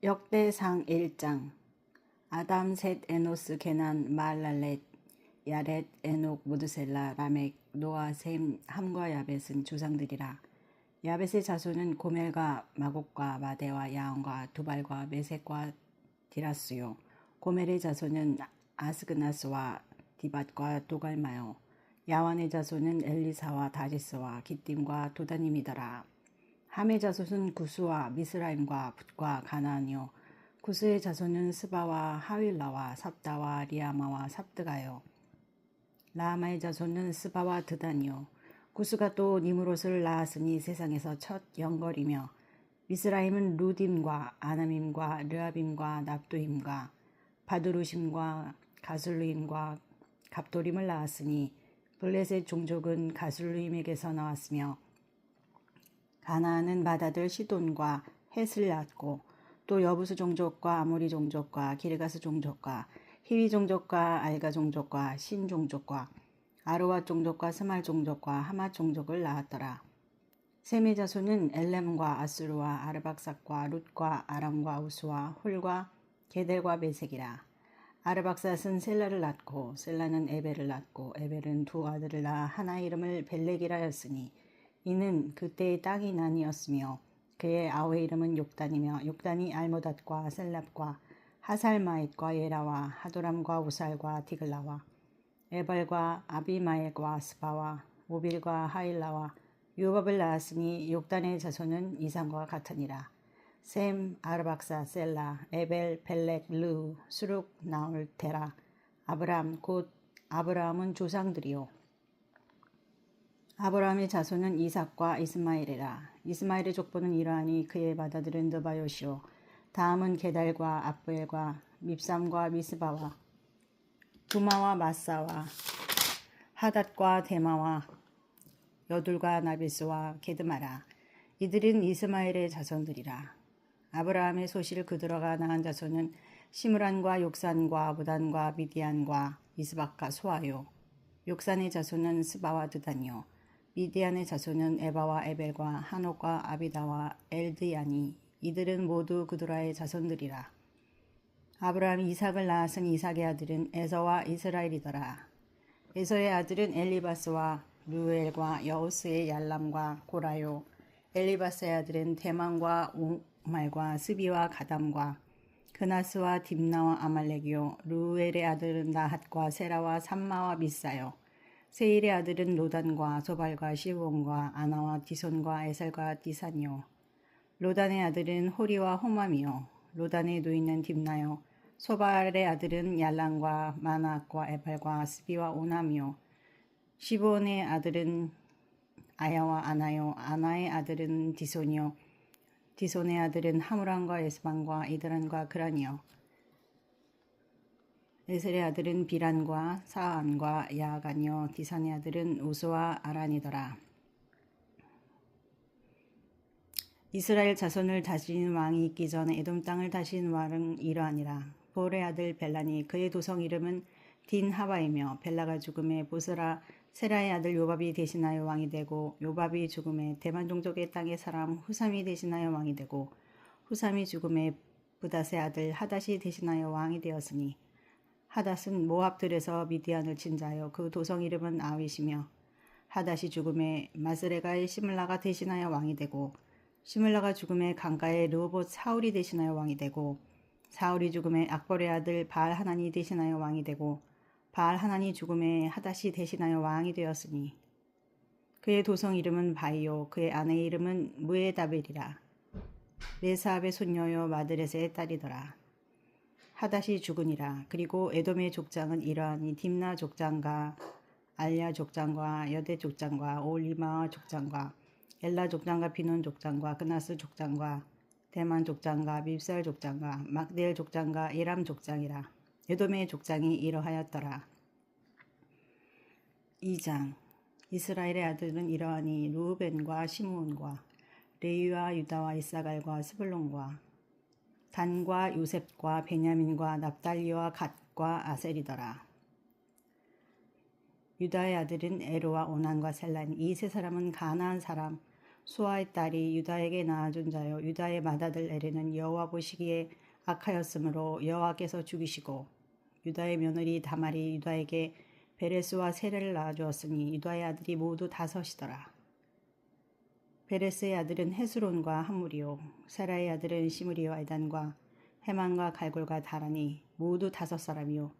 역대상 1장. 아담, 셋, 에노스, 게난, 마할랄렛, 야렛, 에녹, 무드셀라, 라멕, 노아, 셈, 함과 야벳은 조상들이라. 야벳의 자손은 고멜과 마곡과 마대와 야온과 두발과 메색과 디라스요. 고멜의 자손은 아스그나스와 디밧과 도갈마요. 야완의 자손은 엘리사와 다지스와 기띔과 도다님이더라. 함의 자손은 구스와 미스라임과 붓과 가나안이요. 구스의 자손은 스바와 하윌라와 삽다와 리아마와 삽드가요. 라마의 자손은 스바와 드단이요. 구스가 또 니므롯을 낳았으니 세상에서 첫 영걸이며, 미스라임은 루딤과 아나밈과 르아빔과 납두힘과 바두루심과 가술루임과 갑도림을 낳았으니 블레셋 종족은 가술루임에게서 나왔으며, 가나안은 맏아들 시돈과 헷을 낳았고, 또 여부스 종족과 아모리 종족과 기르가스 종족과 히위 종족과 알가 종족과 신 종족과 아르와 종족과 스말 종족과 하맛 종족을 낳았더라. 셈의 자손은 엘렘과 아수르와 아르박삭과 룻과 아람과 우스와 훌과 게델과 메색이라. 아르박삭은 셀라를 낳고 셀라는 에벨을 낳고 에벨은 두 아들을 낳아 하나의 이름을 벨렉이라 하였으니 이는 그때의 땅이 난이었으며, 그의 아우의 이름은 욕단이며 욕단이 알모닷과 셀랍과 하살마잇과 예라와 하도람과 우살과 디글라와 에발과 아비마엘과 스바와 모빌과 하일라와 유업을 낳았으니 욕단의 자손은 이상과 같으니라. 셈, 아르박사, 셀라, 에벨, 벨렉, 르, 수룩, 나올, 테라, 아브람, 곧 아브라함은 조상들이요. 아브라함의 자손은 이삭과 이스마엘이라. 이스마엘의 족보는 이러하니 그의 맏아들은 느바요시요. 다음은 게달과 압부엘과 밉삼과 미스바와 두마와 마사와 하닷과 데마와 여둘과 나비스와 게드마라. 이들은 이스마엘의 자손들이라. 아브라함의 소실 그들어가 낳은 자손은 시므란과 욕산과 무단과 미디안과 이스박과 소아요. 욕산의 자손은 스바와 드단이요. 미디안의 자손은 에바와 에벨과 한옥과 아비다와 엘드야니. 이들은 모두 그드라의 자손들이라. 아브라함이 이삭을 낳았으니 이삭의 아들은 에서와 이스라엘이더라. 에서의 아들은 엘리바스와 르엘과 여우스의 얄람과 고라요. 엘리바스의 아들은 대만과 오말과 스비와 가담과 그나스와 딥나와 아말렉이요. 르엘의 아들은 나핫과 세라와 삼마와 미사요. 세일의 아들은 로단과 소발과 시브온과 아나와 디손과 에살과 디산이요. 로단의 아들은 호리와 호맘이요. 로단의 노인은 딥나요. 소발의 아들은 얄란과 마나과 에발과 스비와 오남이요. 시브온의 아들은 아야와 아나요. 아나의 아들은 디손이요. 디손의 아들은 하무란과 에스반과 이드란과 그란이요. 에셀의 아들은 비란과 사안과 야간이요. 디산의 아들은 우스와 아란이더라. 이스라엘 자손을 다스리는 왕이 있기 전에 에돔 땅을 다스리는 왕은 이러하니라. 볼의 아들 벨란이 그의 도성 이름은 딘하바이며, 벨라가 죽음에 보스라 세라의 아들 요밥이 대신하여 왕이 되고, 요밥이 죽음에 대만 종족의 땅의 사람 후삼이 대신하여 왕이 되고, 후삼이 죽음에 부닷의 아들 하닷이 대신하여 왕이 되었으니, 하닷은 모압들에서 미디안을 친 자요. 그 도성 이름은 아윗이며, 하닷이 죽음에 마스레가의 시물라가 대신하여 왕이 되고, 시물라가 죽음에 강가의 르호봇 사울이 대신하여 왕이 되고, 사울이 죽음에 악볼의 아들 바알 하나니 대신하여 왕이 되고, 바알 하나니 죽음에 하닷이 대신하여 왕이 되었으니, 그의 도성 이름은 바이요. 그의 아내의 이름은 무에다벨이라. 레사압의 손녀요 마드레스의 딸이더라. 하닷이 죽으니라. 그리고 에돔의 족장은 이러하니 딥나 족장과 알야 족장과 여대 족장과 올리마 족장과 엘라 족장과 비논 족장과 그나스 족장과 대만 족장과 밉살 족장과 막델 족장과 이람 족장이라. 에돔의 족장이 이러하였더라. 2장. 이스라엘의 아들은 이러하니 루벤과 시므온과 레위와 유다와 이사갈과 스불론과 단과 요셉과 베냐민과 납달리와 갓과 아셀이더라. 유다의 아들은 에로와 오난과 셀라니. 이 세 사람은 가나안 사람 수아의 딸이 유다에게 낳아준 자요 유다의 맏아들 에레는 여호와 보시기에 악하였으므로 여호와께서 죽이시고 유다의 며느리 다말이 유다에게 베레스와 세레를 낳아주었으니 유다의 아들이 모두 5이더라. 베레스의 아들은 헤스론과 함물이요 세라의 아들은 시므리와 에단과 헤만과 갈골과 다라니 모두 5사람이요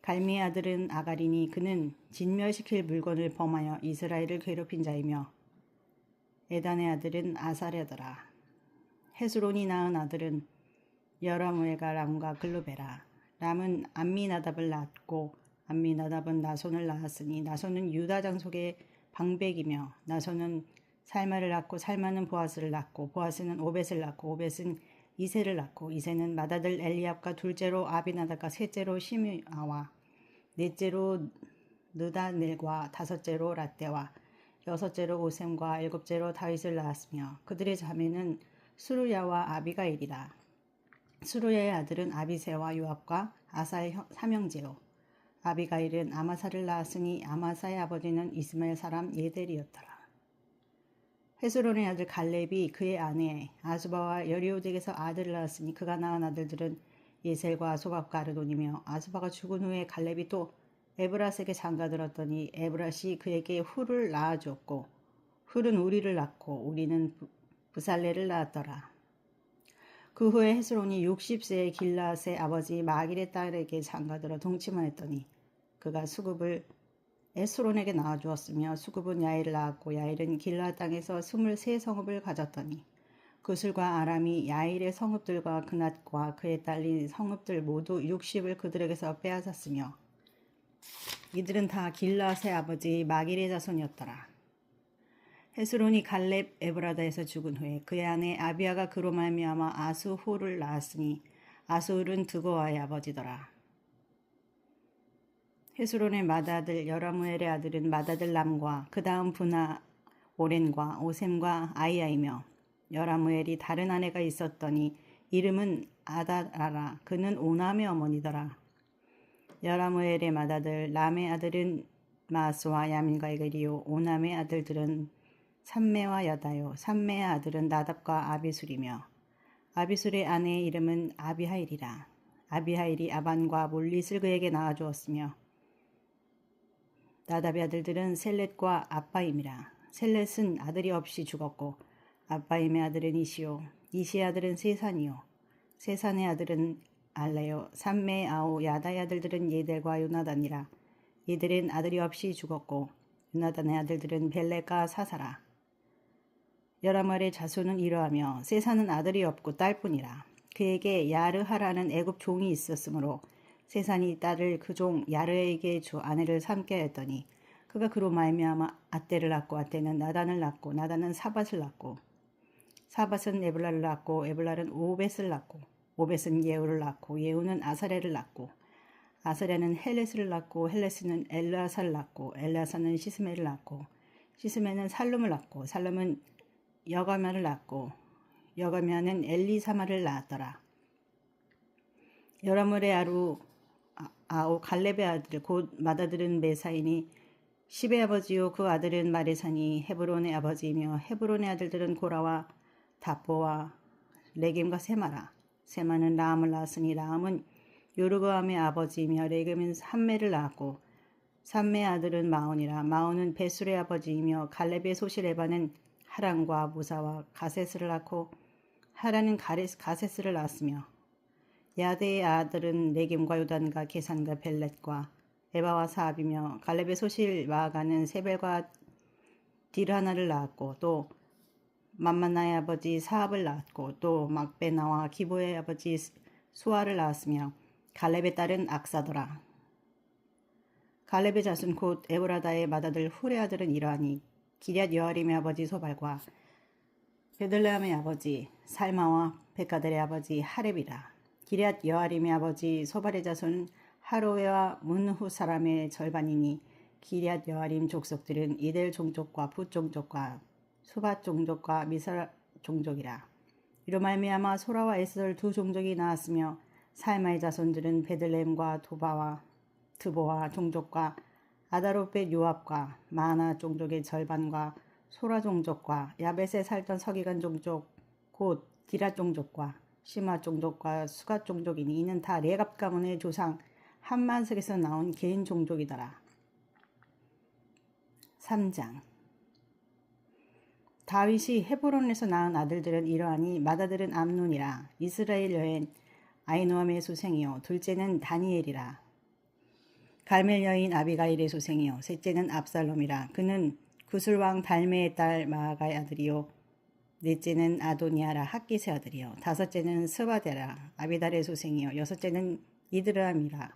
갈미의 아들은 아가리니 그는 진멸시킬 물건을 범하여 이스라엘을 괴롭힌 자이며 에단의 아들은 아사랴더라. 헤스론이 낳은 아들은 여라무엘과 람과 글루베라. 람은 암미나답을 낳았고 암미나답은 나손을 낳았으니 나손은 유다 장속의 방백이며 나손은 살마를 낳고 살마는 보아스를 낳고 보아스는 오벳을 낳고 오벳은 이세를 낳고 이세는 맏아들 엘리압과 둘째로 아비나답과 셋째로 시므아와 넷째로 느다넬과 다섯째로 랏대와 여섯째로 오셈과 일곱째로 다윗을 낳았으며 그들의 자매는 수루야와 아비가일이라. 수루야의 아들은 아비새와 요압과 아사의 삼형제요 아비가일은 아마사를 낳았으니 아마사의 아버지는 이스마엘 사람 예델이었더라. 헤스론의 아들 갈렙이 그의 아내 아수바와 여리오덱에서 아들을 낳았으니 그가 낳은 아들들은 예셀과 소밥과 아르돈이며 아수바가 죽은 후에 갈렙이 또 에브라스에게 장가들었더니 에브라시 그에게 훌을 낳아주었고 훌은 우리를 낳고 우리는 부살레를 낳았더라. 그 후에 헤스론이 60세의 길라앗의 아버지 마길의 딸에게 장가들어 동침을 했더니 그가 수굽을 에스론에게 낳아주었으며 수굽은 야일을 낳았고 야일은 길라앗 땅에서 23성읍을 가졌더니 그술과 아람이 야일의 성읍들과 그낫과 그에 딸린 성읍들 모두 60을 그들에게서 빼앗았으며 이들은 다 길라앗의 아버지 마길의 자손이었더라. 헤스론이 갈렙 에브라다에서 죽은 후에 그의 아내 아비아가 그로 말미암아 아수홀을 낳았으니 아수홀은 드고아의 아버지더라. 헤스론의 맏아들 여라무엘의 아들은 맏아들 람과 그 다음 분하 오렌과 오셈과 아이야이며 여라무엘이 다른 아내가 있었더니 이름은 아다라라. 그는 오남의 어머니더라. 여라무엘의 맏아들 람의 아들은 마스와 야민과 이글이요 오남의 아들들은 삼매와 여다요 삼매의 아들은 나답과 아비술이며 아비술의 아내의 이름은 아비하일이라. 아비하일이 아반과 몰릿을 그에게 낳아주었으며 나답의 아들들은 셀렛과 아빠임이라. 셀렛은 아들이 없이 죽었고 아빠임의 아들은 이시요 이시의 아들은 세산이요 세산의 아들은 알레요 삼매의 아우 야다의 아들들은 예델과 요나단이라. 이들은 아들이 없이 죽었고 요나단의 아들들은 벨렉과 사사라. 여라무엘의 자손은 이러하며 세산은 아들이 없고 딸뿐이라. 그에게 야르하라는 애굽 종이 있었으므로 세산이 딸을 그 종 야르에게 주 아내를 삼게 했더니 그가 그로 말미암아 아떼를 낳고 아떼는 나단을 낳고 나단은 사밧을 낳고 사밧은 에블라를 낳고 에블라는 오벳을 낳고 오벳은 예후를 낳고 예후는 아사랴를 낳고 아사랴는 헬레스를 낳고 헬레스는 엘르아사를 낳고 엘르아사는 시스메를 낳고 시스메는 살룸을 낳고 살룸은 여가면을 낳고 여가면은 엘리사마를 낳았더라. 여라무엘의 아우 갈렙의 아들 곧 맏아들은 메사이니 십의 아버지요 그 아들은 마레산이 헤브론의 아버지이며 헤브론의 아들들은 고라와 다보와 레겜과 세마라. 세마는 라함을 낳았으니 라함은 요르고함의 아버지이며 레겜은 삼매를 낳았고 삼매의 아들은 마온이라. 마온은 베술의 아버지이며 갈렙의 소실 에바는 하란과 무사와 가세스를 낳고 하란은 가세스를 낳았으며 야데의 아들은 네겜과 요단과 게산과 벨렛과 에바와 사압이며 갈렙의 소실 마아가는 세벨과 딜하나를 낳았고 또 맘마나의 아버지 사압을 낳았고 또 막베나와 기보의 아버지 수아를 낳았으며 갈렙의 딸은 악사더라. 갈렙의 자손 곧 에브라다의 맏아들 훌의 아들은 이러하니 기럇 여아림의 아버지 소발과 베들레함의 아버지 살마와 베가델의 아버지 하렙이라. 기럇 여아림의 아버지 소발의 자손은 하로웨와 문후 사람의 절반이니 기럇 여아림 족속들은 이델 종족과 붓 종족과 수밧 종족과 미사 종족이라. 이로 말미암아 소라와 에스돌 두 종족이 나왔으며 살마의 자손들은 베들레헴과 도바와 드보와 종족과 아다롯벳 요압과 마나 종족의 절반과 소라 종족과 야벳에 살던 서기관 종족 곧 디랏 종족과 시마 종족과 수갓 종족이니 이는 다 레갑 가문의 조상 한만석에서 나온 개인 종족이더라. 3장 다윗이 헤브론에서 낳은 아들들은 이러하니 맏아들은 암논이라. 이스라엘 여인 아히노암의 소생이요 둘째는 다니엘이라. 갈멜 여인 아비가일의 소생이요 셋째는 압살롬이라. 그는 구술왕 달메의 딸 마아가의 아들이요 넷째는 아도니아라 핫깃의 아들이요 다섯째는 스바데라 아비달의 소생이요 여섯째는 이드람이라.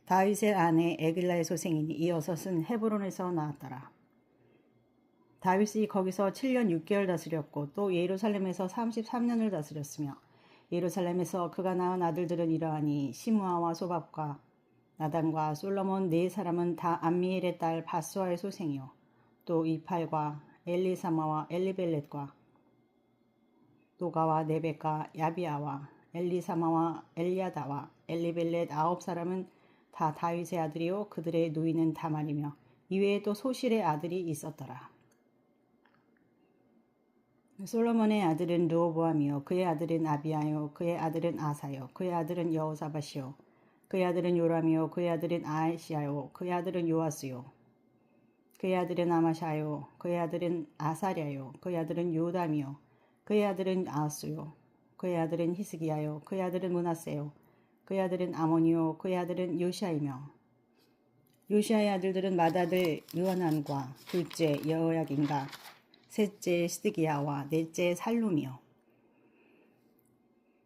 다윗의 아내 에글라의 소생이니 이 여섯은 헤브론에서 나왔더라. 다윗이 거기서 7년 6개월 다스렸고 또 예루살렘에서 33년을 다스렸으며 예루살렘에서 그가 낳은 아들들은 이러하니 시므아와 소밥과 나단과 솔로몬 네 사람은 다 암미엘의 딸 바수아의 소생이요 또 이팔과 엘리사마와 엘리벨렛과 노가와 네벡과 야비아와 엘리사마와 엘리아다와 엘리벨렛 9사람은 다 다윗의 아들이요 그들의 누이는 다말이며 이외에 또 소실의 아들이 있었더라. 솔로몬의 아들은 르호보암이요 그의 아들은 아비야요 그의 아들은 아사요 그의 아들은 여호사밧이요 그의 아들은 요람이요 그의 아들은 아이시야요 그의 아들은 요아스요 그의 아들은 아마샤요 그의 아들은 아사랴요 그의 아들은 요담이요 그의 아들은 아하스요 그의 아들은 히스기야요 그의 아들은 므낫세요 그의 아들은 아모니요 그의 아들은 요시아이며 요시아의 아들들은 맏아들 요하난과 둘째 여호야긴과 셋째 시드기야와 넷째 살룸이요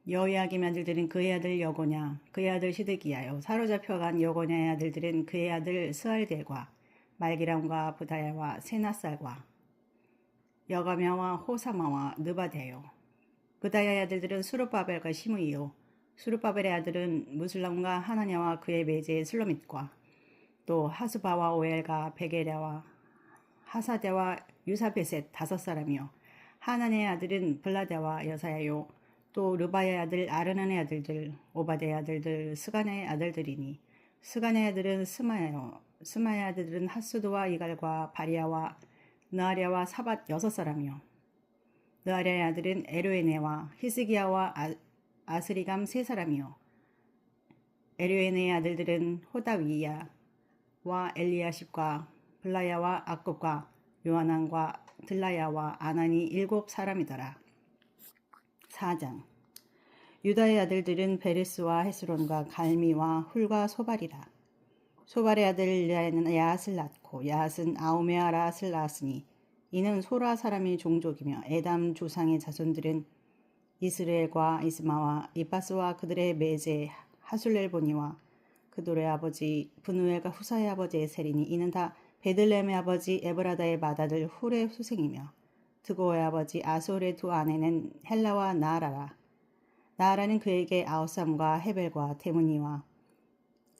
여호야김 아들들은 그의 아들 여고냐 그의 아들 시드기야요 사로잡혀간 여고냐의 아들들은 그의 아들 스알델과 말기람과 부다야와 세나살과 여가мя와 호사마와 느바데요 부다야의 아들들은 수르바벨과 시므이요 수르바벨의 아들은 무슬람과 하나냐와 그의 매제 슬로밋과 또 하수바와 오엘과 베게랴와 하사데와 유사베셋 5사람이요 하나냐의 아들은 블라데와 여사야요 또 르바의 아들 아르난의 아들들 오바데의 아들들 스가냐의 아들들이니 스가냐의 아들은 스마야요 스마야의 아들들은 핫수드와 이갈과 바리아와 느아랴와 사밧 6사람이요 느아랴의 아들은 에르에네와 히스기야와 아스리감 3사람이요 에르에네의 아들들은 호다위야와 엘리야십과 블라야와 악굽과 요하난과 들라야와 아난이 7사람이더라. 4장 유다의 아들들은 베레스와 헤스론과 갈미와 훌과 소발이라. 소발의 아들 야는 야앗을 낳고 야앗은 아우메아라앗을 낳았으니 이는 소라 사람의 종족이며 에담 조상의 자손들은 이스라엘과 이스마와 이바스와 그들의 매제 하술렐보니와 그들의 아버지 분우엘과 후사의 아버지 에셀이니 이는 다 베들레헴의 아버지 에브라다의 맏아들 훌의 소생이며 드고의 아버지 아솔의 두 아내는 헬라와 나아라라. 나아라는 그에게 아우삼과 헤벨과 데무니와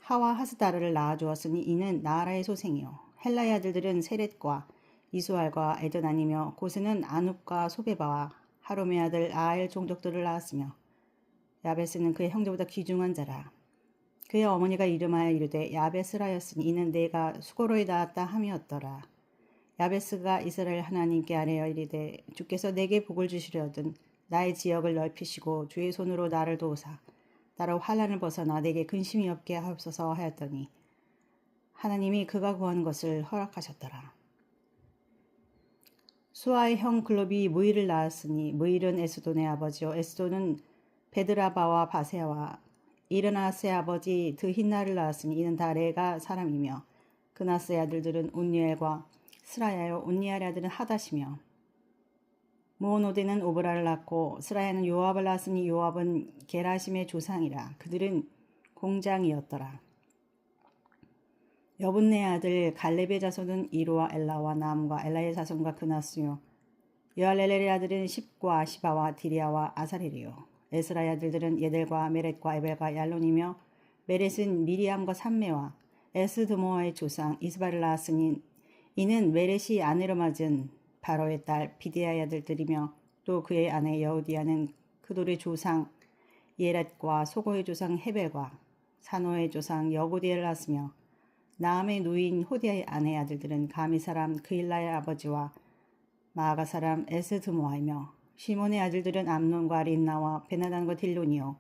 하와 하스다르를 낳아주었으니 이는 나아라의 소생이요 헬라의 아들들은 세렛과 이수알과 에드난이며 고스는 아눕과 소베바와 하롬의 아들 아엘 종족들을 낳았으며 야베스는 그의 형제보다 귀중한 자라. 그의 어머니가 이름하여 이르되 야베스라였으니 이는 내가 수고로이 낳았다 함이었더라. 야베스가 이스라엘 하나님께 아뢰어 이르되 주께서 내게 복을 주시려든 나의 지역을 넓히시고 주의 손으로 나를 도우사 나로 환난을 벗어나 내게 근심이 없게 하옵소서 하였더니 하나님이 그가 구한 것을 허락하셨더라. 수아의 형 글롭이 무일을 낳았으니 무일은 에스돈의 아버지요 에스돈은 베드라바와 바세와 이르나스의 아버지 드힌나를 낳았으니 이는 다 레가 사람이며 그나스의 아들들은 운니엘과 스라야요 운니엘의 아들은 하닷이며 무오노데는 오브라를 낳고 스라야는 요압을 낳았으니 요압은 게라심의 조상이라. 그들은 공장이었더라. 여분네의 아들 갈렙의 자손은 이로와 엘라와 나암과 엘라의 자손과 그나스요 여알렐의 아들은 십과 시바와 디리아와 아사렐이요 에스라의 아들들은 예델과 메렛과 에벨과 얄론이며 메렛은 미리암과 삼메와 에스드모아의 조상 이스바를 낳았으니 이는 메렛이 아내로 맞은 바로의 딸 비디아의 아들들이며 또 그의 아내 여우디아는 그돌의 조상 예렛과 소고의 조상 헤벨과 사노의 조상 여고디엘을 낳았으며 나암의 누인 호디아의 아내 아들들은 가미 사람 그일라의 아버지와 마아가 사람 에스드모아이며 시몬의 아들들은 암논과 린나와 베나단과 딜론이요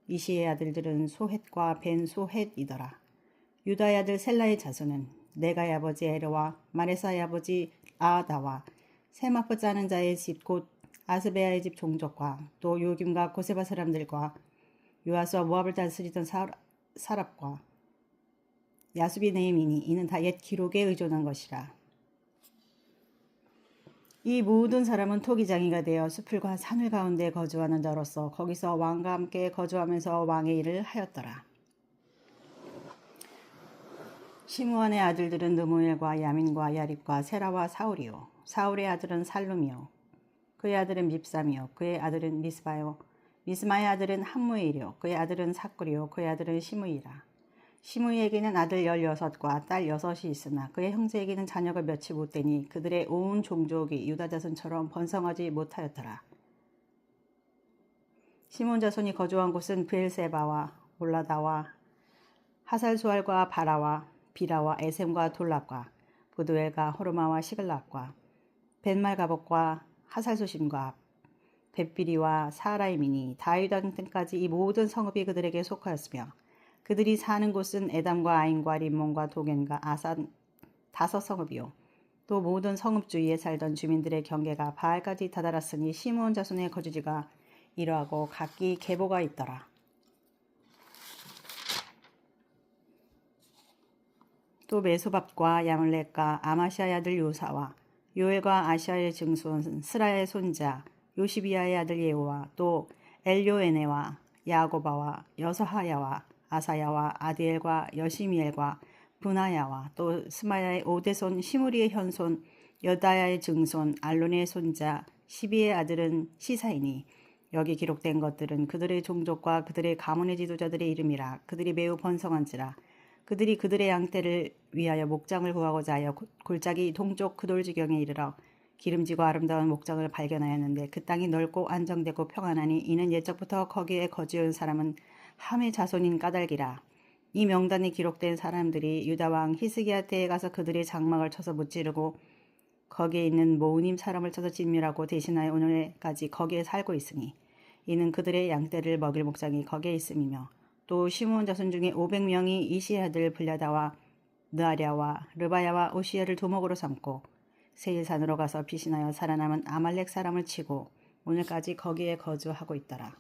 이시의 아들들은 소헷과 벤소헷이더라. 유다의 아들 셀라의 자손은 네가의 아버지 에르와 마레사의 아버지 아다와 세마포 짜는 자의 집 곧 아스베아의 집 종족과 또 요김과 고세바 사람들과 요아스와 모압을 다스리던 사랍과 야수비 네임이니 이는 다 옛 기록에 의존한 것이라. 이 모든 사람은 토기장이가 되어 수풀과 산을 가운데 거주하는 자로서 거기서 왕과 함께 거주하면서 왕의 일을 하였더라. 시므온의 아들들은 느무엘과 야민과 야립과 세라와 사울이요 사울의 아들은 살룸이요 그의 아들은 밉삼이요 그의 아들은 미스바요 미스마의 아들은 함무엘이요 그의 아들은 삭구리요 그의 아들은 시므이라. 시므이에게는 아들 16과 딸 6이 있으나 그의 형제에게는 자녀가 몇이 못되니 그들의 온 종족이 유다 자손처럼 번성하지 못하였더라. 시몬 자손이 거주한 곳은 브엘세바와 올라다와 하살수알과 바라와 비라와 에셈과 돌락과 부두엘과 호르마와 시글락과 벤말가복과 하살소심과 벳비리와 사라임이니 다윗왕 때까지 이 모든 성읍이 그들에게 속하였으며 그들이 사는 곳은 에담과 아인과 림몬과 도겐과 아산 5성읍이요 또 모든 성읍 주위에 살던 주민들의 경계가 바알까지 다다랐으니 시므온 자손의 거주지가 이러하고 각기 계보가 있더라. 또 메소밥과 야물렉과 아마시아의 아들 요사와 요엘과 아시아의 증손 스라의 손자 요시비아의 아들 예호와 또 엘요에네와 야고바와 여서하야와 아사야와 아디엘과 여시미엘과 분하야와 또 스마야의 오대손 시므리의 현손 여다야의 증손 알론의 손자 시비의 아들은 시사이니 여기 기록된 것들은 그들의 종족과 그들의 가문의 지도자들의 이름이라. 그들이 매우 번성한지라. 그들이 그들의 양떼를 위하여 목장을 구하고자 하여 골짜기 동쪽 그돌지경에 이르러 기름지고 아름다운 목장을 발견하였는데 그 땅이 넓고 안정되고 평안하니 이는 옛적부터 거기에 거주한 사람은 함의 자손인 까닭이라. 이 명단에 기록된 사람들이 유다왕 히스기야 때에 가서 그들의 장막을 쳐서 무찌르고 거기에 있는 모우님 사람을 쳐서 진멸하고 대신하여 오늘까지 거기에 살고 있으니 이는 그들의 양떼를 먹일 목장이 거기에 있음이며 또 시므온 자손 중에 500명이 이시의 아들 블야다와 느아랴와 르바야와 오시야를 두목으로 삼고 세일산으로 가서 피신하여 살아남은 아말렉 사람을 치고 오늘까지 거기에 거주하고 있더라.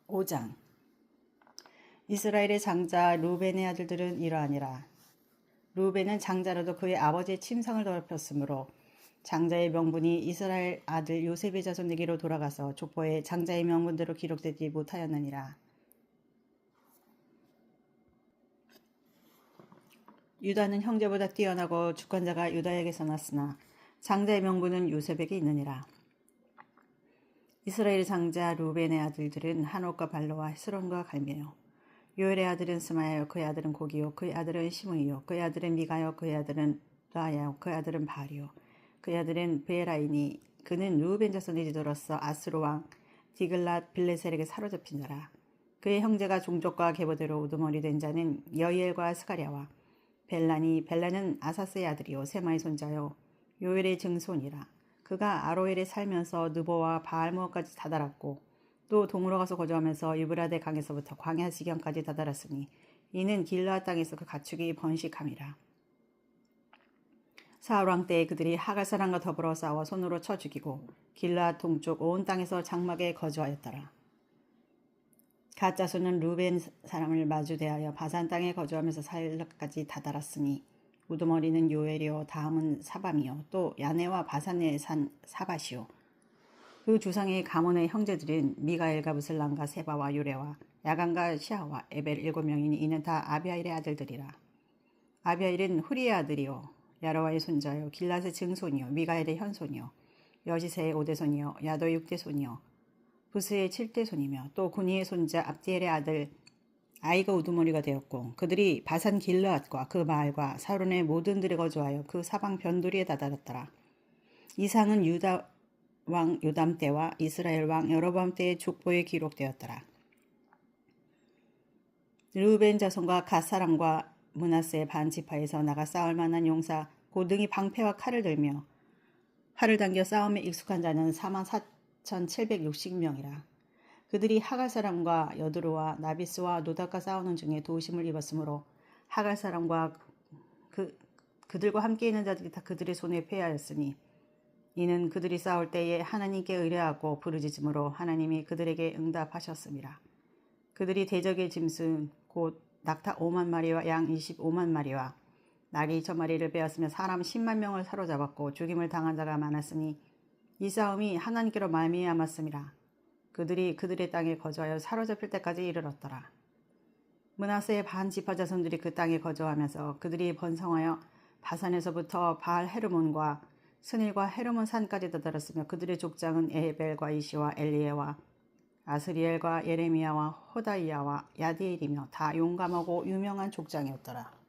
5장 이스라엘의 장자 루벤의 아들들은 이러하니라. 루벤은 장자로도 그의 아버지의 침상을 더럽혔으므로 장자의 명분이 이스라엘 아들 요셉의 자손에게로 돌아가서 족보에 장자의 명분대로 기록되지 못하였느니라. 유다는 형제보다 뛰어나고 주권자가 유다에게서 났으나 장자의 명분은 요셉에게 있느니라. 이스라엘 장자 루벤의 아들들은 한옥과 발로와 헤스론과 갈메요. 요엘의 아들은 스마야요 그의 아들은 고기요 그의 아들은 시므이요 그의 아들은 미가요 그의 아들은 라야요 그의 아들은 바리요 그의 아들은 베라이니 그는 루벤 자손의 지도로서 아스로 왕 디글랏 빌레셀에게 사로잡힌 자라. 그의 형제가 종족과 계보대로 우두머리 된 자는 여이엘과 스가랴와 벨라는 아사스의 아들이요 세마의 손자요 요엘의 증손이라. 그가 아로엘에 살면서 느보와 바알모어까지 다다랐고 또 동으로 가서 거주하면서 유브라데 강에서부터 광야 지경까지 다다랐으니 이는 길르앗 땅에서 그 가축이 번식함이라. 사울 왕 때에 그들이 하갈 사람과 더불어 싸워 손으로 쳐 죽이고 길르앗 동쪽 온 땅에서 장막에 거주하였더라. 갓 자손은 루벤 사람을 마주대하여 바산 땅에 거주하면서 살까지 다다랐으니 우두머리는 요엘이요 다음은 사밤이요 또 야네와 바산의 산 사밭이요 그 주상의 가문의 형제들은 미가엘과 무슬람과 세바와 요레와 야간과 시아와 에벨 7명이니 이는 다 아비아일의 아들들이라. 아비아일은 후리의 아들이요 야로와의 손자요 길랏의 증손이요 미가엘의 현손이요 여시세의 5대손이요 야도의 6대손이요 부스의 7대손이며 또 구니의 손자 압디엘의 아들 아이가 우두머리가 되었고 그들이 바산 길르앗과 그 마을과 사론의 모든 들에 거주하여 그 사방 변두리에 다다랐더라. 이상은 유다 왕 요담 때와 이스라엘 왕 여로보암 때의 족보에 기록되었더라. 르우벤 자손과 갓 사람과 므낫세 반 지파에서 나가 싸울 만한 용사 곧 능히 방패와 칼을 들며 활을 당겨 싸움에 익숙한 자는 44,760명이라. 그들이 하갈 사람과 여드로와 나비스와 노닥과 싸우는 중에 도우심을 입었으므로 하갈 사람과 그들과 함께 있는 자들이 다 그들의 손에 패하였으니 이는 그들이 싸울 때에 하나님께 의뢰하고 부르짖음으로 하나님이 그들에게 응답하셨습니다. 그들이 대적의 짐승 곧 낙타 5만 마리와 양 25만 마리와 나귀 2,000마리를 빼앗으며 사람 10만 명을 사로잡았고 죽임을 당한 자가 많았으니 이 싸움이 하나님께로 말미암았습니다. 그들이 그들의 땅에 거주하여 사로잡힐 때까지 이르렀더라. 므낫세의 반 지파 자손들이 그 땅에 거주하면서 그들이 번성하여 바산에서부터 바알 헤르몬과 스닐과 헤르몬 산까지 다다랐으며 그들의 족장은 에벨과 이시와 엘리에와 아스리엘과 예레미야와 호다이야와 야디엘이며 다 용감하고 유명한 족장이었더라.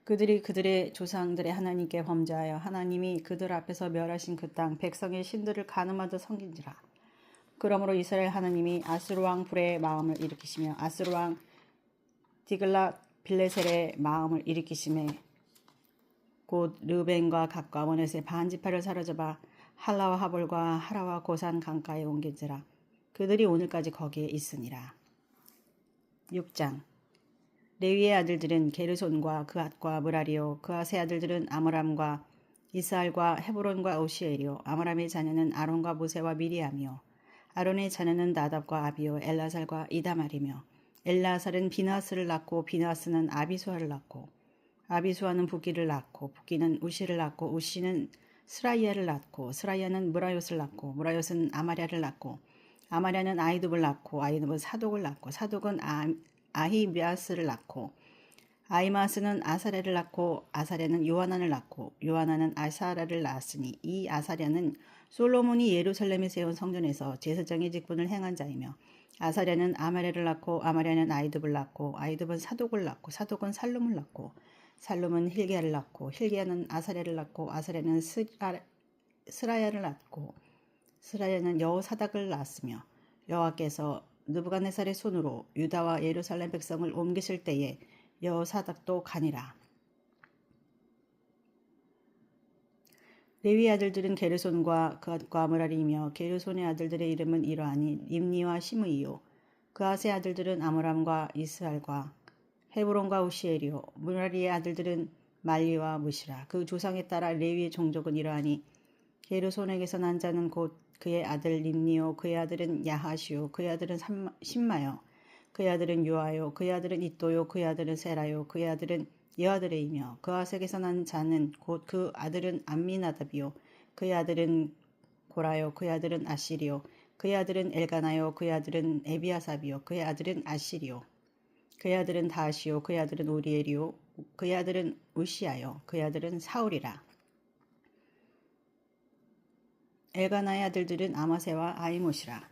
그들이 그들의 조상들의 하나님께 범죄하여 하나님이 그들 앞에서 멸하신 그 땅 백성의 신들을 가늠하듯 섬긴지라. 그러므로 이스라엘 하나님이 아스루 왕 불의 마음을 일으키시며 아스루 왕 디글랏 빌레셀의 마음을 일으키심에 곧 르벤과 갓과 머넷의 반지파를 사로잡아 할라와 하볼과 하라와 고산 강가에 옮긴지라. 그들이 오늘까지 거기에 있으니라. 6장. 레위의 아들들은 게르손과 그앗과 므라리요 그앗의 아들들은 아므람과 이스알과 헤브론과 오시엘이요 아므람의 자녀는 아론과 모세와 미리암이요 아론의 자녀는 나답과 아비요 엘라살과 이다말이며 엘라살은 비나스를 낳고 비나스는 아비수아를 낳고 아비수아는 부기를 낳고 부기는 우시를 낳고 우시는 스라이야를 낳고 스라이야는 무라요스를 낳고 무라요스는 아마랴를 낳고 아마랴는 아이둡을 낳고 아이둡은 사독을 낳고 사독은 아히미아스를 낳고 아히마스는 아사랴를 낳고 아사랴는 요하난을 낳고 요하난은 아사랴를 낳았으니 이 아사랴는 솔로몬이 예루살렘에 세운 성전에서 제사장의 직분을 행한 자이며 아사랴는 아마랴를 낳고 아마랴는 아이둡을 낳고 아이둡은 사독을 낳고 사독은 살룸을 낳고 살룸은 힐기야를 낳고 힐기야는 아사랴를 낳고 아사랴는 스라야를 낳고 스라야는 여호사닥을 낳았으며 여호와께서 느부갓네살의 손으로 유다와 예루살렘 백성을 옮기실 때에 여호사닥도 가니라. 레위 아들들은 게르손과 그앗과 므라리이며 게르손의 아들들의 이름은 이러하니 임니와 시므이요 그앗의 아들들은 아므람과 이스알과 헤브론과 우시엘이요 므라리의 아들들은 말리와 무시라. 그 조상에 따라 레위의 종족은 이러하니 게르손에게서 난 자는 곧 그의 아들 림니요 그의 아들은 야하시요 그의 아들은 신마요 그의 아들은 요아요 그의 아들은 이또요 그의 아들은 세라요 그의 아들은 여아드레이며 그아색에서 난 자는 곧 그 아들은 암미나답이요 그의 아들은 고라요 그의 아들은 아시리요 그의 아들은 엘가나요 그의 아들은 에비아삽이요 그의 아들은 아시리요 그의 아들은 다하시요 그의 아들은 오리엘이요 그의 아들은 우시아요 그의 아들은 사울이라. 엘가나의 아들들은 아마세와 아이못이라.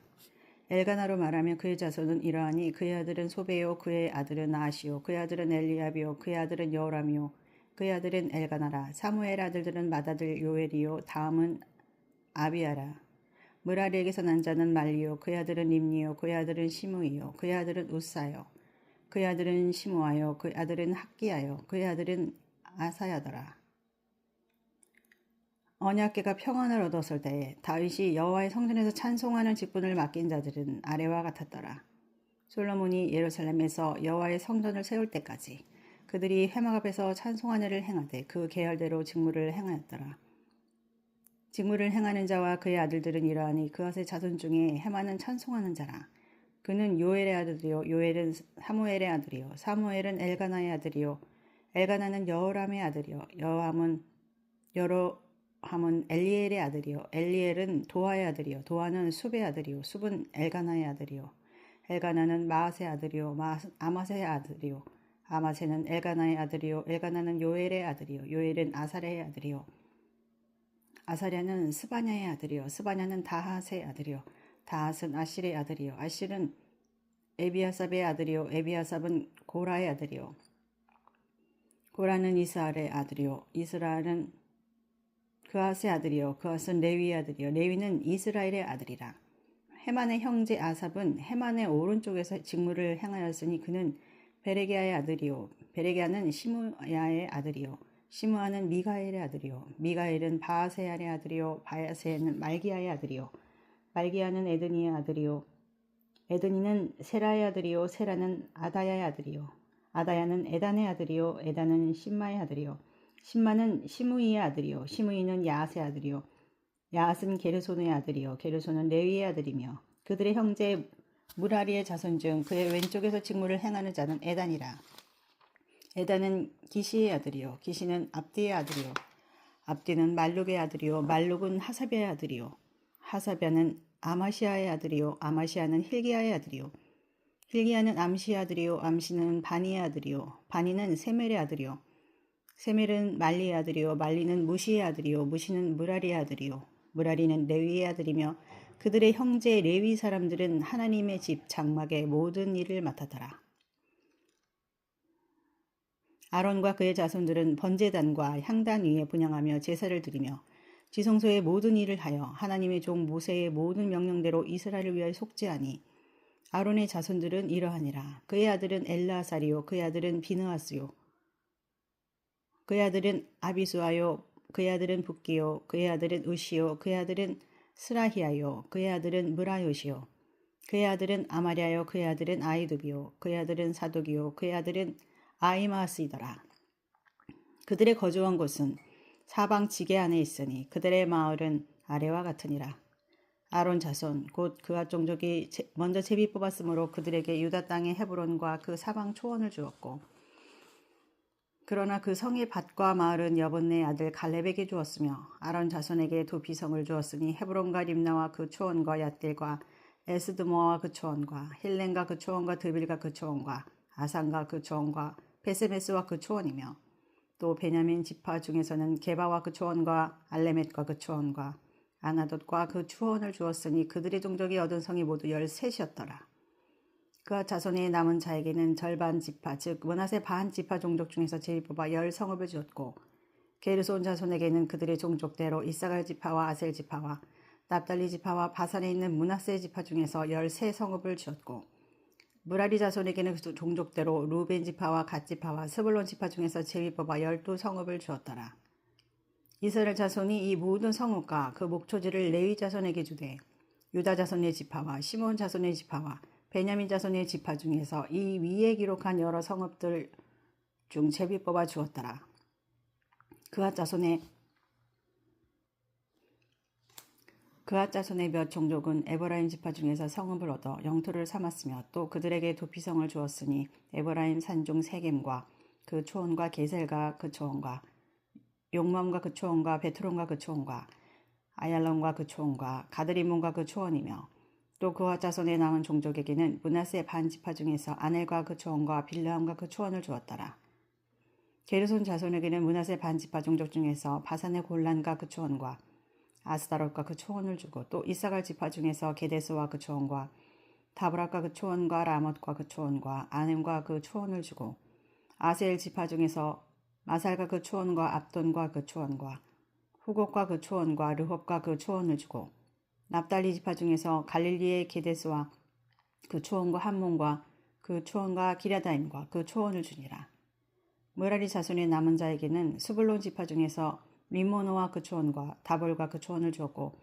엘가나로 말하면 그의 자손은 이러하니 그의 아들은 소베요 그의 아들은 나하시요 그의 아들은 엘리압이요 그의 아들은 여호람이요 그의 아들은 엘가나라. 사무엘 아들들은 맏아들 요엘이요 다음은 아비아라. 므라리에게서 난 자는 말리요 그의 아들은 림니요 그의 아들은 시므이요 그의 아들은 우사요 그의 아들은 시므아요 그의 아들은 학기야요 그의 아들은 아사야더라. 언약궤가 평안을 얻었을 때에 다윗이 여호와의 성전에서 찬송하는 직분을 맡긴 자들은 아래와 같았더라. 솔로몬이 예루살렘에서 여호와의 성전을 세울 때까지 그들이 회막 앞에서 찬송한 일을 행하되 그 계열대로 직무를 행하였더라. 직무를 행하는 자와 그의 아들들은 이러하니 그것의 자손 중에 헤만은 찬송하는 자라. 그는 요엘의 아들이요 요엘은 사무엘의 아들이요 사무엘은 엘가나의 아들이요 엘가나는 여호람의 아들이요 여호람은 엘리엘의 아들이요 엘리엘은 도아의 아들이요 도아는 숲의 아들이요 숲은 엘가나의 아들이요 엘가나는 마아세의 아들이요 아마세의 아들이요 아마세는 엘가나의 아들이요 엘가나는 요엘의 아들이요 요엘은 아사랴의 아들이요 아사랴는 스바냐의 아들이요 스바냐는 다핫의 아들이요 다핫은 아실의 아들이요 아실은 에비아삽의 아들이요 에비아삽은 고라의 아들이요 고라는 이스알의 아들이요 이스라엘은 그앗의 아들이요 그앗은 레위의 아들이요 레위는 이스라엘의 아들이라. 헤만의 형제 아삽은 헤만의 오른쪽에서 직무를 행하였으니 그는 베레기야의 아들이요 베레기야는 시므야의 아들이요 시므아는 미가엘의 아들이요 미가엘은 바아세알의 아들이요 바아세는 말기야의 아들이요 말기야는 에드니의 아들이요 에드니는 세라의 아들이요 세라는 아다야의 아들이요 아다야는 에단의 아들이요 에단은 심마의 아들이요 심마는 시므이의 아들이요 시므이는 야앗의 아들이요 야앗은 게르손의 아들이요 게르손은 레위의 아들이며 그들의 형제 무라리의 자손 중 그의 왼쪽에서 직무를 행하는 자는 에단이라. 에단은 기시의 아들이요 기시는 압디의 아들이요 압디는 말룩의 아들이요 말룩은 하사비의 아들이요 하사비아는 아마시아의 아들이요 아마시아는 힐기야의 아들이요 힐기야는 암시의 아들이요 암시는 바니의 아들이요 바니는 세멜의 아들이요 세멜은 말리의 아들이요 말리는 무시의 아들이요 무시는 무라리의 아들이요 무라리는 레위의 아들이며 그들의 형제 레위 사람들은 하나님의 집 장막의 모든 일을 맡았더라. 아론과 그의 자손들은 번제단과 향단 위에 분향하며 제사를 드리며 지성소의 모든 일을 하여 하나님의 종 모세의 모든 명령대로 이스라엘을 위하여 속죄하니 아론의 자손들은 이러하니라. 그의 아들은 엘라사리요 그의 아들은 비느하스요 그의 아들은 아비수아요 그의 아들은 붓기요 그의 아들은 으시요 그의 아들은 스라히야요 그의 아들은 무라요시요 그의 아들은 아마랴요 그의 아들은 아이두비요 그의 아들은 사독이요 그의 아들은 아이마스이더라. 그들의 거주한 곳은 사방 지게 안에 있으니 그들의 마을은 아래와 같으니라. 아론 자손 곧 그가 종족이 먼저 제비 뽑았으므로 그들에게 유다 땅의 헤브론과 그 사방 초원을 주었고 그러나 그 성의 밭과 마을은 여분네 아들 갈렙에게 주었으며 아론 자손에게 도피성을 주었으니 헤브론과 림나와 그 초원과 얏딜과 에스드모아와 그 초원과 힐렌과 그 초원과 드빌과 그 초원과 아산과 그 초원과 베세메스와 그 초원이며 또 베냐민 지파 중에서는 게바와 그 초원과 알레멧과 그 초원과 아나돗과 그 초원을 주었으니 그들의 종족이 얻은 성이 모두 13이었더라. 그와 자손의 남은 자에게는 절반 지파 즉 므낫세 반 지파 종족 중에서 제일 뽑아 10성읍을 주었고 게르손 자손에게는 그들의 종족대로 이사갈 지파와 아셀 지파와 납달리 지파와 바산에 있는 므낫세 지파 중에서 13성읍을 주었고 무라리 자손에게는 그 종족대로 루벤 지파와 갓 지파와 스불론 지파 중에서 제일 뽑아 12성읍을 주었더라. 이스라엘 자손이 이 모든 성읍과 그 목초지를 레위 자손에게 주되 유다 자손의 지파와 시몬 자손의 지파와 베냐민 자손의 지파 중에서 이 위에 기록한 여러 성읍들 중 제비 뽑아 주었더라. 그앗 자손의 몇 종족은 에브라임 지파 중에서 성읍을 얻어 영토를 삼았으며 또 그들에게 도피성을 주었으니 에브라임 산중 세겜과 그 초원과 게셀과 그 초원과 용맘과 그 초원과 베트론과 그 초원과 아얄론과 그 초원과 가드리몬과 그 초원이며 또 그와 자손의 남은 종족에게는 므낫세 반 지파 중에서 아넬과 그 초원과 빌르함과 그 초원을 주었더라. 게르손 자손에게는 므낫세 반 지파 종족 중에서 바산의 골란과 그 초원과 아스다롯과 그 초원을 주고 또 이사갈 지파 중에서 게데스와 그 초원과 다브락과 그 초원과 라못과 그 초원과 아넴과 그 초원을 주고 아셀 지파 중에서 마살과 그 초원과 압돈과 그 초원과 후곡과 그 초원과 르홉과 그 초원을 주고 납달리 지파 중에서 갈릴리의 게데스와 그 초원과 함몬과 그 초원과 기랴다임과 그 초원을 주니라. 무라리 자손의 남은 자에게는 스불론 지파 중에서 림모노와 그 초원과 다볼과 그 초원을 주었고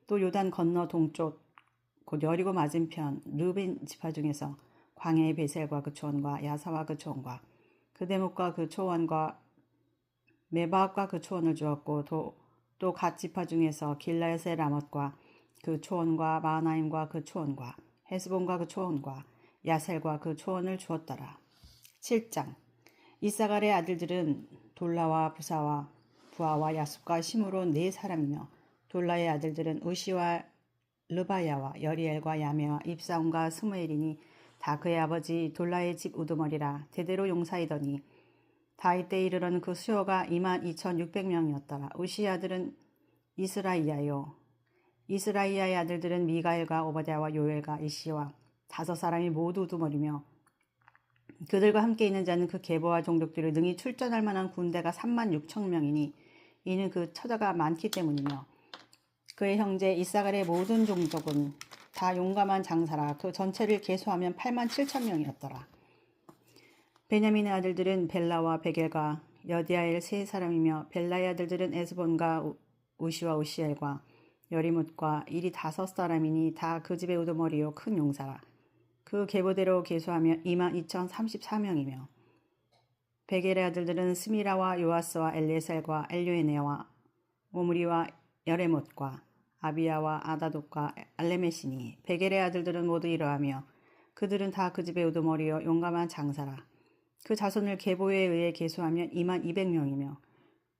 또 요단 건너 동쪽 곧 여리고 맞은편 르벤 지파 중에서 광야의 베셀과 그 초원과 야사와 그 초원과 그 대목과 그 초원과 메바학과 그 초원을 주었고 또 갓 지파 중에서 길라앗의 라못과 그 초원과 마하나임과 그 초원과 헤스본과 그 초원과 야셀과 그 초원을 주었더라. 7장 이사갈의 아들들은 돌라와 부하와 야숲과 시므론 4사람이며 돌라의 아들들은 우시와 르바야와 여리엘과 야메와 입사온과 스무엘이니 다 그의 아버지 돌라의 집 우두머리라. 대대로 용사이더니 다 이때 이르러는 그 수요가 22,600명이었더라. 우시의 아들은 이스라이야요. 이스라이야의 아들들은 미가엘과 오바댜와 요엘과 이시와 5사람이 모두 우두머리며 그들과 함께 있는 자는 그 계보와 종족들을 능히 출전할 만한 군대가 36,000명이니 이는 그 처자가 많기 때문이며 그의 형제 이사갈의 모든 종족은 다 용감한 장사라. 그 전체를 계수하면 8만 7천 명이었더라. 베냐민의 아들들은 벨라와 베겔과 여디아엘 세 사람이며 벨라의 아들들은 에스본과 우시와 우시엘과 여리뭇과 이리 5사람이니 다 그 집의 우두머리요 큰 용사라. 그 계보대로 계수하면 22,034명이며 베겔의 아들들은 스미라와 요아스와 엘리에셀과 엘요에네와 오므리와 여레못과 아비야와 아다독과 알레메시니 베겔의 아들들은 모두 이러하며 그들은 다 그 집의 우두머리요 용감한 장사라. 그 자손을 계보에 의해 계수하면 22,000명이며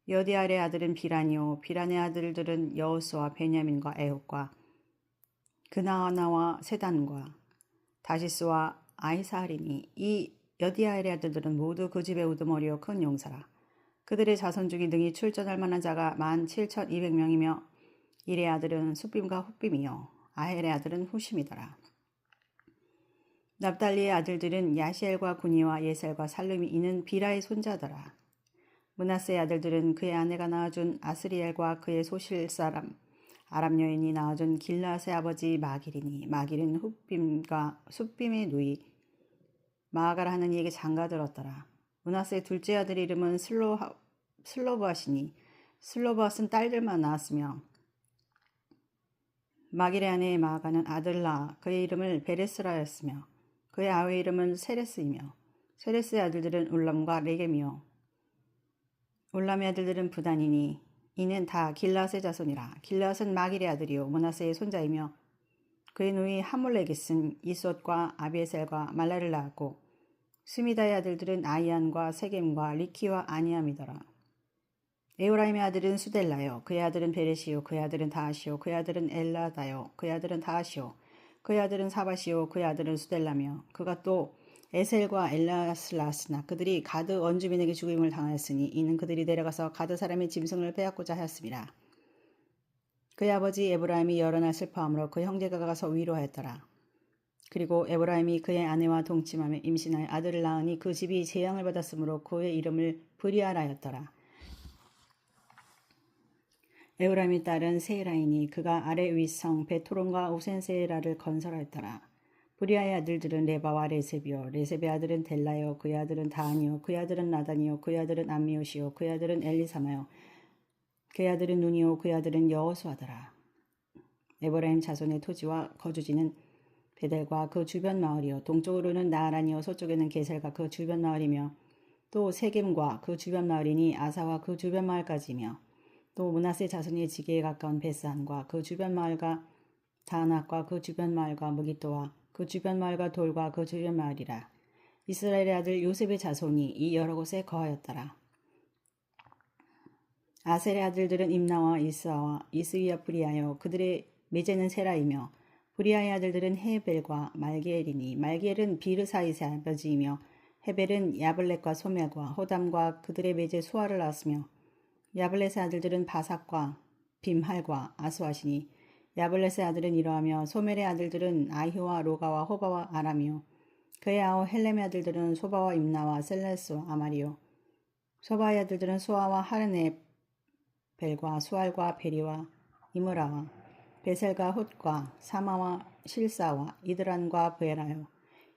여디알의 아들은 비란이요 비란의 아들들은 여호수와 베냐민과 에훗과 그나아나와 세단과 다시스와 아이사하리니 이 여디알의 아들들은 모두 그 집의 우두머리요 큰 용사라. 그들의 자손 중에 능히 출전할 만한 자가 17,200명이며 일의 아들은 숫빔과 훗빔이요 아헬의 아들은 후심이더라. 납달리의 아들들은 야시엘과 구니와 예셀과 살룸이 이는 비라의 손자더라. 므낫세의 아들들은 그의 아내가 낳아준 아스리엘과 그의 소실 사람 아람 여인이 낳아준 길라앗의 아버지 마길이니 마길은 훗빔과 숫빔의 누이 마아가라 하는 이에게 장가들었더라. 므낫세의 둘째 아들 이름은 슬로브앗이니 슬로브앗은 딸들만 낳았으며 마길의 아내 마아가는 아들을 낳아 그의 이름을 베레스라였으며 그의 아우의 이름은 세레스이며 세레스의 아들들은 울람과 레겜이요 울람의 아들들은 부단이니 이는 다 길라앗의 자손이라. 길라앗은 마길의 아들이요 므낫세의 손자이며 그의 누이 하몰레겟은 이솥과 아비에셀과 말라를 낳았고 스미다의 아들들은 아이안과 세겜과 리키와 아니암이더라. 에우라임의 아들은 수델라요 그의 아들은 베레시요 그의 아들은 다하시요 그의 아들은 엘라다요 그의 아들은 다하시요 그의 아들은 사바시요 그의 아들은 수델라며 그가 또 에셀과 엘라스를 낳았으나 그들이 가드 원주민에게 죽임을 당하였으니 이는 그들이 내려가서 가드 사람의 짐승을 빼앗고자 하였습니다. 그의 아버지 에브라임이 여러 날 슬퍼함으로 그 형제가 가서 위로하였더라. 그리고 에브라임이 그의 아내와 동침하며 임신하여 아들을 낳으니 그 집이 재앙을 받았으므로 그의 이름을 브리아라였더라. 에브라임의 딸은 세이라이니 그가 아래 윗성 베토론과 우센세라를 건설하였더라. 브리아의 아들들은 레바와 레셉이요 레셉의 아들은 델라요 그의 아들은 다하니요 그의 아들은 나단이요 그의 아들은 암미옷이요 그의 아들은 엘리사마요 그의 아들은 눈이요 그의 아들은 여호수아더라. 에브라임 자손의 토지와 거주지는 베델과 그 주변 마을이요 동쪽으로는 나아란이요 서쪽에는 게셀과 그 주변 마을이며 또 세겜과 그 주변 마을이니 아사와 그 주변 마을까지며 또 므낫세 자손의 지게에 가까운 베스안과 그 주변 마을과 다낙과 그 주변 마을과 무기또와 그 주변 마을과 돌과 그 주변 마을이라. 이스라엘의 아들 요셉의 자손이 이 여러 곳에 거하였더라. 아셀의 아들들은 임나와 이스아와 이스위와 브리아요 그들의 메제는 세라이며 브리아의 아들들은 헤벨과 말기엘이니 말기엘은 비르사이스의 아버지이며 헤벨은 야블렛과 소멜과 호담과 그들의 메제 수아를 낳았으며 야블렛의 아들들은 바삭과 빔할과 아스와시니 야블렛의 아들은 이러하며 소멜의 아들들은 아히와 로가와 호바와 아람이요 그의 아우 헬렘의 아들들은 소바와 임나와 셀레스와 아마리요 소바의 아들들은 수아와 하르네벨과 수알과 베리와 이므라와 베셀과 훗과 사마와 실사와 이드란과 브에라요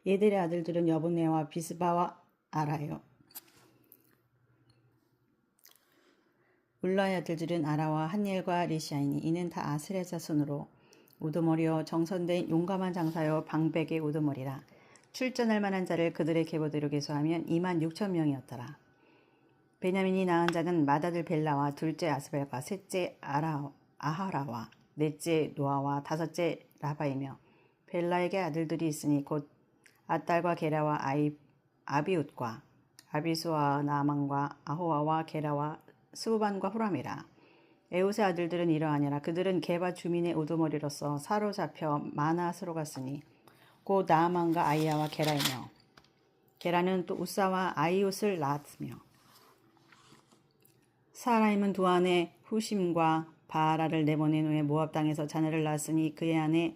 얘들의 아들들은 여분네와 비스바와 아라요 울라의 아들들은 아라와 한니엘과 리시아이니 이는 다 아스레 자손으로 우두머리요 정선된 용감한 장사요 방백의 우두머리라. 출전할 만한 자를 그들의 계보대로 계수하면 26,000명이었더라. 베냐민이 낳은 자는 맏아들 벨라와 둘째 아스벨과 셋째 아하라와 넷째 노아와 다섯째 라바이며 벨라에게 아들들이 있으니 곧 아딸과 게라와 아비웃과 아비수와 나아만과 아호아와 게라와 스우반과 후람이라. 에웃의 아들들은 이러하니라. 그들은 게바 주민의 우두머리로서 사로잡혀 마낫으로 갔으니 곧 나아만과 아이야와 게라이며 게라는 또 우사와 아이웃을 낳았으며 사라임은 두 아내 후심과 바아라를 내보낸 후에 모압 땅에서 자녀를 낳았으니 그의 아내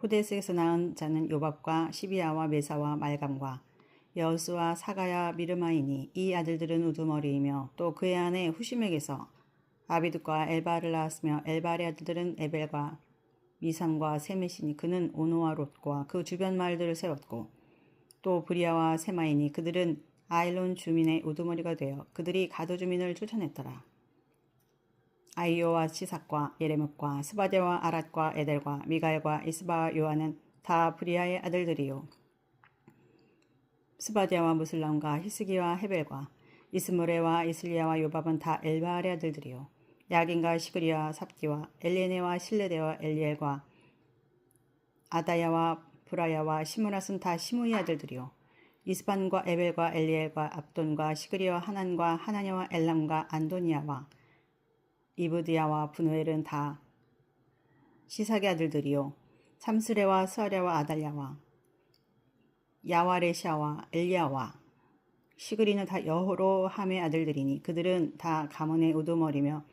호데스에서 낳은 자는 요밥과 시비아와 메사와 말감과 여수와 사가야 미르마이니 이 아들들은 우두머리이며 또 그의 아내 후심에게서 아비둑과 엘바를 낳았으며 엘발의 아들들은 에벨과 미삼과 세메시니 그는 오노와 롯과 그 주변 마을들을 세웠고 또 브리아와 세마이니 그들은 아일론 주민의 우두머리가 되어 그들이 가드 주민을 쫓아냈더라. 아이오와 시삭과 예레뭇과 스바데와 아랏과 에델과 미갈과 이스바와 요한은 다 브리아의 아들들이요. 스바디아와 무슬람과 히스기와 헤벨과 이스무레와 이슬리아와 요밥은 다 엘바알의 아들들이요. 야긴과 시그리와 삽디와 엘리에네와 실레데와 엘리엘과 아다야와 브라야와 시므낫은 다 시므의 아들들이요. 이스반과 에벨과 엘리엘과 압돈과 시그리와 하난과 하나냐와 엘람과 안도니아와 이브디야와 분우엘은 다 시삭의 아들들이요. 삼스레와 스아랴와 아달랴와 야와레샤와 엘리야와 시그리는 다 여호로함의 아들들이니 그들은 다 가문의 우두머리며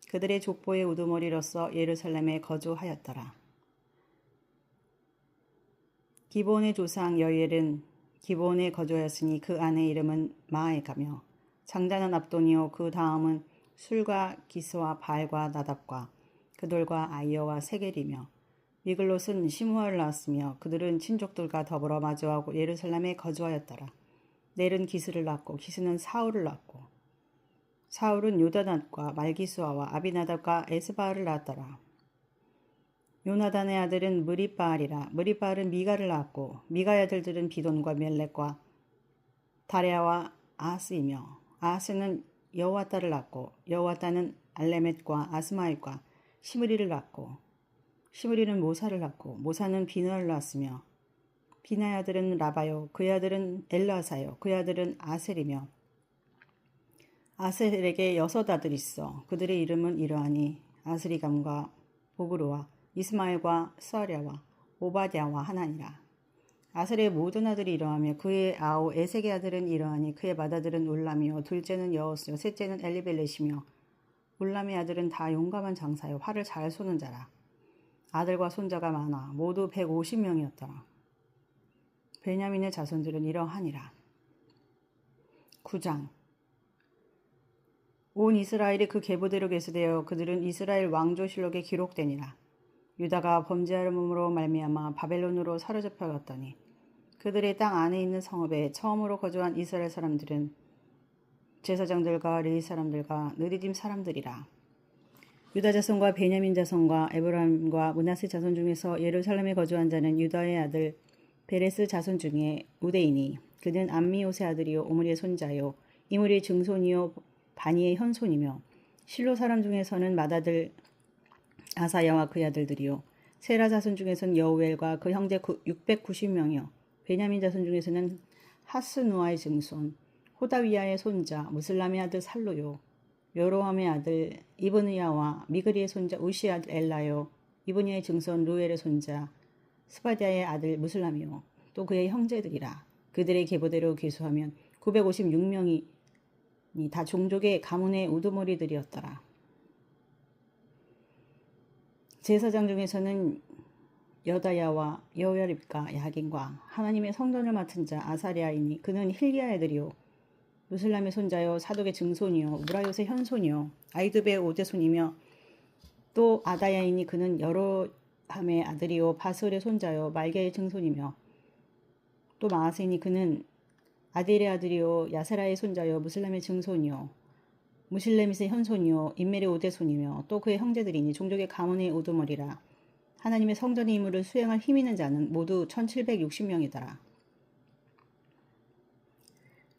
그들의 족보의 우두머리로서 예루살렘에 거주하였더라. 기본의 조상 여엘은 기본에 거주하였으니 그 아내 이름은 마에가며 장자는 압돈이요 그 다음은 술과 기스와 바알과 나답과 그들과 아이어와 세겔이며 미글롯은 시므아를 낳았으며 그들은 친족들과 더불어 마주하고 예루살렘에 거주하였더라. 넬은 기스를 낳고 기스는 사울을 낳고 사울은 요다단과 말기수아와 아비나답과 에스바알을 낳았더라. 요나단의 아들은 무리바알이라. 무리바알은 미가를 낳았고 미가의 아들들은 비돈과 멜렉과 다레아와 아하스이며 아하스는 여호와따를 낳고 여호와따는 알레멧과 아스마일과 시므리를 낳고 시므리는 모사를 낳고 모사는 비나를 낳았으며 비나의 아들은 라바요 그의 아들은 엘라사요 그의 아들은 아셀이며 아셀에게 6 아들이 있어 그들의 이름은 이러하니 아스리감과 보그루와 이스마엘과 스아랴와 오바댜와 하나니라. 아셀의 모든 아들이 이러하며 그의 아우 에색의 아들은 이러하니 그의 맏아들은 울람이요 둘째는 여호스요 셋째는 엘리벨렛이며 울람의 아들은 다 용감한 장사요 활을 잘 쏘는 자라. 아들과 손자가 많아 모두 150명이었더라. 베냐민의 자손들은 이러하니라. 9장 온 이스라엘이 그 계보대로 계수되어 그들은 이스라엘 왕조실록에 기록되니라. 유다가 범죄함으로 말미암아 바벨론으로 사로잡혀갔더니 그들의 땅 안에 있는 성읍에 처음으로 거주한 이스라엘 사람들은 제사장들과 레위 사람들과 느리딤 사람들이라. 유다 자손과 베냐민 자손과 에브라임과 므낫세 자손 중에서 예루살렘에 거주한 자는 유다의 아들 베레스 자손 중에 우데이니 그는 암미옷의 아들이요 오므리의 손자요 이므리의 증손이요 바니의 현손이며 실로 사람 중에서는 맏아들 아사야와 그의 아들들이요 세라 자손 중에서는 여우엘과 그 형제 690명이요 베냐민 자손 중에서는 하스누아의 증손 호다위야의 손자 무슬람의 아들 살로요 여로함의 아들 이브느야와 미그리의 손자 우시의 아들 엘라요 이브니야의 증손 루엘의 손자 스바디아의 아들 무슬람이요 또 그의 형제들이라. 그들의 계보대로 계수하면 956명이 다 종족의 가문의 우두머리들이었더라. 제사장 중에서는 여다야와 여호야립과 야긴과 하나님의 성전을 맡은 자 아사랴이니 그는 힐리야 애들이요 무슬람의 손자요 사독의 증손이요 무라요의 현손이요 아이두베의 오대손이며 또 아다야이니 그는 여로함의 아들이요 바슬의 손자요 말게의 증손이며 또 마아세니 그는 아딜의 아들이요 야세라의 손자요 무슬람의 증손이요 무실레밋의 현손이요 인멜의 오대손이며 또 그의 형제들이니 종족의 가문의 우두머리라. 하나님의 성전의 임무를 수행할 힘 있는 자는 모두 1760명이더라.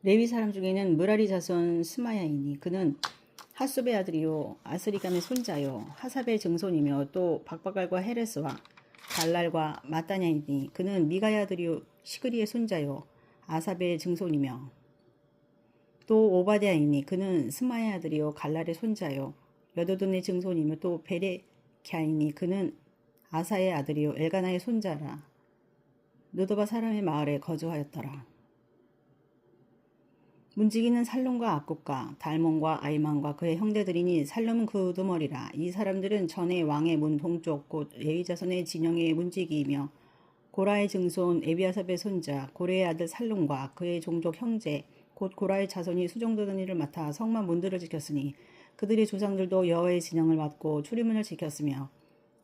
레위 사람 중에는 무라리 자손 스마야이니 그는 하숲의 아들이요 아스리감의 손자요 하삽의 증손이며 또 박바갈과 헤레스와 갈랄과 마따냐이니 그는 미가의 아들이요 시그리의 손자요 아삽의 증손이며 또 오바댜이니 그는 스마의 아들이요 갈랄의 손자요 여도돈의 증손이며 또 베레캬이니 그는 아사의 아들이요 엘가나의 손자라. 느도바 사람의 마을에 거주하였더라. 문지기는 살론과 악국과 달몬과 아이만과 그의 형제들이니 살롬은 그 우두머리라. 이 사람들은 전에 왕의 문 동쪽 곧 레위 자손의 진영의 문지기이며 고라의 증손 에비아삽의 손자 고레의 아들 살론과 그의 종족 형제 곧 고라의 자손이 수종드는 일을 맡아 성만 문들을 지켰으니 그들의 조상들도 여호와의 진영을 맡고 출입문을 지켰으며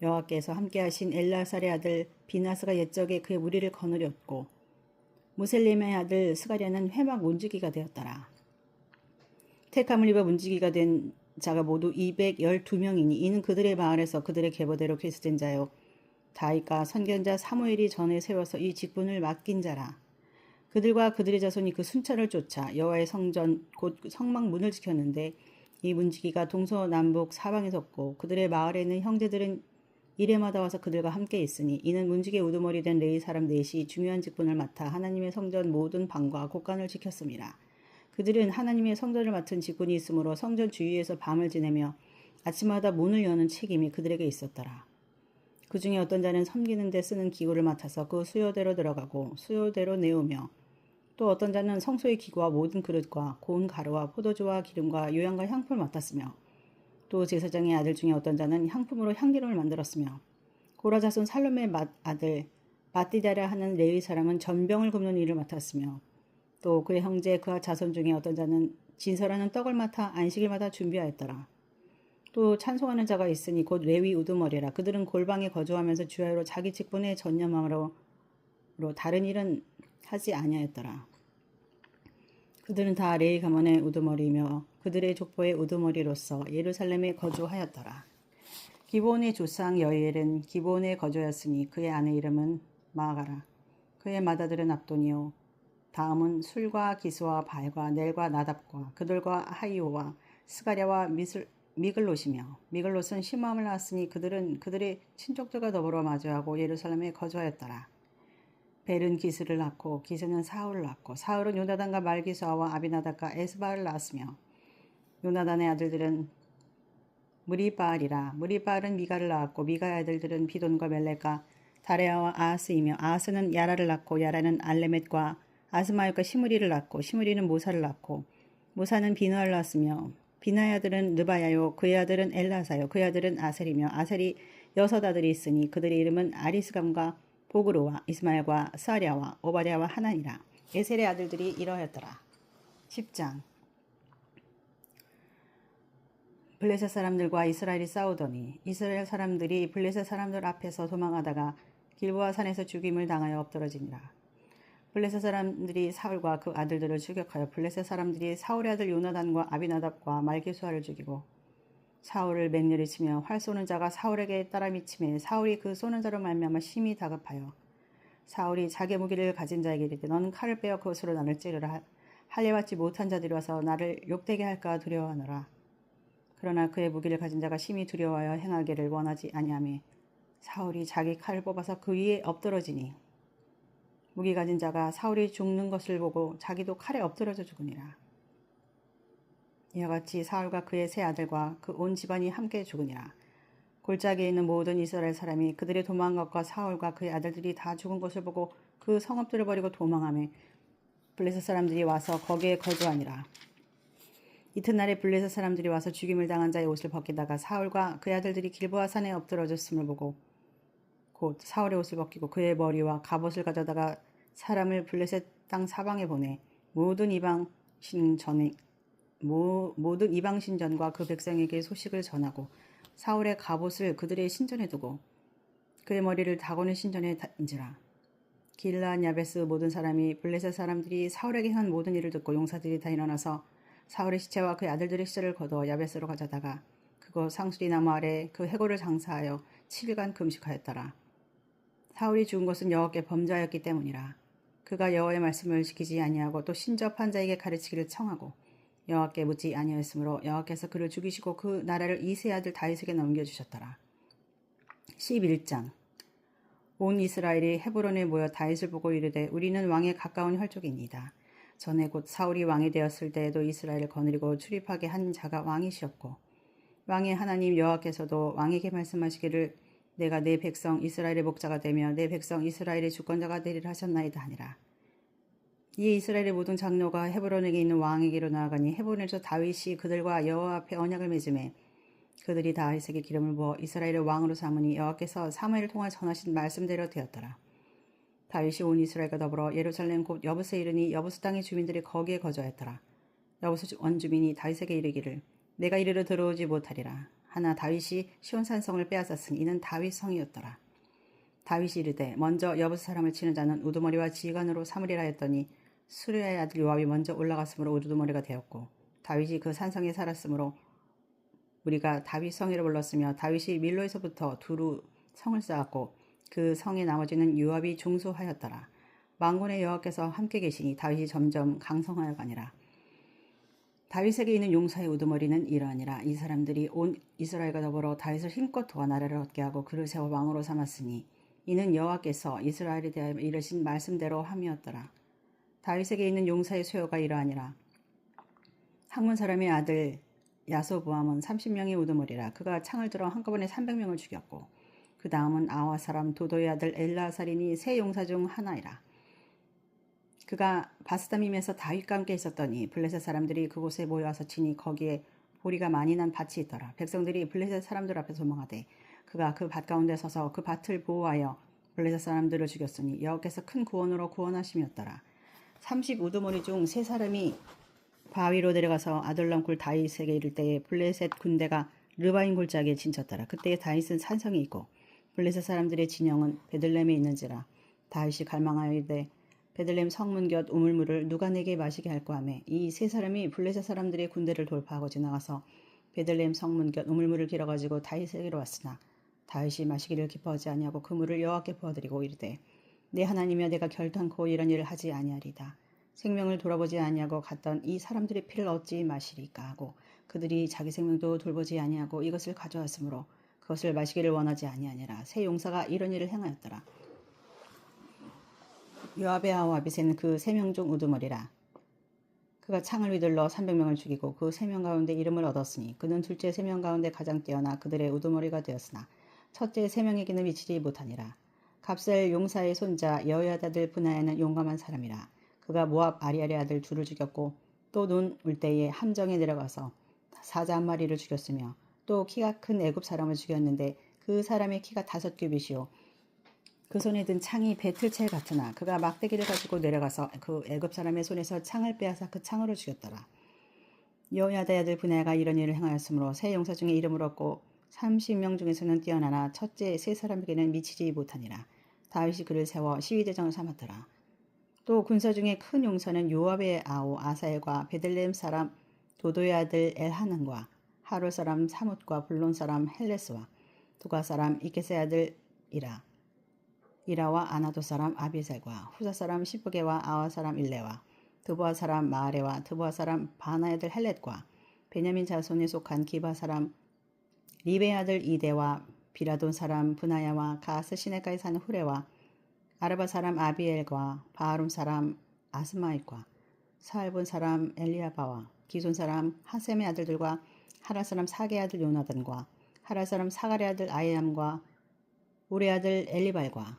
여호와께서 함께하신 엘라살의 아들 비나스가 옛적에 그의 무리를 거느렸고 무셀림의 아들 스가랴는 회막 문지기가 되었더라. 택함을 입어 문지기가 된 자가 모두 212명이니 이는 그들의 마을에서 그들의 계보대로 계수된 자요 다윗과 선견자 사무엘이 전에 세워서 이 직분을 맡긴 자라. 그들과 그들의 자손이 그 순찰을 쫓아 여호와의 성전 곧 성막 문을 지켰는데 이 문지기가 동서남북 사방에 섰고 그들의 마을에 있는 형제들은 이래마다 와서 그들과 함께 있으니 이는 문지기의 우두머리 된 레위 사람 넷이 중요한 직분을 맡아 하나님의 성전 모든 방과 곳간을 지켰습니다. 그들은 하나님의 성전을 맡은 직분이 있으므로 성전 주위에서 밤을 지내며 아침마다 문을 여는 책임이 그들에게 있었더라. 그 중에 어떤 자는 섬기는 데 쓰는 기구를 맡아서 그 수요대로 들어가고 수요대로 내오며 또 어떤 자는 성소의 기구와 모든 그릇과 고운 가루와 포도주와 기름과 요양과 향품을 맡았으며 또 제사장의 아들 중에 어떤 자는 향품으로 향기름을 만들었으며 고라 자손 살롬의 아들 마띠다라 하는 레위 사람은 전병을 굽는 일을 맡았으며 또 그의 형제 그와 자손 중에 어떤 자는 진설하는 떡을 맡아 안식일마다 준비하였더라. 또 찬송하는 자가 있으니 곧 레위 우두머리라. 그들은 골방에 거주하면서 주야로 자기 직분에 전념함으로 다른 일은 하지 아니하였더라. 그들은 다 레위 가문의 우두머리이며 그들의 족보의 우두머리로서 예루살렘에 거주하였더라. 기브온의 조상 여이엘은 기브온에 거주하였으니 그의 아내 이름은 마아가라. 그의 맏아들은 압돈이요 다음은 술과 기스와 발과 넬과 나답과 그들과 하이오와 스가랴와 미글롯이며 미글롯은 시므함을 낳았으니 그들은 그들의 친족들과 더불어 마주하고 예루살렘에 거주하였더라. 벨은 기스를 낳고 기스는 사울을 낳고 사울은 요나단과 말기수아와 아비나답과 에스바를 낳았으며 요나단의 아들들은 무리바알이라. 무리바알은 미가를 낳았고 미가의 아들들은 비돈과 멜렉과 다레아와 아하스이며 아하스는 야라를 낳고 야라는 알레멧과 아스마엘과 시므리를 낳고 시므리는 모사를 낳고 모사는 비누아를 낳았으며 비나의 아들은 느바야요 그의 아들은 엘라사요 그의 아들은 아셀이며 아셀이 6 아들이 있으니 그들의 이름은 아리스감과 보그로와 이스마엘과 스아랴와 오바댜와 하나니라. 에셀의 아들들이 이러하였더라. 10장. 블레셋 사람들과 이스라엘이 싸우더니 이스라엘 사람들이 블레셋 사람들 앞에서 도망하다가 길보아 산에서 죽임을 당하여 엎드러지니라. 블레셋 사람들이 사울과 그 아들들을 추격하여 블레셋 사람들이 사울의 아들 요나단과 아비나답과 말기수아를 죽이고 사울을 맹렬히 치며 활 쏘는 자가 사울에게 따라 미치매 사울이 그 쏘는 자로 말미암아 심히 다급하여 사울이 자기 무기를 가진 자에게 이르되 너는 칼을 빼어 그것으로 나를 찌르라. 할례받지 못한 자들이 와서 나를 욕되게 할까 두려워하노라. 그러나 그의 무기를 가진 자가 심히 두려워하여 행하기를 원하지 아니하매 사울이 자기 칼을 뽑아서 그 위에 엎드러지니 무기 가진 자가 사울이 죽는 것을 보고 자기도 칼에 엎드러져 죽으니라. 이와 같이 사울과 그의 세 아들과 그 온 집안이 함께 죽으니라. 골짜기에 있는 모든 이스라엘 사람이 그들의 도망한 것과 사울과 그의 아들들이 다 죽은 것을 보고 그 성읍들을 버리고 도망하며 블레셋 사람들이 와서 거기에 거주하니라. 이튿날에 블레셋 사람들이 와서 죽임을 당한 자의 옷을 벗기다가 사울과 그의 아들들이 길보아 산에 엎드러졌음을 보고 곧 사울의 옷을 벗기고 그의 머리와 갑옷을 가져다가 사람을 블레셋 땅 사방에 보내 모든 이방 신전과 그 백성에게 소식을 전하고 사울의 갑옷을 그들의 신전에 두고 그의 머리를 다곤의 신전에 인지라. 길르앗 야베스 모든 사람이 블레셋 사람들이 사울에게 행한 모든 일을 듣고 용사들이 다 일어나서 사울의 시체와 그의 아들들의 시체를 거두어 야베스로 가져다가 그곳 상수리 나무 아래 그 해골을 장사하여 7일간 금식하였더라. 사울이 죽은 것은 여호와께 범죄하였기 때문이라. 그가 여호와의 말씀을 지키지 아니하고 또 신접한 자에게 가르치기를 청하고 여호와께 묻지 아니하였으므로 여호와께서 그를 죽이시고 그 나라를 이새의 아들 다윗에게 넘겨주셨더라. 11장. 온 이스라엘이 헤브론에 모여 다윗을 보고 이르되 우리는 왕에 가까운 혈족이니이다. 전에 곧 사울이 왕이 되었을 때에도 이스라엘을 거느리고 출입하게 한 자가 왕이시었고 왕의 하나님 여호와께서도 왕에게 말씀하시기를 내가 내 백성 이스라엘의 목자가 되며 내 백성 이스라엘의 주권자가 되리라 하셨나이다 하니라. 이에 이스라엘의 모든 장로가 헤브론에게 있는 왕에게로 나아가니 헤브론에서 다윗이 그들과 여호와 앞에 언약을 맺음에 그들이 다윗에게 기름을 부어 이스라엘의 왕으로 삼으니 여호와께서 사무엘을 통하 전하신 말씀대로 되었더라. 다윗이 온 이스라엘과 더불어 예루살렘 곧 여부스에 이르니 여부스 땅의 주민들이 거기에 거주하였더라. 여부스 원주민이 다윗에게 이르기를 내가 이리로 들어오지 못하리라. 하나 다윗이 시온산성을 빼앗았으니 이는 다윗 성이었더라. 다윗이 이르되 먼저 여부스 사람을 치는 자는 우두머리와 지휘관으로 삼으리라 했더니 수르야의 아들 요압이 먼저 올라갔으므로 우두머리가 되었고 다윗이 그 산성에 살았으므로 우리가 다윗 성이라 불렀으며 다윗이 밀로에서부터 두루 성을 쌓았고 그 성의 나머지는 요압이 중수하였더라. 만군의 여호와께서 함께 계시니 다윗이 점점 강성하여가니라. 다윗에게 있는 용사의 우두머리는 이러하니라. 이 사람들이 온 이스라엘과 더불어 다윗을 힘껏 도와 나라를 얻게 하고 그를 세워 왕으로 삼았으니 이는 여호와께서 이스라엘에 대하여 이르신 말씀대로 함이었더라. 다윗에게 있는 용사의 수요가 이러하니라. 학문 사람의 아들 야소보암은 30명의 우두머리라. 그가 창을 들어 한꺼번에 300명을 죽였고 그 다음은 아와 사람 도도의 아들 엘라살인이 세 용사 중 하나이라. 그가 바스다밈에서 다윗과 함께 있었더니 블레셋 사람들이 그곳에 모여와서 치니 거기에 보리가 많이 난 밭이 있더라. 백성들이 블레셋 사람들 앞에 소망하되 그가 그 밭 가운데 서서 그 밭을 보호하여 블레셋 사람들을 죽였으니 여호와께서 큰 구원으로 구원하심이었더라. 30 우두머리 중 세 사람이 바위로 내려가서 아둘람 굴 다윗에게 이를 때에 블레셋 군대가 르바인 골짜기에 진쳤더라. 그때에 다윗은 산성이 있고 블레셋 사람들의 진영은 베들레헴에 있는지라. 다윗이 갈망하여 이르되 베들레헴 성문 곁 우물물을 누가 내게 마시게 할꼬 하매 이 세 사람이 블레셋 사람들의 군대를 돌파하고 지나가서 베들레헴 성문 곁 우물물을 길어가지고 다윗에게로 왔으나 다윗이 마시기를 기뻐하지 아니하고 그 물을 여호와께 부어드리고 이르되 내 하나님이여 내가 결단코 이런 일을 하지 아니하리다. 생명을 돌아보지 아니하고 갔던 이 사람들의 피를 어찌 마시리까 하고 그들이 자기 생명도 돌보지 아니하고 이것을 가져왔으므로 그것을 마시기를 원하지 아니하니라. 세 용사가 이런 일을 행하였더라. 요압의 아우 아비새는 그 3명 중 우두머리라. 그가 창을 휘둘러 300명을 죽이고 그 3명 가운데 이름을 얻었으니 그는 둘째 3명 가운데 가장 뛰어나 그들의 우두머리가 되었으나 첫째 3명에게는 미치지 못하니라. 갑셀 용사의 손자 여호야다들 분하야는 용감한 사람이라. 그가 모압 아리엘의 아들 둘을 죽였고 또 눈 올 때에 함정에 내려가서 사자 한 마리를 죽였으며 또 키가 큰 애굽 사람을 죽였는데 그 사람의 키가 5규빗이요 그 손에 든 창이 배틀채 같으나 그가 막대기를 가지고 내려가서 그 애굽 사람의 손에서 창을 빼앗아 그 창으로 죽였더라. 여호야다의 아들 분하야가 이런 일을 행하였으므로 세 용사 중에 이름을 얻고 30명 중에서는 뛰어나나 첫째 세 사람에게는 미치지 못하니라. 다윗이 그를 세워 시위대장을 삼았더라. 또 군사 중에 큰 용사는 요압의 아우 아사엘과 베들레헴 사람 도도의 아들 엘하난과 하롤 사람 사뭇과 블론 사람 헬레스와 두가 사람 이케스의 아들 이라와 아나도 사람 아비셀과 후사 사람 시브게와 아와 사람 일레와 드보아 사람 마아레와 드보아 사람 바나의 아들 헬렛과 베냐민 자손에 속한 기바 사람 리베의 아들 이데와 비라돈 사람 분하야와 가스 시내가에 사는 후레와 아르바 사람 아비엘과 바하룸 사람 아스마익과 사알본 사람 엘리아바와 기손 사람 하셈의 아들들과 하라 사람 사게 아들 요나단과 하라 사람 사갈의 아들 아이암과 우레 아들 엘리발과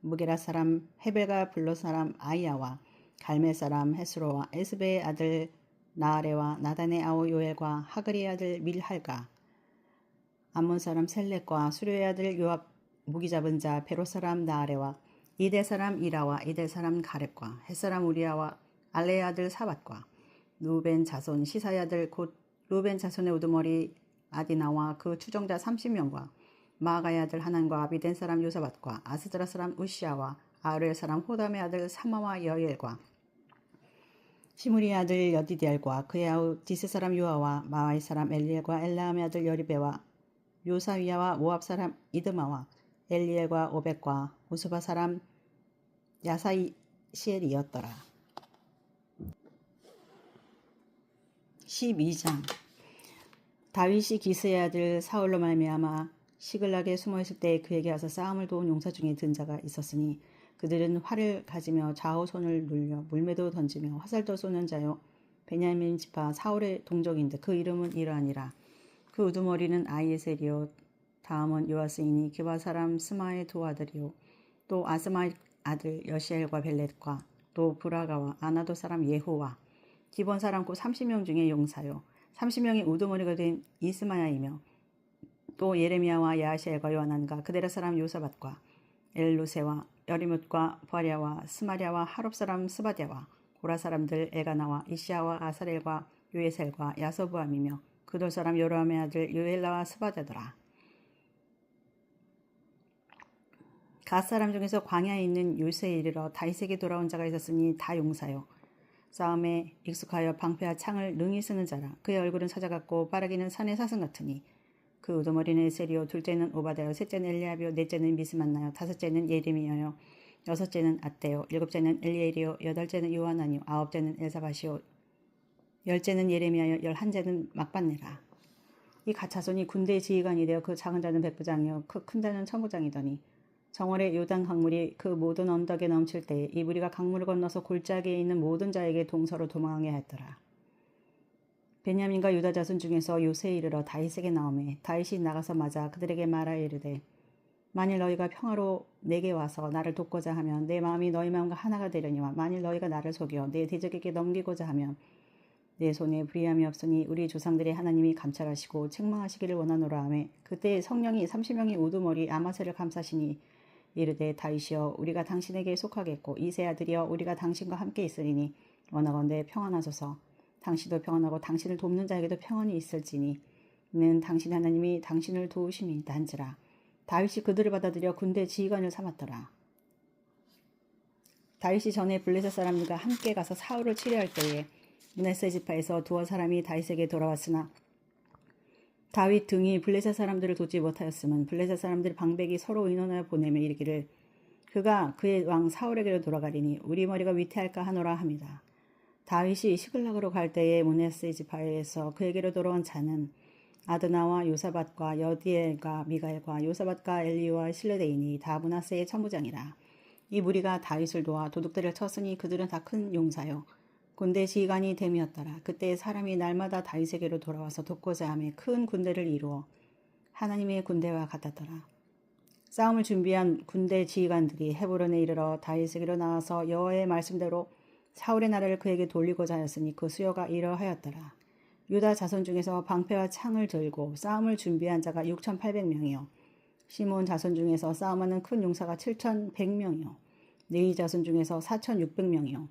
무게라 사람 헤벨과 블로 사람 아이야와 갈멜 사람 헤스로와 에스베의 아들 나아레와 나단의 아우 요엘과 하그리의 아들 밀할과 암몬 사람 셀렉과 수료의 아들 요압 무기 잡은 자 베로 사람 나아레와 이대 사람 이라와 이대 사람 가렙과 햇사람 우리아와 알레의 아들 사밧과 루벤 자손 시사의 아들 곧 루벤 자손의 우두머리 아디나와 그 추종자 30명과 마아가의 아들 하난과 아비덴 사람 요사밧과 아스드라 사람 우시아와 아르엘 사람 호담의 아들 사마와 여엘과 시므리의 아들 여디디엘과 그의 아우 디스 사람 요아와 마와의 사람 엘리엘과 엘라함의 아들 여리베와 요사위아와 모압 사람 이드마와 엘리엘과 오벳과 우스바 사람 야사시엘이었더라. 12장 다윗이 기스의 아들 사울로 말미암아 시글락에 숨어있을 때 그에게 와서 싸움을 도운 용사 중에 든 자가 있었으니 그들은 활을 가지며 좌우 손을 눌려 물매도 던지며 화살도 쏘는 자요 베냐민 지파 사울의 동족인데 그 이름은 이러하니라. 그 우두머리는 아이에셀이요 다음은 요아스이니 기바 사람 스마의 두 아들이요 또 아스마의 아들 여시엘과 벨렛과 또 브라가와 아나도 사람 예호와 기본 사람 곧 30명 중에 용사요 30명의 우두머리가 된 이스마야이며 또 예레미야와 야하시엘과 요하난과 그데라 사람 요사밧과 엘루세와 여리뭇과 버랴와 스마랴와 하롭 사람 스바랴와 고라 사람들 에가나와 이시아와 아사렐과 요에셀과 야소부암이며 그돌 사람 요람의 아들 요엘라와 스바다더라. 갓 사람 중에서 광야에 있는 요새에 이르러 다윗에게 돌아온 자가 있었으니 다 용사요. 싸움에 익숙하여 방패와 창을 능히 쓰는 자라. 그의 얼굴은 찾아갔고 빠르기는 산의 사슴 같으니 그 우두머리는 세리오, 둘째는 오바다요, 셋째는 엘리야비요, 넷째는 미스만나요, 다섯째는 예레미야요, 여섯째는 앗대요, 일곱째는 엘리엘이요, 여덟째는 요하나니요, 아홉째는 엘사바시요, 열째는 예레미야요, 열한째는 막반네라. 이 가차손이 군대의 지휘관이 되어 그 작은 자는 백부장이요 그 큰 자는 천부장이더니 정월에 요단 강물이 그 모든 언덕에 넘칠 때에 이 무리가 강물을 건너서 골짜기에 있는 모든 자에게 동서로 도망하게 하였더라. 베냐민과 유다 자손 중에서 요새에 이르러 다윗에게 나오매 다윗이 나가서 맞아 그들에게 말하여 이르되 만일 너희가 평화로 내게 와서 나를 돕고자 하면 내 마음이 너희 마음과 하나가 되려니와 만일 너희가 나를 속여 내 대적에게 넘기고자 하면 내 손에 불의함이 없으니 우리 조상들의 하나님이 감찰하시고 책망하시기를 원하노라 하매 그때 성령이 30명의 우두머리 아마새를 감싸시니 이르되 다윗이여 우리가 당신에게 속하겠고 이 세 아들이여 우리가 당신과 함께 있으리니 원하건대 평안하소서. 당신도 평안하고 당신을 돕는 자에게도 평안이 있을지니 이는 당신 하나님이 당신을 도우심이다 한지라. 다윗이 그들을 받아들여 군대 지휘관을 삼았더라. 다윗이 전에 블레셋 사람들과 함께 가서 사울을 치려할 때에 므낫세 지파에서 두어 사람이 다윗에게 돌아왔으나 다윗 등이 블레셋 사람들을 돕지 못하였음은 블레셋 사람들 방백이 서로 의논하여 보내며 이르기를 그가 그의 왕 사울에게로 돌아가리니 우리 머리가 위태할까 하노라 합니다. 다윗이 시글락으로 갈 때에 므낫세 지파에서 그에게로 돌아온 자는 아드나와 요사밧과 여디엘과 미갈과 요사밧과 엘리와 실레데이니 다 므낫세의 천부장이라. 이 무리가 다윗을 도와 도둑들을 쳤으니 그들은 다 큰 용사요 군대 지휘관이 됨이었더라. 그때 사람이 날마다 다윗에게로 돌아와서 돕고자 하며 큰 군대를 이루어 하나님의 군대와 같았더라. 싸움을 준비한 군대 지휘관들이 헤브론에 이르러 다윗에게로 나와서 여호와의 말씀대로 사울의 나라를 그에게 돌리고자 하였으니 그 수요가 이러하였더라. 유다 자손 중에서 방패와 창을 들고 싸움을 준비한 자가 6,800명이요 시몬 자손 중에서 싸움하는 큰 용사가 7,100명이요 느이 자손 중에서 4,600명이요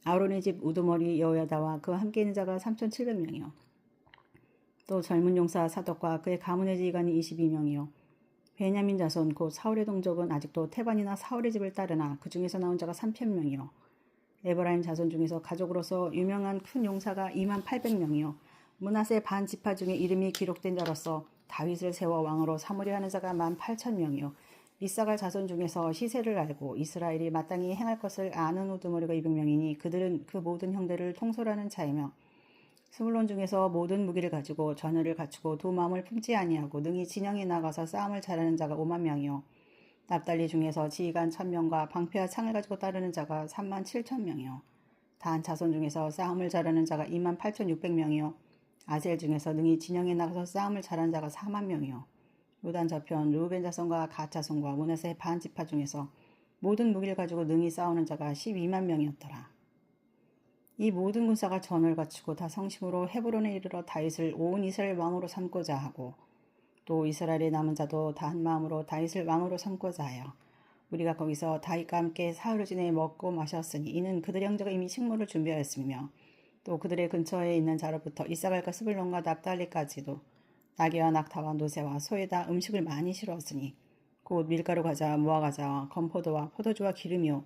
아론의 집 우두머리 여호야다와 그와 함께 있는 자가 3,700명이요 또 젊은 용사 사독과 그의 가문의 지휘관이 22명이요 베냐민 자손 곧 사울의 동족은 아직도 태반이나 사울의 집을 따르나 그 중에서 나온 자가 3,000명이요 에브라임 자손 중에서 가족으로서 유명한 큰 용사가 28,000명이요 므낫세 반 지파 중에 이름이 기록된 자로서 다윗을 세워 왕으로 삼으려 하는 자가 18,000명이요 이사갈 자손 중에서 시세를 알고 이스라엘이 마땅히 행할 것을 아는 우두머리가 200명이니 그들은 그 모든 형제를 통솔하는 자이며 스물론 중에서 모든 무기를 가지고 전열을 갖추고 두 마음을 품지 아니하고 능히 진영에 나가서 싸움을 잘하는 자가 50,000명이요 납달리 중에서 지휘관 1,000명과 방패와 창을 가지고 따르는 자가 37,000명이요 단 자손 중에서 싸움을 잘하는 자가 28,600명이요 아셀 중에서 능히 진영에 나가서 싸움을 잘하는 자가 40,000명이요 요단 저편 르우벤 자손과 갓 자손과 므낫세 반 지파 중에서 모든 무기를 가지고 능히 싸우는 자가 120,000명이었더라. 이 모든 군사가 전을 갖추고 다 성심으로 헤브론에 이르러 다윗을 온 이스라엘 왕으로 삼고자 하고 또 이스라엘의 남은 자도 다 한 마음으로 다윗을 왕으로 삼고자 하여 우리가 거기서 다윗과 함께 사흘을 지내 먹고 마셨으니 이는 그들의 형제가 이미 식물을 준비하였으며 또 그들의 근처에 있는 자로부터 이사갈과 스불론과 납달리까지도 나귀와 낙타와 노새와 소에다 음식을 많이 실었으니 곧 밀가루 과자, 무화 과자와 건포도와 포도주와 기름이요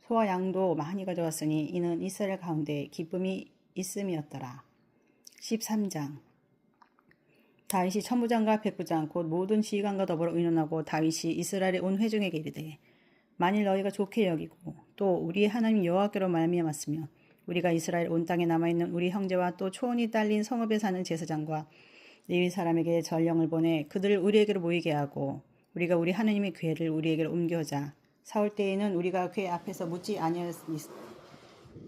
소와 양도 많이 가져왔으니 이는 이스라엘 가운데 기쁨이 있음이었더라. 13장 다윗이 천부장과 백부장 곧 모든 지휘관과 더불어 의논하고 다윗이 이스라엘의 온 회중에게 이르되 만일 너희가 좋게 여기고 또 우리 하나님 여호와께로 말미암았으며 우리가 이스라엘 온 땅에 남아있는 우리 형제와 또 초원이 딸린 성읍에 사는 제사장과 레위 사람에게 전령을 보내 그들을 우리에게로 모이게 하고 우리가 우리 하나님의 궤를 우리에게로 옮겨자 사울 때에는 우리가 궤 앞에서 묻지 아니하였으나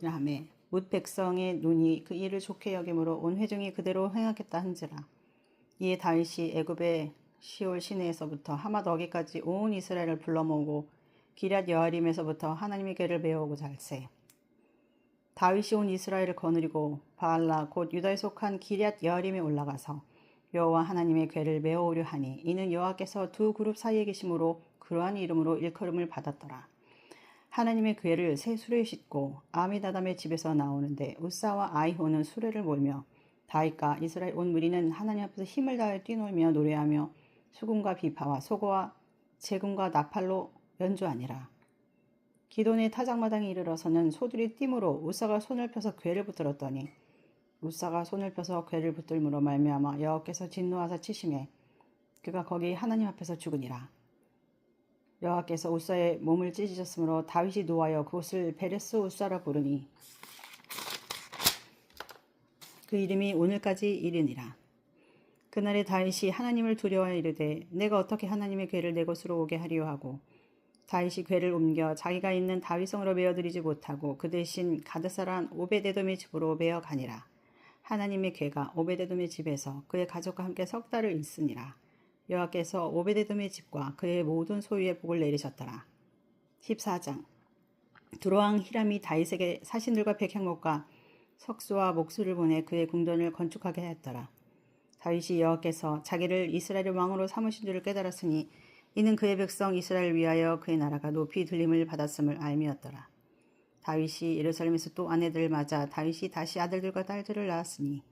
하매 뭇 백성의 눈이 그 일을 좋게 여김으로 온 회중이 그대로 행하겠다 한지라. 이에 다윗이 애굽의 시올 시내에서부터 하맛 어기까지 온 이스라엘을 불러 모으고 기럇 여아림에서부터 하나님의 궤를 메어오고자 할세. 다윗이 온 이스라엘을 거느리고 바알라 곧 유다에 속한 기럇 여아림에 올라가서 여호와 하나님의 궤를 메어오려 하니 이는 여호와께서 두 그룹 사이에 계심으로 그러한 이름으로 일컬음을 받았더라. 하나님의 궤를 새 수레에 싣고 아미다담의 집에서 나오는데 우사와 아이호는 수레를 몰며 다윗과 이스라엘 온 무리는 하나님 앞에서 힘을 다해 뛰놀며 노래하며 수금과 비파와 소고와 재금과 나팔로 연주하니라. 기돈의 타작마당에 이르러서는 소들이 띠므로 우사가 손을 펴서 궤를 붙들었더니 우사가 손을 펴서 궤를 붙들므로 말미암아 여호와께서 진노하사 치심에 그가 거기 하나님 앞에서 죽으니라. 여호와께서 우사의 몸을 찢으셨으므로 다윗이 노하여 그곳을 베레스 우사라 부르니 그 이름이 오늘까지 이르니라. 그날에 다윗이 하나님을 두려워하여 이르되 내가 어떻게 하나님의 궤를 내 곳으로 오게 하리요 하고 다윗이 궤를 옮겨 자기가 있는 다윗성으로 메어들이지 못하고 그 대신 가드사란 오베데돔의 집으로 메어 가니라. 하나님의 궤가 오베데돔의 집에서 그의 가족과 함께 석 달을 있으니라. 여호와께서 오베데돔의 집과 그의 모든 소유의 복을 내리셨더라. 14장 두로왕 히람이 다윗에게 사신들과 백향목과 석수와 목수를 보내 그의 궁전을 건축하게 하였더라. 다윗이 여호와께서 자기를 이스라엘의 왕으로 삼으신 줄을 깨달았으니 이는 그의 백성 이스라엘을 위하여 그의 나라가 높이 들림을 받았음을 알미었더라. 다윗이 예루살렘에서 또 아내들을 맞아 다윗이 다시 아들들과 딸들을 낳았으니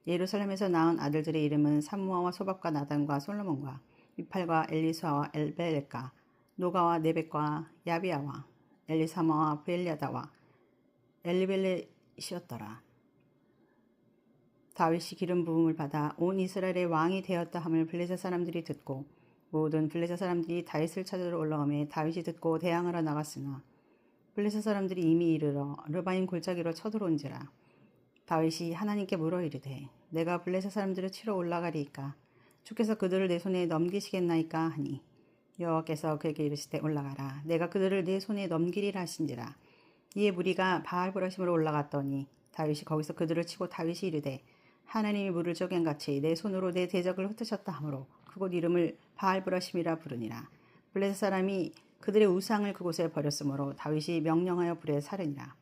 예루살렘에서 낳은 아들들의 이름은 삼무아와 소밥과 나단과 솔로몬과 미팔과 엘리수아와 엘벨렉과 노가와 네벡과 야비아와 엘리사마와 브엘야다와 엘리벨렛이었더라. 다윗이 기름 부음을 받아 온 이스라엘의 왕이 되었다 함을 블레셋 사람들이 듣고 모든 블레셋 사람들이 다윗을 찾으러 올라오매 다윗이 듣고 대항하러 나갔으나 블레셋 사람들이 이미 이르러 르바임 골짜기로 쳐들어온지라. 다윗이 하나님께 물어 이르되 내가 블레셋 사람들을 치러 올라가리이까 주께서 그들을 내 손에 넘기시겠나이까 하니 여호와께서 그에게 이르시되 올라가라 내가 그들을 내 손에 넘기리라 하신지라. 이에 무리가 바알브라심으로 올라갔더니 다윗이 거기서 그들을 치고 다윗이 이르되 하나님이 물을 적양같이 내 손으로 내 대적을 흩으셨다 하므로 그곳 이름을 바알브라심이라 부르니라. 블레셋 사람이 그들의 우상을 그곳에 버렸으므로 다윗이 명령하여 불에 사르니라.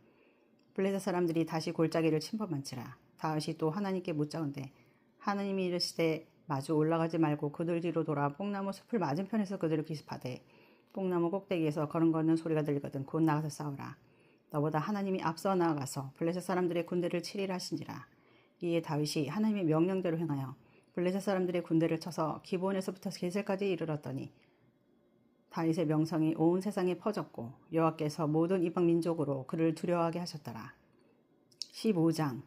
블레셋 사람들이 다시 골짜기를 침범한지라. 다윗이 또 하나님께 묻자온대 하나님이 이르시되 마주 올라가지 말고 그들 뒤로 돌아 뽕나무 숲을 맞은편에서 그들을 기습하되 뽕나무 꼭대기에서 걸음걷는 소리가 들리거든 곧 나가서 싸우라. 너보다 하나님이 앞서 나아가서 블레셋 사람들의 군대를 치리라 하신지라. 이에 다윗이 하나님의 명령대로 행하여 블레셋 사람들의 군대를 쳐서 기브온에서부터 게셀까지 이르렀더니 다윗의 명성이 온 세상에 퍼졌고 여호와께서 모든 이방 민족으로 그를 두려워하게 하셨더라. 15장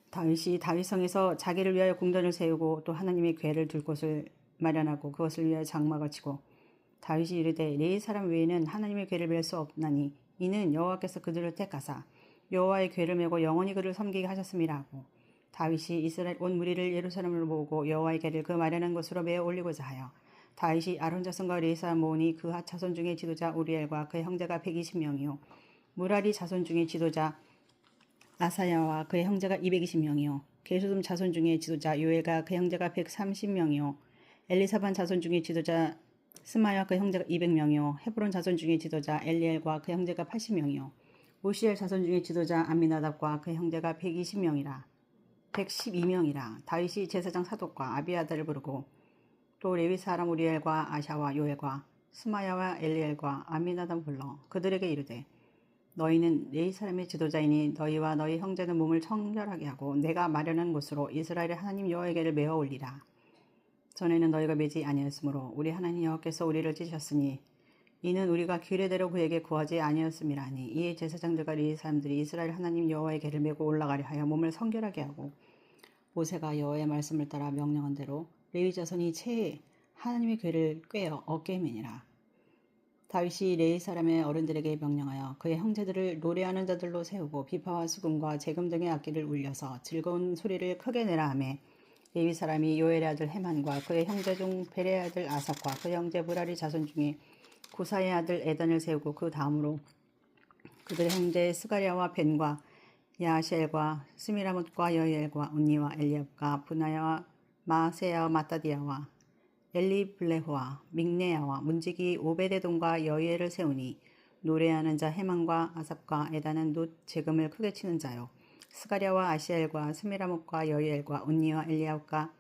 다윗이 다윗성에서 자기를 위하여 궁전을 세우고 또 하나님의 궤를 둘 곳을 마련하고 그것을 위하여 장막을 치고 다윗이 이르되 네 사람 외에는 하나님의 궤를 맬 수 없나니 이는 여호와께서 그들을 택하사 여호와의 궤를 메고 영원히 그를 섬기게 하셨음이라 하고 다윗이 이스라엘 온 무리를 예루살렘으로 모으고 여호와의 궤를 그 마련한 곳으로 메어 올리고자 하여 다윗이 아론 자손과 레위 모으니 그 자손 중에 지도자 우리엘과 그의 형제가 120명이요 무라리 자손 중에 지도자 아사야와 그의 형제가 220명이요 게수름 자손 중에 지도자 요엘과 그 형제가 130명이요 엘리사반 자손 중에 지도자 스마야와 그 형제가 200명이요 헤브론 자손 중에 지도자 엘리엘과 그 형제가 80명이요 오시엘 자손 중에 지도자 암미나답과 그 형제가 112명이라 다윗이 제사장 사독과 아비아다를 부르고 또 레위 사람 우리엘과 아샤와 요엘과 스마야와 엘리엘과 암미나답 불러 그들에게 이르되 너희는 레위 사람의 지도자이니 너희와 너희 형제는 몸을 청결하게 하고 내가 마련한 곳으로 이스라엘의 하나님 여호와에게를 메어 올리라. 전에는 너희가 매지 아니었으므로 우리 하나님 여호와께서 우리를 찢으셨으니 이는 우리가 규례대로 그에게 구하지 아니었음이라니. 이에 제사장들과 레위 사람들이 이스라엘 하나님 여호와의 궤를 메고 올라가려 하여 몸을 성결하게 하고 모세가 여호와의 말씀을 따라 명령한 대로 레위 자손이 채에 하나님의 궤를 꿰어 어깨에 매니라. 다윗이 레위 사람의 어른들에게 명령하여 그의 형제들을 노래하는 자들로 세우고 비파와 수금과 재금 등의 악기를 울려서 즐거운 소리를 크게 내라 하매 레위 사람이 요엘의 아들 헤만과 그의 형제 중 벨의 아들 아삽과 그의 형제 무라리 자손 중에 구사의 아들 에단을 세우고 그 다음으로 그들의 형제 스가랴와 벤과 야하시엘과 스미라못과 여이엘과 운니와 엘리압과 분하야와 마세야와 마따디아와 엘리블레호와 믹네야와 문지기 오베데돔과 여이엘을 세우니 노래하는 자 헤만과 아삽과 에단은 놋 재금을 크게 치는 자요 스가랴와 아시엘과 스미라못과 여이엘과 운니와 엘리압과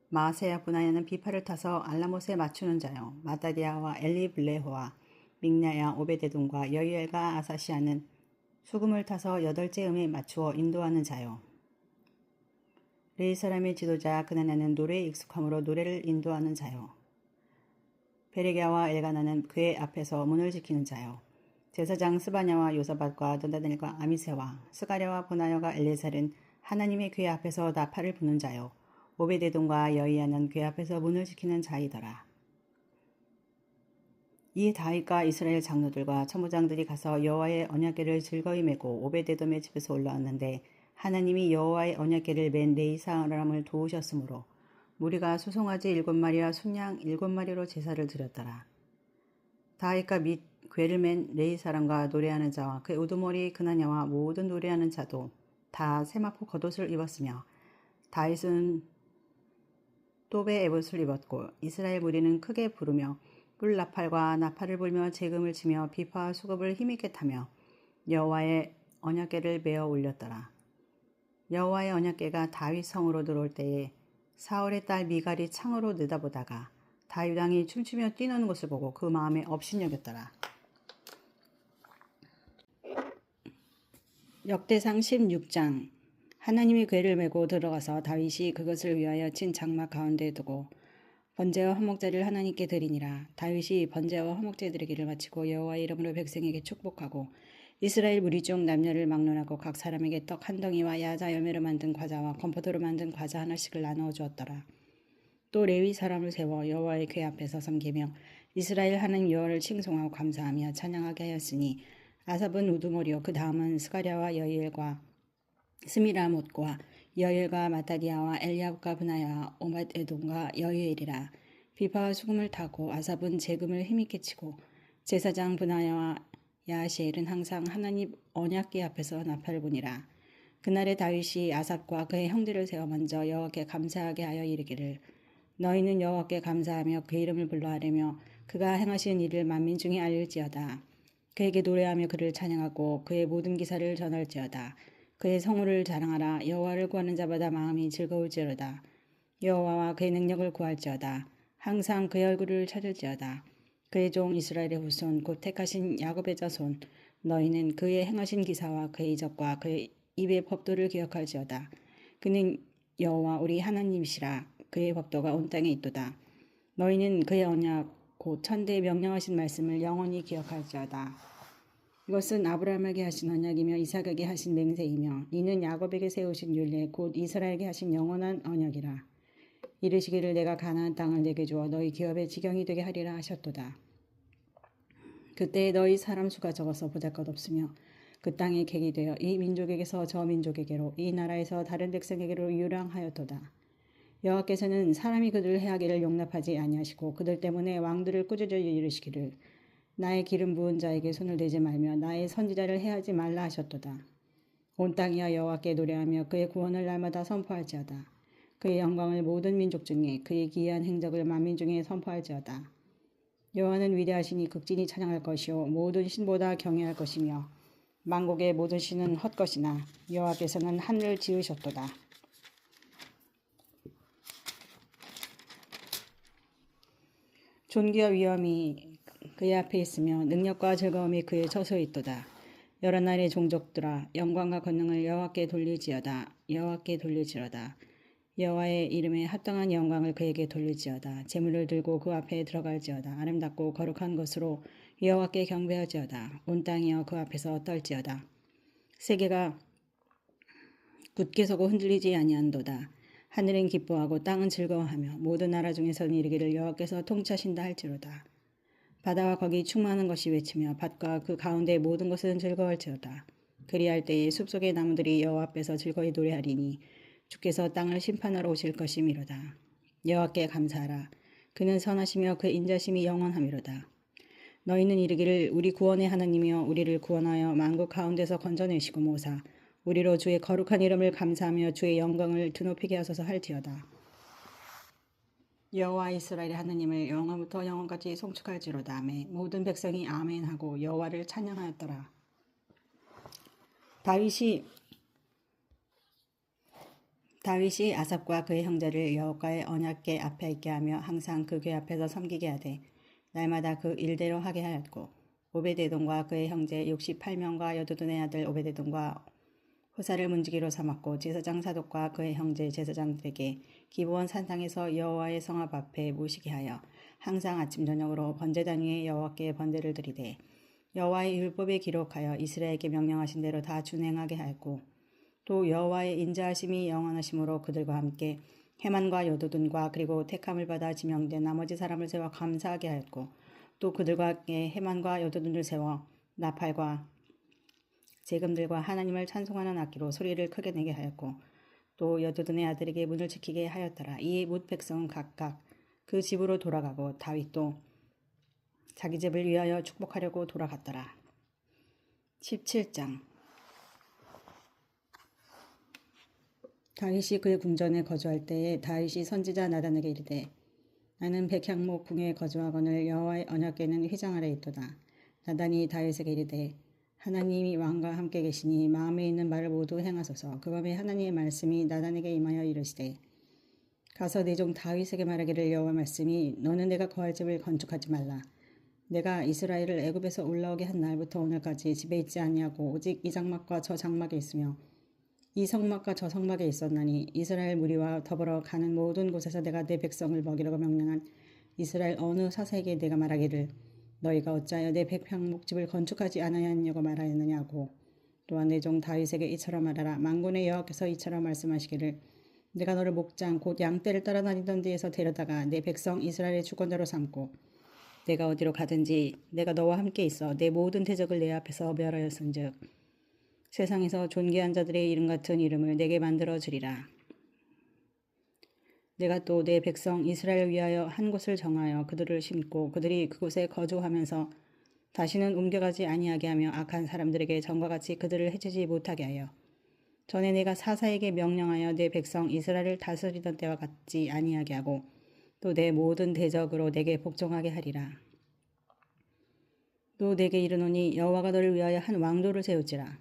마세야 분하야는 비파를 타서 알라못에 맞추는 자요 마따디아와 엘리블레호와 믹나야 오베데돔과 여이엘과 아사시아는 수금을 타서 8째 음에 맞추어 인도하는 자요 레위 사람의 지도자 그나나는 노래에 익숙함으로 노래를 인도하는 자요. 베레게와 엘가나는 그의 앞에서 문을 지키는 자요. 제사장 스바냐와 요사밧과 드다넬과 아미세와 스가랴와 보나여가 엘레살은 하나님의 궤 앞에서 나팔을 부는 자요. 오베데돔과 여이야는 궤 앞에서 문을 지키는 자이더라. 이 다윗과 이스라엘 장로들과 천부장들이 가서 여호와의 언약궤를 즐거이 메고 오베데돔의 집에서 올라왔는데 하나님이 여호와의 언약궤를 맨 레위 사람을 도우셨으므로 무리가 수송아지 7마리와 순양 7마리로 제사를 드렸더라. 다윗과 및 궤를 맨 레위 사람과 노래하는 자와 그의 우두머리 그나냐와 모든 노래하는 자도 다 세마포 겉옷을 입었으며 다윗은 또베 에봇을 입었고 이스라엘 무리는 크게 부르며 뿔나팔과 나팔을 불며 재금을 치며 비파와 수금을 힘있게 타며 여호와의 언약궤를 메어 올렸더라. 여호와의 언약궤가 다윗 성으로 들어올 때에 사울의 딸 미갈이 창으로 내다보다가 다윗 왕이 춤추며 뛰노는 것을 보고 그 마음에 업신여겼더라. 역대상 16장. 하나님이 궤를 메고 들어가서 다윗이 그것을 위하여 친 장막 가운데에 두고 번제와 화목제를 하나님께 드리니라. 다윗이 번제와 화목제 드리기를 마치고 여호와의 이름으로 백성에게 축복하고 이스라엘 무리 중 남녀를 막론하고 각 사람에게 떡 한 덩이와 야자 열매로 만든 과자와 건포도로 만든 과자 하나씩을 나누어 주었더라. 또 레위 사람을 세워 여호와의 궤 앞에서 섬기며 이스라엘 하나님 여호와를 칭송하고 감사하며 찬양하게 하였으니 아삽은 우두머리요 그 다음은 스가랴와 여이엘과 스미라못과 여엘과 마타디아와 엘리압과 브나야와 오벳에돔과 여이엘이라. 비파와 수금을 타고 아삽은 재금을 힘있게 치고 제사장 브나야와 야시엘은 항상 하나님 언약궤 앞에서 나팔을 부니라. 그날에 다윗이 아삽과 그의 형들을 세워 먼저 여호와께 감사하게 하여 이르기를 너희는 여호와께 감사하며 그 이름을 불러하려며 그가 행하신 일을 만민 중에 알릴지어다. 그에게 노래하며 그를 찬양하고 그의 모든 기사를 전할지어다. 그의 성호를 자랑하라. 여호와를 구하는 자마다 마음이 즐거울지어다. 여호와와 그의 능력을 구할지어다. 항상 그의 얼굴을 찾을지어다. 그의 종 이스라엘의 후손 곧 택하신 야곱의 자손 너희는 그의 행하신 기사와 그의 이적과 그의 입의 법도를 기억할지어다. 그는 여호와 우리 하나님이시라. 그의 법도가 온 땅에 있도다. 너희는 그의 언약 곧 천대에 명령하신 말씀을 영원히 기억할지어다. 이것은 아브라함에게 하신 언약이며 이삭에게 하신 맹세이며 이는 야곱에게 세우신 율례 곧 이스라엘에게 하신 영원한 언약이라. 이르시기를 내가 가나안 땅을 내게 주어 너희 기업의 지경이 되게 하리라 하셨도다. 그때에 너희 사람 수가 적어서 보잘것없으며 그 땅에 객이 되어 이 민족에게서 저 민족에게로 이 나라에서 다른 백성에게로 유랑하였도다. 여호와께서는 사람이 그들을 해하기를 용납하지 아니하시고 그들 때문에 왕들을 꾸짖어 이르시기를 나의 기름 부은 자에게 손을 대지 말며 나의 선지자를 해하지 말라 하셨도다. 온 땅이여 여호와께 노래하며 그의 구원을 날마다 선포할지어다. 그의 영광을 모든 민족 중에 그의 기이한 행적을 만민 중에 선포할지어다. 여호와는 위대하시니 극진히 찬양할 것이요 모든 신보다 경외할 것이며 만국의 모든 신은 헛것이나 여호와께서는 하늘을 지으셨도다. 존귀와 위엄이 그의 앞에 있으며 능력과 즐거움이 그의 처소에 있도다. 여러 나라의 종족들아 영광과 권능을 여호와께 돌릴지어다. 여호와께 돌릴지어다. 여호와의 이름에 합당한 영광을 그에게 돌릴지어다. 제물을 들고 그 앞에 들어갈지어다. 아름답고 거룩한 것으로 여호와께 경배할지어다. 온 땅이여 그 앞에서 떨지어다. 세계가 굳게 서고 흔들리지 아니한도다. 하늘은 기뻐하고 땅은 즐거워하며 모든 나라 중에서는 이르기를 여호와께서 통치하신다 할지로다. 바다와 거기 충만한 것이 외치며 밭과 그 가운데 모든 것은 즐거울지어다. 그리할 때에 숲속의 나무들이 여호와 앞에서 즐거이 노래하리니 주께서 땅을 심판하러 오실 것이미로다. 여호와께 감사하라. 그는 선하시며 그 인자심이 영원하미로다. 너희는 이르기를 우리 구원의 하나님이여 우리를 구원하여 만국 가운데서 건져내시고 모사 우리로 주의 거룩한 이름을 감사하며 주의 영광을 드높이게 하소서 할지어다. 여호와 이스라엘의 하나님을 영원부터 영원까지 송축할지로다. 아멘. 모든 백성이 아멘하고 여호와를 찬양하였더라. 다윗이 아삽과 그의 형제를 여호와의 언약궤 앞에 있게 하며 항상 그 궤 앞에서 섬기게 하되 날마다 그 일대로 하게 하였고 오베데돔과 그의 형제 68명과 여두둔의 아들 오베데돔과 후사를 문지기로 삼았고 제사장 사독과 그의 형제 제사장들에게 기브온 산상에서 여호와의 성읍 앞에 모시게 하여 항상 아침 저녁으로 번제단 위에 여호와께 번제를 드리되 여호와의 율법에 기록하여 이스라엘에게 명령하신 대로 다 준행하게 하였고 또 여호와의 인자하심이 영원하심으로 그들과 함께 해만과 여도둔과 그리고 택함을 받아 지명된 나머지 사람을 세워 감사하게 하였고 또 그들과 함께 해만과 여도둔을 세워 나팔과 재금들과 하나님을 찬송하는 악기로 소리를 크게 내게 하였고 또 여도둔의 아들에게 문을 지키게 하였더라. 이에 뭇 백성은 각각 그 집으로 돌아가고 다윗도 자기 집을 위하여 축복하려고 돌아갔더라. 17장 다윗이 그의 궁전에 거주할 때에 다윗이 선지자 나단에게 이르되 나는 백향목 궁에 거주하거늘 여호와의 언약궤는 휘장 아래 있도다. 나단이 다윗에게 이르되 하나님이 왕과 함께 계시니 마음에 있는 말을 모두 행하소서. 그 밤에 하나님의 말씀이 나단에게 임하여 이르시되 가서 내 종 다윗에게 말하기를 여호와 말씀이 너는 내가 거할 집을 건축하지 말라. 내가 이스라엘을 애굽에서 올라오게 한 날부터 오늘까지 집에 있지 아니하고 오직 이 장막과 저 장막에 있으며 이 성막과 저 성막에 있었나니 이스라엘 무리와 더불어 가는 모든 곳에서 내가 내 백성을 먹이라고 명령한 이스라엘 어느 사사에게 내가 말하기를 너희가 어찌하여 내 백향목집을 건축하지 않았냐고 말하였느냐고 또한 내 종 다윗에게 이처럼 말하라. 만군의 여호와께서 이처럼 말씀하시기를 내가 너를 목장 곧 양떼를 따라다니던 데에서 데려다가 내 백성 이스라엘의 주권자로 삼고 내가 어디로 가든지 내가 너와 함께 있어 내 모든 대적을 내 앞에서 멸하였은즉 세상에서 존귀한 자들의 이름 같은 이름을 내게 만들어 주리라. 내가 또 내 백성 이스라엘을 위하여 한 곳을 정하여 그들을 심고 그들이 그곳에 거주하면서 다시는 옮겨가지 아니하게 하며 악한 사람들에게 전과 같이 그들을 해치지 못하게 하여 전에 내가 사사에게 명령하여 내 백성 이스라엘을 다스리던 때와 같지 아니하게 하고 또 내 모든 대적으로 내게 복종하게 하리라. 또 내게 이르노니 여호와가 너를 위하여 한 왕도를 세울지라.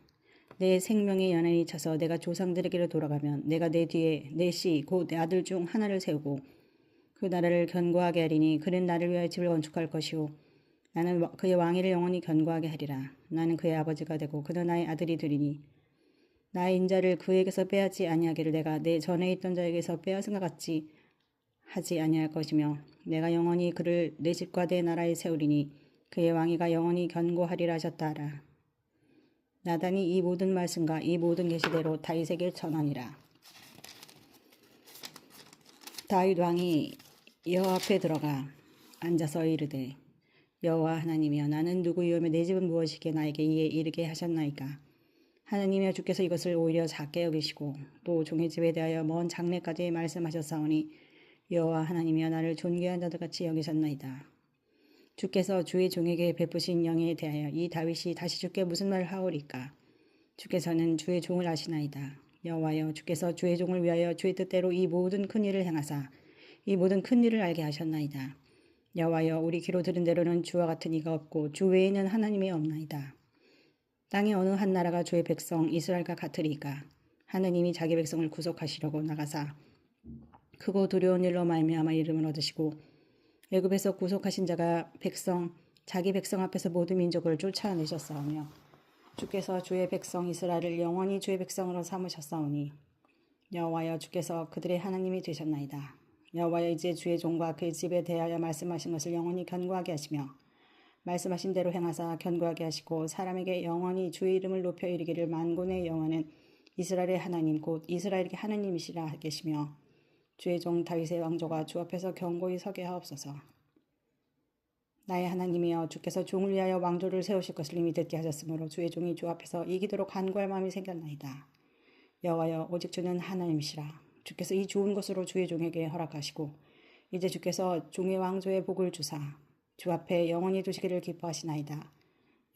내 생명의 연한이 차서 내가 조상들에게로 돌아가면 내가 내 뒤에 내 씨 곧 내 아들 중 하나를 세우고 그 나라를 견고하게 하리니 그는 나를 위하여 집을 건축할 것이요 나는 그의 왕위를 영원히 견고하게 하리라. 나는 그의 아버지가 되고 그는 나의 아들이 되리니 나의 인자를 그에게서 빼앗지 아니하기를 내가 내 전에 있던 자에게서 빼앗은 것 같이 하지 아니할 것이며 내가 영원히 그를 내 집과 내 나라에 세우리니 그의 왕위가 영원히 견고하리라 하셨다 하라. 나단이 이 모든 말씀과 이 모든 계시대로 다윗에게 전하니라. 다윗 왕이 여호와 앞에 들어가 앉아서 이르되 여호와 하나님이여 나는 누구이오며 내 집은 무엇이기에 나에게 이에 이르게 하셨나이까. 하나님이여 주께서 이것을 오히려 작게 여기시고 또 종의 집에 대하여 먼 장래까지 말씀하셨사오니 여호와 하나님이여 나를 존귀한 자들같이 여기셨나이다. 주께서 주의 종에게 베푸신 영에 대하여 이 다윗이 다시 주께 무슨 말을 하오리까. 주께서는 주의 종을 아시나이다. 여호와여 주께서 주의 종을 위하여 주의 뜻대로 이 모든 큰 일을 행하사 이 모든 큰 일을 알게 하셨나이다. 여호와여 우리 귀로 들은 대로는 주와 같은 이가 없고 주 외에는 하나님이 없나이다. 땅의 어느 한 나라가 주의 백성 이스라엘과 같으리까. 하나님이 자기 백성을 구속하시려고 나가사 크고 두려운 일로 말미암아 이름을 얻으시고 애굽에서 구속하신 자가 자기 백성 앞에서 모든 민족을 쫓아내셨사오며 주께서 주의 백성 이스라엘을 영원히 주의 백성으로 삼으셨사오니 여호와여 주께서 그들의 하나님이 되셨나이다. 여호와여 이제 주의 종과 그의 집에 대하여 말씀하신 것을 영원히 견고하게 하시며 말씀하신 대로 행하사 견고하게 하시고 사람에게 영원히 주의 이름을 높여 이르기를 만군의 여호와는 이스라엘의 하나님 곧 이스라엘의 하나님이시라 하시며 주의 종 다윗의 왕조가 주 앞에서 견고히 서게 하옵소서. 나의 하나님이여 주께서 종을 위하여 왕조를 세우실 것을 이미 듣게 하셨으므로 주의 종이 주 앞에서 이기도록 간구할 마음이 생겼나이다. 여호와여 오직 주는 하나님이시라. 주께서 이 좋은 것으로 주의 종에게 허락하시고 이제 주께서 종의 왕조에 복을 주사 주 앞에 영원히 두시기를 기뻐하시나이다.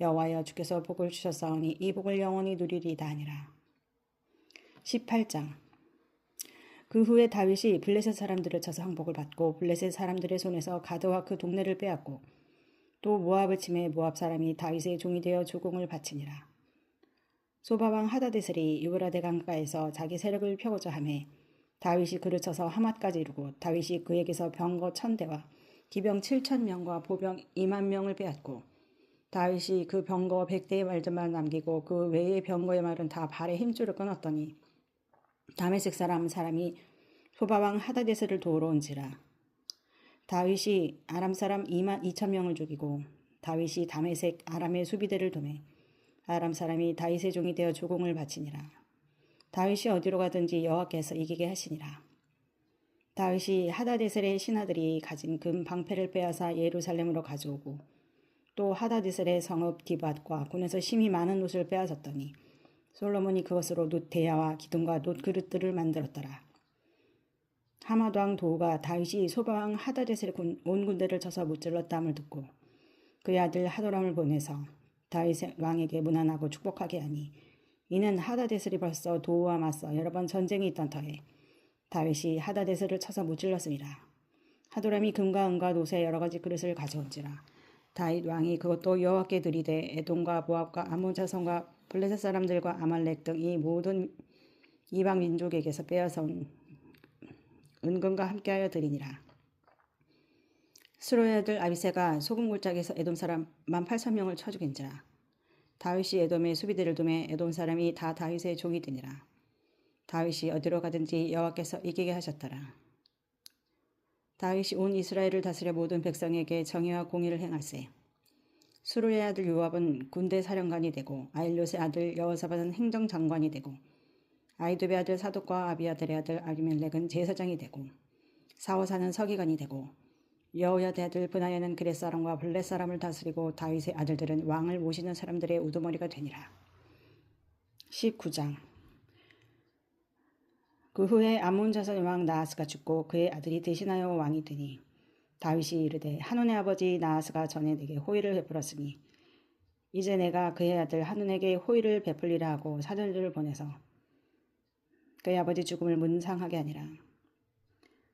여호와여 주께서 복을 주셨사오니 이 복을 영원히 누리리이다 하니라. 18장 그 후에 다윗이 블레셋 사람들을 쳐서 항복을 받고 블레셋 사람들의 손에서 가드와 그 동네를 빼앗고 또 모압을 침해 모압 사람이 다윗의 종이 되어 조공을 바치니라. 소바왕 하다데셀이 유브라데 강가에서 자기 세력을 펴고자 하매 다윗이 그를 쳐서 하맛까지 이르고 다윗이 그에게서 병거 1000대와 기병 7000명과 보병 2만 명을 빼앗고 다윗이 그 병거 100대의 말들만 남기고 그 외의 병거의 말은 다 발에 힘줄을 끊었더니 다메섹 사람이 소바왕 하다데스를 도우러 온지라. 다윗이 아람 사람 2만 2천 명을 죽이고 다윗이 다메섹 아람의 수비대를 도매 아람 사람이 다윗의 종이 되어 조공을 바치니라. 다윗이 어디로 가든지 여호와께서 이기게 하시니라. 다윗이 하다데셀의 신하들이 가진 금 방패를 빼앗아 예루살렘으로 가져오고 또 하다데셀의 성읍 디밧과 군에서 심히 많은 옷을 빼앗았더니 솔로몬이 그것으로 놋 대야와 기둥과 놋 그릇들을 만들었더라. 하맛 왕 도우가 다윗이 소바왕 하다데셀의 온 군대를 쳐서 무찔렀다함을 듣고 그의 아들 하도람을 보내서 다윗 왕에게 문안하고 축복하게 하니 이는 하다데셀이 벌써 도우와 맞서 여러 번 전쟁이 있던 터에 다윗이 하다데셀을 쳐서 무찔렀습니다. 하도람이 금과 은과 놋의 여러 가지 그릇을 가져온지라. 다윗 왕이 그것도 여호와께 드리되 에돔과 모압과 암몬 자손과 블레셋 사람들과 아말렉 등 이 모든 이방 민족에게서 빼앗아 온 은금과 함께하여 드리니라. 스로의 아들 아비새가 소금 골짜기에서 에돔 사람 18,000명을 쳐 죽인지라. 다윗이 에돔의 수비대를 두매 에돔 사람이 다 다윗의 종이 되니라. 다윗이 어디로 가든지 여호와께서 이기게 하셨더라. 다윗이 온 이스라엘을 다스려 모든 백성에게 정의와 공의를 행할세. 수루의 아들 요압은 군대 사령관이 되고 아일롯의 아들 여호사밧은 행정장관이 되고 아이두베 아들 사독과 아비아들의 아들 아비멜렉은 제사장이 되고 사호사는 서기관이 되고 여호야대 아들 브나야는 그렛 사람과 블렛 사람을 다스리고 다윗의 아들들은 왕을 모시는 사람들의 우두머리가 되니라. 19장. 그 후에 암몬 자손의 왕 나하스가 죽고 그의 아들이 대신하여 왕이 되니 다윗이 이르되 한온의 아버지 나하스가 전에 내게 호의를 베풀었으니 이제 내가 그의 아들 한온에게 호의를 베풀리라 하고 사절들을 보내서 그의 아버지 죽음을 문상하게 하니라.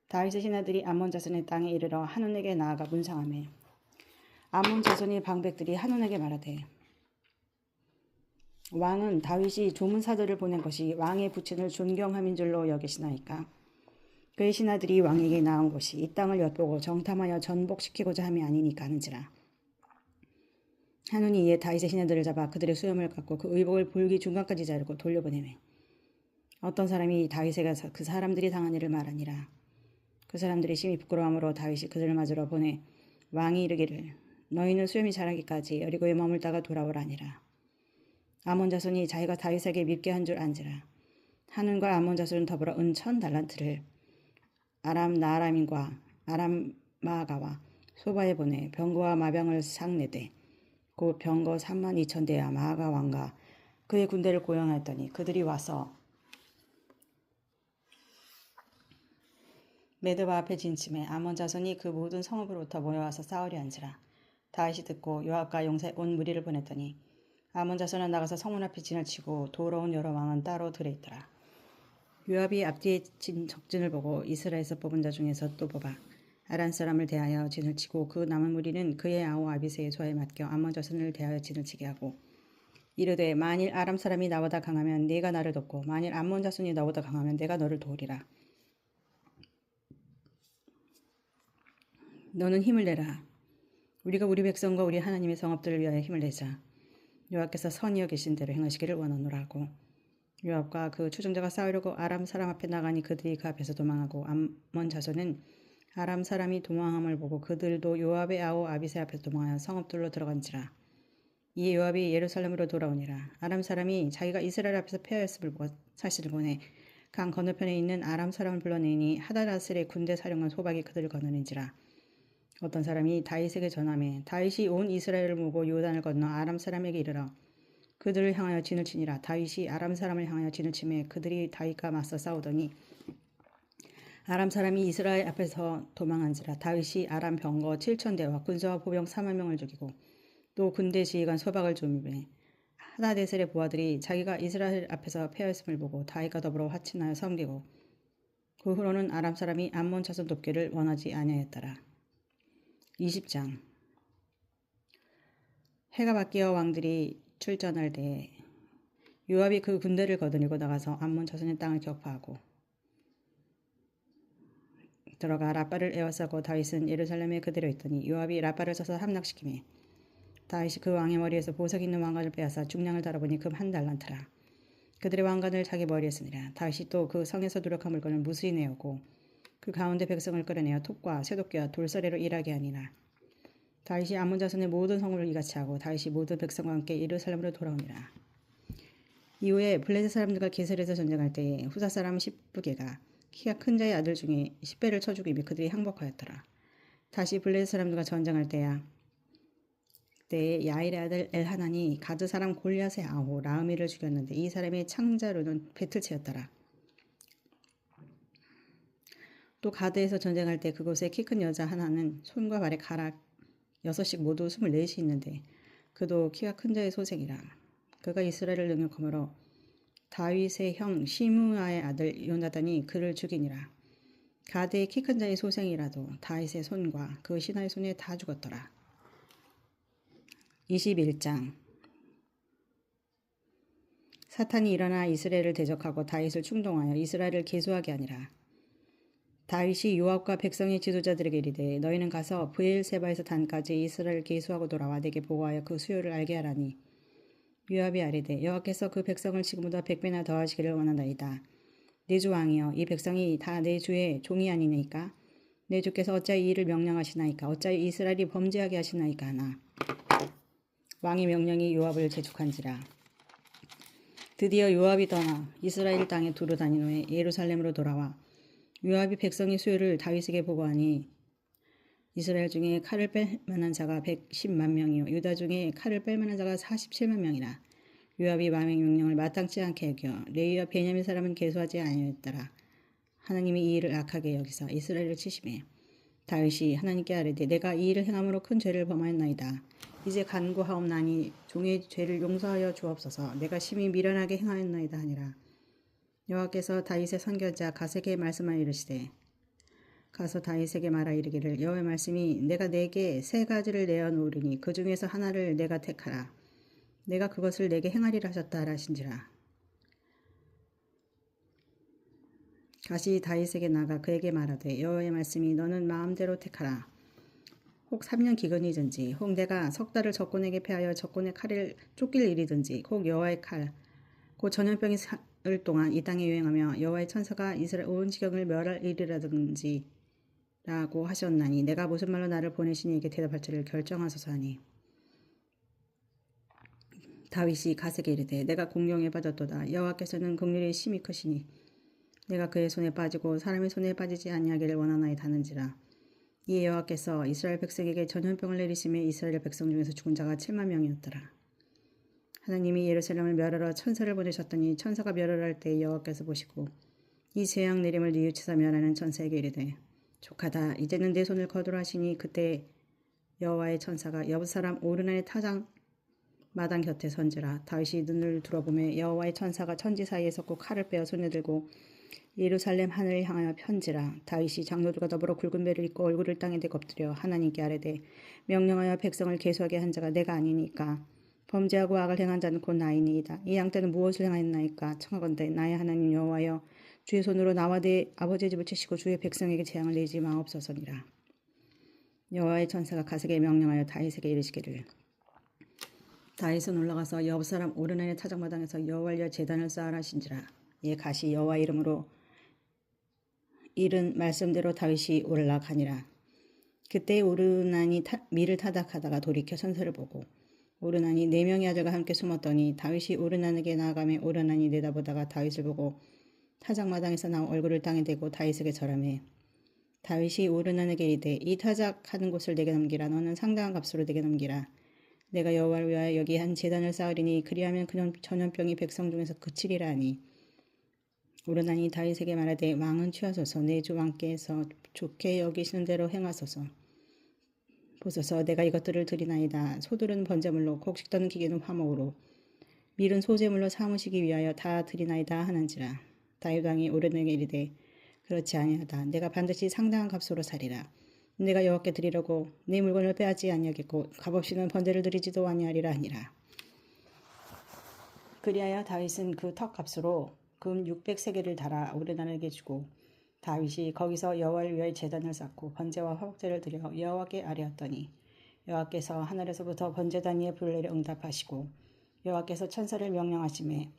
다윗의 신하들이 암몬 자손의 땅에 이르러 한온에게 나아가 문상하매 암몬 자손의 방백들이 한온에게 말하되 왕은 다윗이 조문사들을 보낸 것이 왕의 부친을 존경함인 줄로 여기시나이까. 그의 신하들이 왕에게 나온 것이 이 땅을 엿보고 정탐하여 전복시키고자 함이 아니니까 하는지라. 한온이 이에 다윗의 신하들을 잡아 그들의 수염을 깎고 그 의복을 볼기 중간까지 자르고 돌려보내매 어떤 사람이 다윗에게 가서 그 사람들이 당한 일을 말하니라. 그 사람들이 심히 부끄러움으로 다윗이 그들을 맞으러 보내 왕이 이르기를 너희는 수염이 자라기까지 여리고에 머물다가 돌아오라니라. 아몬 자손이 자기가 다윗에게 밉게 한 줄 안지라. 한온과 아몬 자손은 더불어 은 1000달란트를 아람 나아람인과 아람 마아가와 소바에 보내 병거와 마병을 상내되 곧 병거 32,000대와 마아가 왕과 그의 군대를 고용하였더니 그들이 와서 메드바 앞에 진침해 아몬 자손이 그 모든 성읍으로부터 모여와서 싸우려 한지라. 다윗이 듣고 요압과 용사의 온 무리를 보냈더니 아몬 자손은 나가서 성문 앞에 진을 치고 도우러 온 여러 왕은 따로 들에 있더라. 요압이 앞뒤에 친 적진을 보고 이스라엘에서 뽑은 자 중에서 또 뽑아 아란 사람을 대하여 진을 치고 그 남은 무리는 그의 아우 아비새의 소에 맡겨 아몬 자손을 대하여 진을 치게 하고 이르되 만일 아람 사람이 나보다 강하면 네가 나를 돕고 만일 암몬 자손이 너보다 강하면 내가 너를 도우리라. 너는 힘을 내라. 우리가 우리 백성과 우리 하나님의 성읍들을 위하여 힘을 내자. 여호와께서 선히 여기신 대로 행하시기를 원하노라 하고 요압과 그 추종자가 싸우려고 아람 사람 앞에 나가니 그들이 그 앞에서 도망하고 암몬 자손은 아람 사람이 도망함을 보고 그들도 요압의 아우 아비새 앞에서 도망하여 성읍들로 들어간지라. 이에 요압이 예루살렘으로 돌아오니라. 아람 사람이 자기가 이스라엘 앞에서 패하였음을 보고 사실을 보내 강 건너편에 있는 아람 사람을 불러내니 하다라셀의 군대 사령관 소박이 그들을 거느린지라. 어떤 사람이 다윗에게 전하매 다윗이 온 이스라엘을 모으고 요단을 건너 아람 사람에게 이르러 그들을 향하여 진을 치니라. 다윗이 아람 사람을 향하여 진을 치매 그들이 다윗과 맞서 싸우더니 아람 사람이 이스라엘 앞에서 도망한지라. 다윗이 아람 병거 7,000대와 군사와 보병 4만 명을 죽이고 또 군대 지휘관 소박을 조임해 하다데셀의 부하들이 자기가 이스라엘 앞에서 패하였음을 보고 다윗과 더불어 화친하여 섬기고 그 후로는 아람 사람이 암몬 자손 돕기를 원하지 아니하였더라. 20장. 해가 바뀌어 왕들이 출전할 때에 요압이 그 군대를 거느리고 나가서 암몬 자손의 땅을 격파하고 들어가 라빠를 에워싸고 다윗은 예루살렘에 그대로 있더니 요압이 라빠를 쳐서 함락시키매 다윗이 그 왕의 머리에서 보석 있는 왕관을 빼앗아 중량을 달아보니 금 한 달란트라. 그들의 왕관을 자기 머리에 쓰니라. 다윗이 또 그 성에서 누락한 물건을 무수히 내었고 그 가운데 백성을 끌어내어 톱과 쇠도끼와 돌서래로 일하게 하니라. 다윗이 아몬 자손의 모든 성읍을 이같이 하고 다윗이 모든 백성과 함께 예루살렘으로 돌아오니라. 이후에 블레셋 사람들과 게셀에서 전쟁할 때에 후사 사람 십부게가 키가 큰 자의 아들 중에 10배를 쳐 죽이며 그들이 항복하였더라. 다시 블레셋 사람들과 전쟁할 때에 야일의 아들 엘하난이 가드 사람 골리앗의 아우 라흐미를 죽였는데 이 사람의 창자로는 배틀치였더라. 또 가드에서 전쟁할 때 그곳에 키 큰 여자 하나는 손과 발에 가락 6씩 모두 24이 있는데 그도 키가 큰 자의 소생이라. 그가 이스라엘을 능욕함으로 다윗의 형 시므아의 아들 요나단이 그를 죽이니라. 가드의 키 큰 자의 소생이라도 다윗의 손과 그 신하의 손에 다 죽었더라. 21장. 사탄이 일어나 이스라엘을 대적하고 다윗을 충동하여 이스라엘을 계수하게 하니라. 다윗이 요압과 백성의 지도자들에게 이르되 너희는 가서 브엘세바에서 단까지 이스라엘을 계수하고 돌아와 내게 보고하여 그 수요를 알게 하라니. 요압이 아뢰되 여호와께서 그 백성을 지금보다 100배나 더하시기를 원하나이다. 내 주 왕이여 이 백성이 다 내 주의 종이 아니니까 내 주께서 어찌하여 이 일을 명령하시나이까 어찌하여 이스라엘이 범죄하게 하시나이까 하나. 왕의 명령이 요압을 재촉한지라. 드디어 요압이 떠나 이스라엘 땅에 두루 다닌 후에 예루살렘으로 돌아와 요압이 백성의 수요를 다윗에게 보고하니 이스라엘 중에 칼을 뺄 만한 자가 110만 명이요 유다 중에 칼을 뺄 만한 자가 47만 명이라. 요압이 왕의 명령을 마땅치 않게 여겨 레위와 베냐민 사람은 계수하지 아니하였더라. 하나님이 이 일을 악하게 여기사 이스라엘을 치심해 다윗이 하나님께 아뢰되 내가 이 일을 행함으로 큰 죄를 범하였나이다. 이제 간구하옵나니 종의 죄를 용서하여 주옵소서. 내가 심히 미련하게 행하였나이다 하니라. 여호와께서 다윗의 선견자 갓에게 말씀하여 이르시되 가서 다윗에게 말하 이르기를 여호와의 말씀이 내가 내게 3가지를 내어 놓으리니 그 중에서 하나를 내가 택하라. 내가 그것을 내게 행하리라 하셨다 하신지라. 갓이 다윗에게 나가 그에게 말하되 여호와의 말씀이 너는 마음대로 택하라. 혹 3년 기근이든지 혹 내가 석 달을 적군에게 패하여 적군의 칼을 쫓길 일이든지 혹 여호와의 칼 곧 전염병이 사흘 동안 이 땅에 유행하며 여호와의 천사가 이스라엘 온 지경을 멸할 일이라든지 라고 하셨나니 내가 무슨 말로 나를 보내시니 이게 대답할지를 결정하소서 하니. 다윗이 갓에게 이르되 내가 공경에 빠졌도다. 여호와께서는 긍휼이 심히 크시니 내가 그의 손에 빠지고 사람의 손에 빠지지 아니하기를 원하나이다 하는지라. 이에 여호와께서 이스라엘 백성에게 전염병을 내리심에 이스라엘 백성 중에서 죽은 자가 7만 명이었더라. 하나님이 예루살렘을 멸하러 천사를 보내셨더니 천사가 멸하할 때 여호와께서 보시고 이 재앙 내림을 뉘우치사 멸하는 천사에게 이르되 족하다. 이제는 내 손을 거두라 하시니 그때 여호와의 천사가 여부 사람 오르난의 타장 마당 곁에 선지라. 다윗이 눈을 들어보매 여호와의 천사가 천지 사이에 섰고 칼을 빼어 손에 들고 예루살렘 하늘을 향하여 편지라. 다윗이 장로들과 더불어 굵은 배를 입고 얼굴을 땅에 대고 엎드려 하나님께 아뢰되 명령하여 백성을 계수하게 한 자가 내가 아니니까 범죄하고 악을 행한 자는 곧 나이니이다. 이 양떼는 무엇을 행하였나이까 청하건대 나의 하나님 여호와여 주의 손으로 나와 내 아버지의 집을 치시고 주의 백성에게 재앙을 내지 마옵소서니라. 여호와의 천사가 갓에게 명령하여 다윗에게 이르시기를 다윗은 올라가서 여부 사람 오르난의 타작마당에서 여호와를 위하여 제단을 쌓으라 하신지라. 이에 갓이 여호와 이름으로 이른 말씀대로 다윗이 올라가니라. 그때 오르난이 밀을 타닥하다가 돌이켜 천사를 보고 오르난이 4명의 아들과 함께 숨었더니 다윗이 오르난에게 나아가며 오르난이 내다보다가 다윗을 보고 타작마당에서 나온 얼굴을 땅에 대고 다윗에게 절하매 다윗이 오르난에게 이르되 이 타작하는 곳을 내게 넘기라. 너는 상당한 값으로 내게 넘기라. 내가 여호와를 위하여 여기 한 제단을 쌓으리니 그리하면 그 전염병이 백성 중에서 그치리라 하니 오르난이 다윗에게 말하되 왕은 취하소서. 내 주 왕께서 좋게 여기시는 대로 행하소서. 보소서 내가 이것들을 드리나이다. 소들은 번제물로 곡식 떠는 기계는 화목으로 밀은 소제물로 삼으시기 위하여 다 드리나이다 하는지라. 다윗 왕이 오르난에게 이르되 그렇지 아니하다. 내가 반드시 상당한 값으로 사리라. 내가 여호와께 드리려고 네 물건을 빼앗지 아니하겠고 값없이는 번제를 드리지도 아니하리라 하니라. 그리하여 다윗은 그 턱값으로 금 600세겔을 달아 오르난에게 주고 다윗이 거기서 여호와를 위하여 제단을 쌓고 번제와 화목제를 드려 여호와께 아뢰었더니 여호와께서 하늘에서부터 번제단위의 불례를 응답하시고 여호와께서 천사를 명령하심에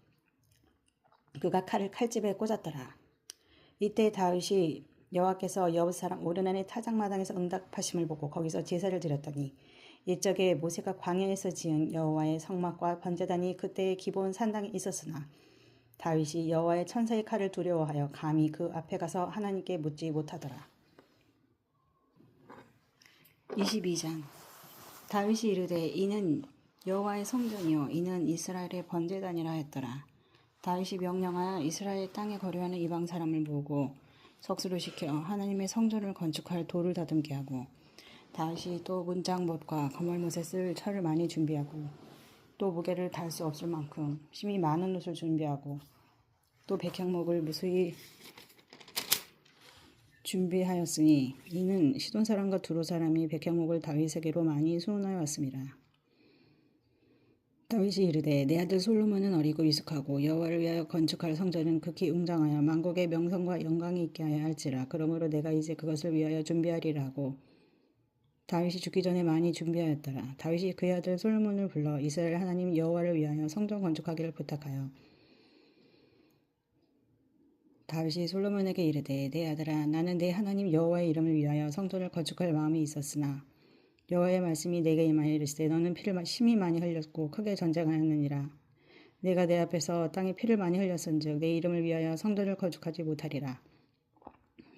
그가 칼을 칼집에 꽂았더라. 이때 다윗이 여호와께서 여부스 사람 오르난의 타작마당에서 응답하심을 보고 거기서 제사를 드렸더니 옛적에 모세가 광야에서 지은 여호와의 성막과 번제단이 그때의 기본 산당에 있었으나 다윗이 여호와의 천사의 칼을 두려워하여 감히 그 앞에 가서 하나님께 묻지 못하더라. 22장 다윗이 이르되 이는 여호와의 성전이요 이는 이스라엘의 번제단이라 했더라. 다윗이 명령하여 이스라엘 땅에 거류하는 이방 사람을 모으고 석수를 시켜 하나님의 성전을 건축할 돌을 다듬게 하고 다윗이 또 문장못과 거물못에 쓸 철을 많이 준비하고 또 무게를 달 수 없을 만큼 심히 많은 옷을 준비하고 또 백향목을 무수히 준비하였으니 이는 시돈 사람과 두로 사람이 백향목을 다윗에게로 많이 수원하여 왔습니다. 다윗이 이르되 내 아들 솔로몬은 어리고 미숙하고 여호와를 위하여 건축할 성전은 극히 웅장하여 만국의 명성과 영광이 있게 하여 할지라. 그러므로 내가 이제 그것을 위하여 준비하리라 하고 다윗이 죽기 전에 많이 준비하였더라. 다윗이 그의 아들 솔로몬을 불러 이스라엘 하나님 여호와를 위하여 성전 건축하기를 부탁하여 다윗이 솔로몬에게 이르되 내 아들아 나는 내 하나님 여호와의 이름을 위하여 성전을 건축할 마음이 있었으나 여호와의 말씀이 내게 임하여 이르시되 너는 피를 심히 많이 흘렸고 크게 전쟁하였느니라. 내가 내 앞에서 땅에 피를 많이 흘렸은즉 내 이름을 위하여 성전을 건축하지 못하리라.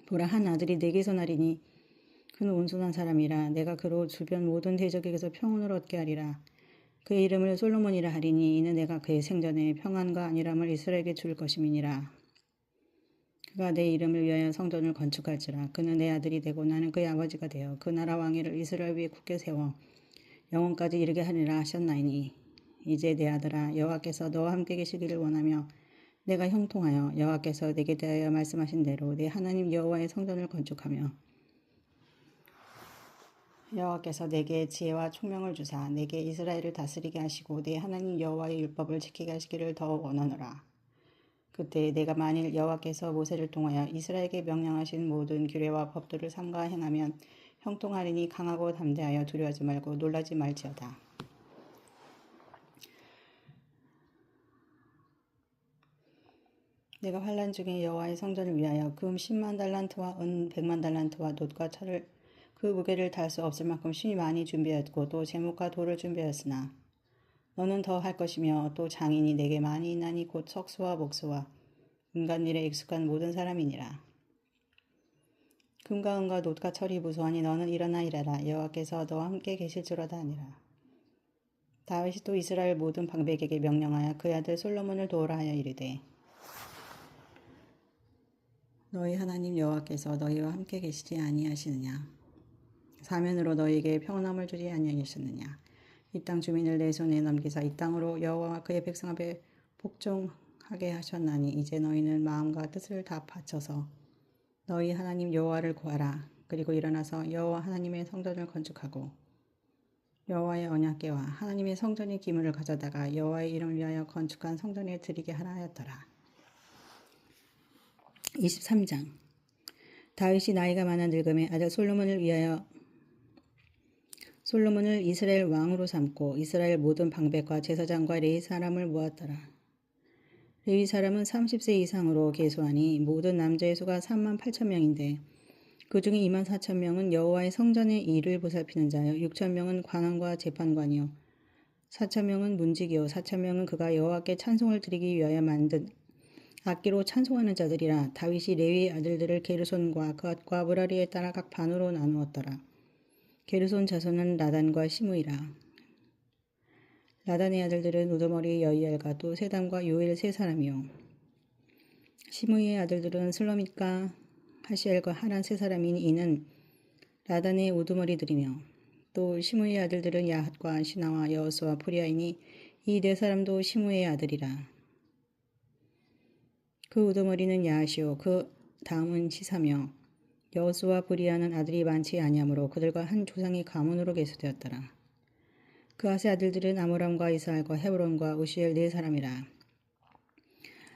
보라 한 아들이 내게서 나리니 그는 온순한 사람이라 내가 그로 주변 모든 대적에게서 평온을 얻게 하리라. 그의 이름을 솔로몬이라 하리니 이는 내가 그의 생전에 평안과 안일함을 이스라엘에게 줄 것임이니라. 그가 내 이름을 위하여 성전을 건축할지라. 그는 내 아들이 되고 나는 그의 아버지가 되어 그 나라 왕위를 이스라엘 위에 굳게 세워 영원까지 이르게 하리라 하셨나이니 이제 내 아들아 여호와께서 너와 함께 계시기를 원하며 내가 형통하여 여호와께서 내게 대하여 말씀하신 대로 내 하나님 여호와의 성전을 건축하며 여호와께서 내게 지혜와 총명을 주사 내게 이스라엘을 다스리게 하시고 내 하나님 여호와의 율법을 지키게 하시기를 더 원하노라. 그때 내가 만일 여호와께서 모세를 통하여 이스라엘에게 명령하신 모든 규례와 법도를 삼가 행하면 형통하리니 강하고 담대하여 두려워하지 말고 놀라지 말지어다. 내가 환난 중에 여호와의 성전을 위하여 금 10만 달란트와 은 100만 달란트와 놋과 철을 그 무게를 달 수 없을 만큼 심히 많이 준비하였고 또 제목과 돌을 준비하였으나 너는 더 할 것이며 또 장인이 내게 많이 있나니 곧 석수와 목수와 인간 일에 익숙한 모든 사람이니라. 금과 은과 놋과 철이 무수하니 너는 일어나 일하라. 여호와께서 너와 함께 계실지로다 하니라. 다윗이 또 이스라엘 모든 방백에게 명령하여 그의 아들 솔로몬을 도우라 하여 이르되 너희 하나님 여호와께서 너희와 함께 계시지 아니하시느냐. 사면으로 너희에게 평안함을 주지 아니하셨느냐. 이 땅 주민을 내 손에 넘기사 이 땅으로 여호와와 그의 백성 앞에 복종하게 하셨나니 이제 너희는 마음과 뜻을 다 바쳐서 너희 하나님 여호와를 구하라. 그리고 일어나서 여호와 하나님의 성전을 건축하고 여호와의 언약궤와 하나님의 성전의 기물을 가져다가 여호와의 이름을 위하여 건축한 성전에 드리게 하라 하였더라. 23장 다윗이 나이가 많아 늙음에 아들 솔로몬을 이스라엘 왕으로 삼고 이스라엘 모든 방백과 제사장과 레위 사람을 모았더라. 레위 사람은 30세 이상으로 계수하니 모든 남자의 수가 3만 8천 명인데 그 중에 2만 4천 명은 여호와의 성전의 일을 보살피는 자요 6천 명은 관원과 재판관이요 4천 명은 문지기요 4천 명은 그가 여호와께 찬송을 드리기 위하여 만든 악기로 찬송하는 자들이라. 다윗이 레위의 아들들을 게르손과 그앗과 무라리에 따라 각 반으로 나누었더라. 게르손 자손은 라단과 시므이라. 라단의 아들들은 우두머리 여이엘과 또 세담과 요엘 세 사람이요 시므이의 아들들은 슬로밋과 하시엘과 하란 세 사람이니 이는 라단의 우두머리들이며 또 시므이의 아들들은 야핫과 시나와 여호수와 프리아이니 이 네 사람도 시므이의 아들이라. 그 우두머리는 야하시오 그 다음은 시사며 여호수와 브리아는 아들이 많지 아니하므로 그들과 한 조상이 가문으로 계수되었더라. 그앗의 아들들은 아므람과 이스라엘과 헤브론과 우시엘 네 사람이라.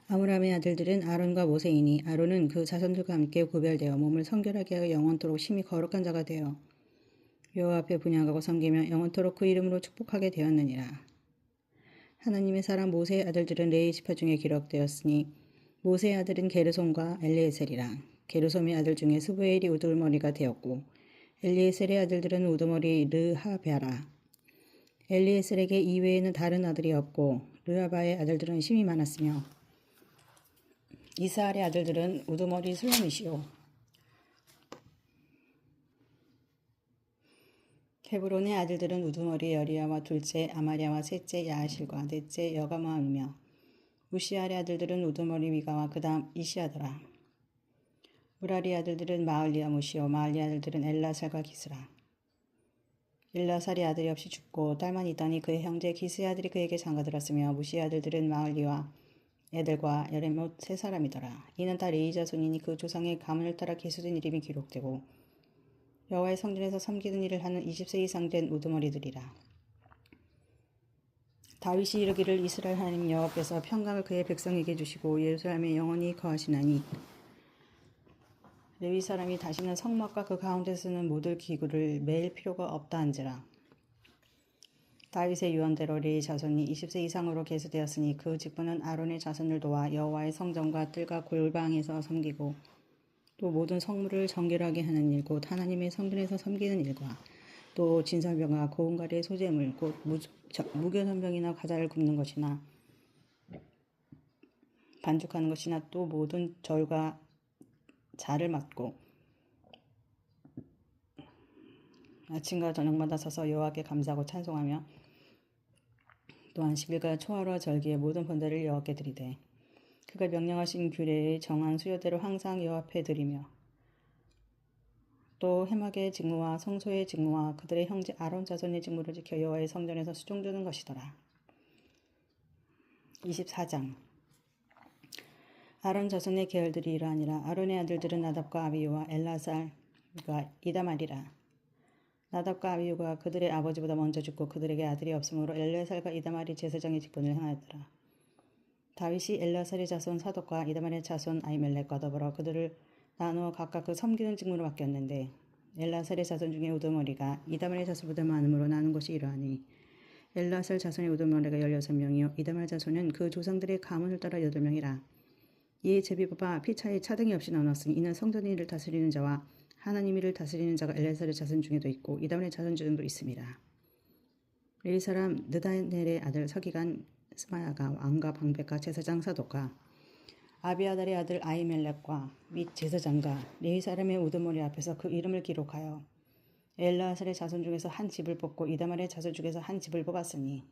아므람의 아들들은 아론과 모세이니 아론은 그 자손들과 함께 구별되어 몸을 성결하게 하여 영원토록 심히 거룩한 자가 되어 여호와 앞에 분향하고 섬기며 영원토록 그 이름으로 축복하게 되었느니라. 하나님의 사람 모세의 아들들은 레위 지파 중에 기록되었으니 모세의 아들은 게르솜과 엘리에셀이라. 게르솜의 아들 중에 스부엘이 우두머리가 되었고 엘리에셀의 아들들은 우두머리 르하베라. 엘리에셀에게 이외에는 다른 아들이 없고 르하바의 아들들은 심이 많았으며 이스할의 아들들은 우두머리 슬로밋이요 헤브론의 아들들은 우두머리 여리야와 둘째 아마랴와 셋째 야하실과 넷째 여가마이며 무시알의 아들들은 우두머리 미가와 그 다음 이시아더라. 무라리 아들들은 마을리와 무시오 마을리 아들들은 엘라살과 기스라. 엘라살이 아들이 없이 죽고 딸만 있더니 그의 형제 기스의 아들이 그에게 장가들었으며 무시의 아들들은 마을리와 애들과 여레못 세 사람이더라. 이는 다 레위 자손이니 그 조상의 가문을 따라 계수된 이름이 기록되고 여호와의 성전에서 섬기는 일을 하는 20세 이상 된 우두머리들이라. 다윗이 이르기를 이스라엘 하나님 여호와께서 평강을 그의 백성에게 주시고 예루살렘에 영원히 거하시나니 레위 사람이 다시는 성막과 그 가운데 쓰는 모든 기구를 매일 필요가 없다 한지라. 다윗의 유언대로 레위 자손이 20세 이상으로 계수되었으니 그 직분은 아론의 자손을 도와 여호와의 성전과 뜰과 골방에서 섬기고 또 모든 성물을 정결하게 하는 일 곧 하나님의 성전에서 섬기는 일과 또 진설병과 고운가리의 소재물 곧 무교선병이나 과자를 굽는 것이나 반죽하는 것이나 또 모든 절과 자를 맡고 아침과 저녁마다 서서 여호와께 감사하고 찬송하며 또한 10일과 초하루와 절기의 모든 번제를 여호와께 드리되 그가 명령하신 규례의 정한 수요대로 항상 여호와 앞에 드리며 또 해막의 직무와 성소의 직무와 그들의 형제 아론 자손의 직무를 지켜 여호와의 성전에서 수종주는 것이더라. 24장 아론 자손의 계열들이 이러하니라. 아론의 아들들은 나답과 아비유와 엘라살과 이다말이라. 나답과 아비유가 그들의 아버지보다 먼저 죽고 그들에게 아들이 없으므로 엘라살과 이다말이 제사장의 직분을 행하였더라. 다윗이 엘라살의 자손 사독과 이다말의 자손 아히멜렉과 더불어 그들을 나누어 각각 그 섬기는 직무를 맡겼는데 엘라살의 자손 중에 우두머리가 이다말의 자손보다 많음으로 나눈 것이 이러하니 엘라살 자손의 우두머리가 16명이요 이다말 자손은 그 조상들의 가문을 따라 8명이라. 이에 제비뽑아 피차에 차등이 없이 나눴으니 이는 성전 일을 다스리는 자와 하나님 일을 다스리는 자가 엘라살의 자손 중에도 있고 이다말의 자손 중에도 있습니다. 레위 사람 느다넬의 아들 서기관 스마야가 왕과 방백과 제사장 사독과 아비아달의 아들 아히멜렉과 및 제사장과 레위 사람의 우두머리 앞에서 그 이름을 기록하여 엘라살의 자손 중에서 한 집을 뽑고 이다말의 자손 중에서 한 집을 뽑았으니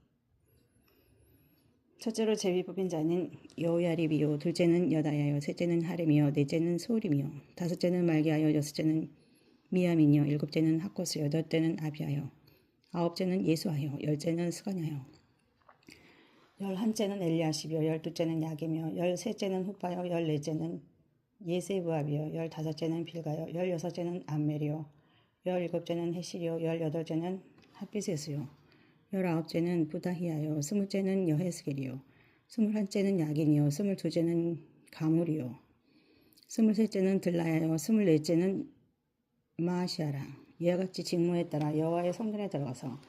첫째로 제비 뽑힌 자는 여호야립이요 둘째는 여다야요 셋째는 하렘이요 넷째는 소울이며 다섯째는 말기하여 여섯째는 미야민이요 일곱째는 학고스요 여덟째는 아비하여 아홉째는 예수하여 열째는 스가냐요 열한째는 엘리야십이요 열두째는 야기며 열셋째는 후파요 열넷째는 예세부압이요 열다섯째는 빌가요 열여섯째는 암멜이요 열일곱째는 헤실이요 열여덟째는 핫비세스요 열아홉째는 부다히야요 스물째는 여헤스겔이요 스물한째는 야긴이요 스물두째는 가물이요 스물셋째는 들라야요 스물넷째는 마시아라. 이와 같이 직무에 따라 여호와의 성전에 들어가서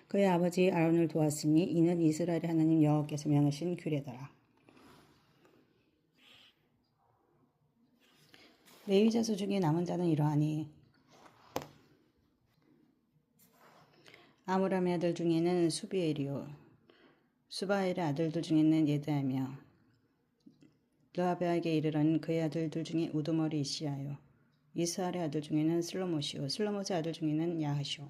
그의 아버지 아론을 도왔으니 이는 이스라엘의 하나님 여호와께서 명하신 규례더라. 레위 자손 중에 남은 자는 이러하니 아므람의 아들 중에는 수비엘이요 수바엘의 아들들 중에는 예드하며 르하베에게 이르러는 그의 아들들 중에 우두머리 이시야요 이스할의 아들 중에는 슬로못이요 슬로못의 아들 중에는 야하시오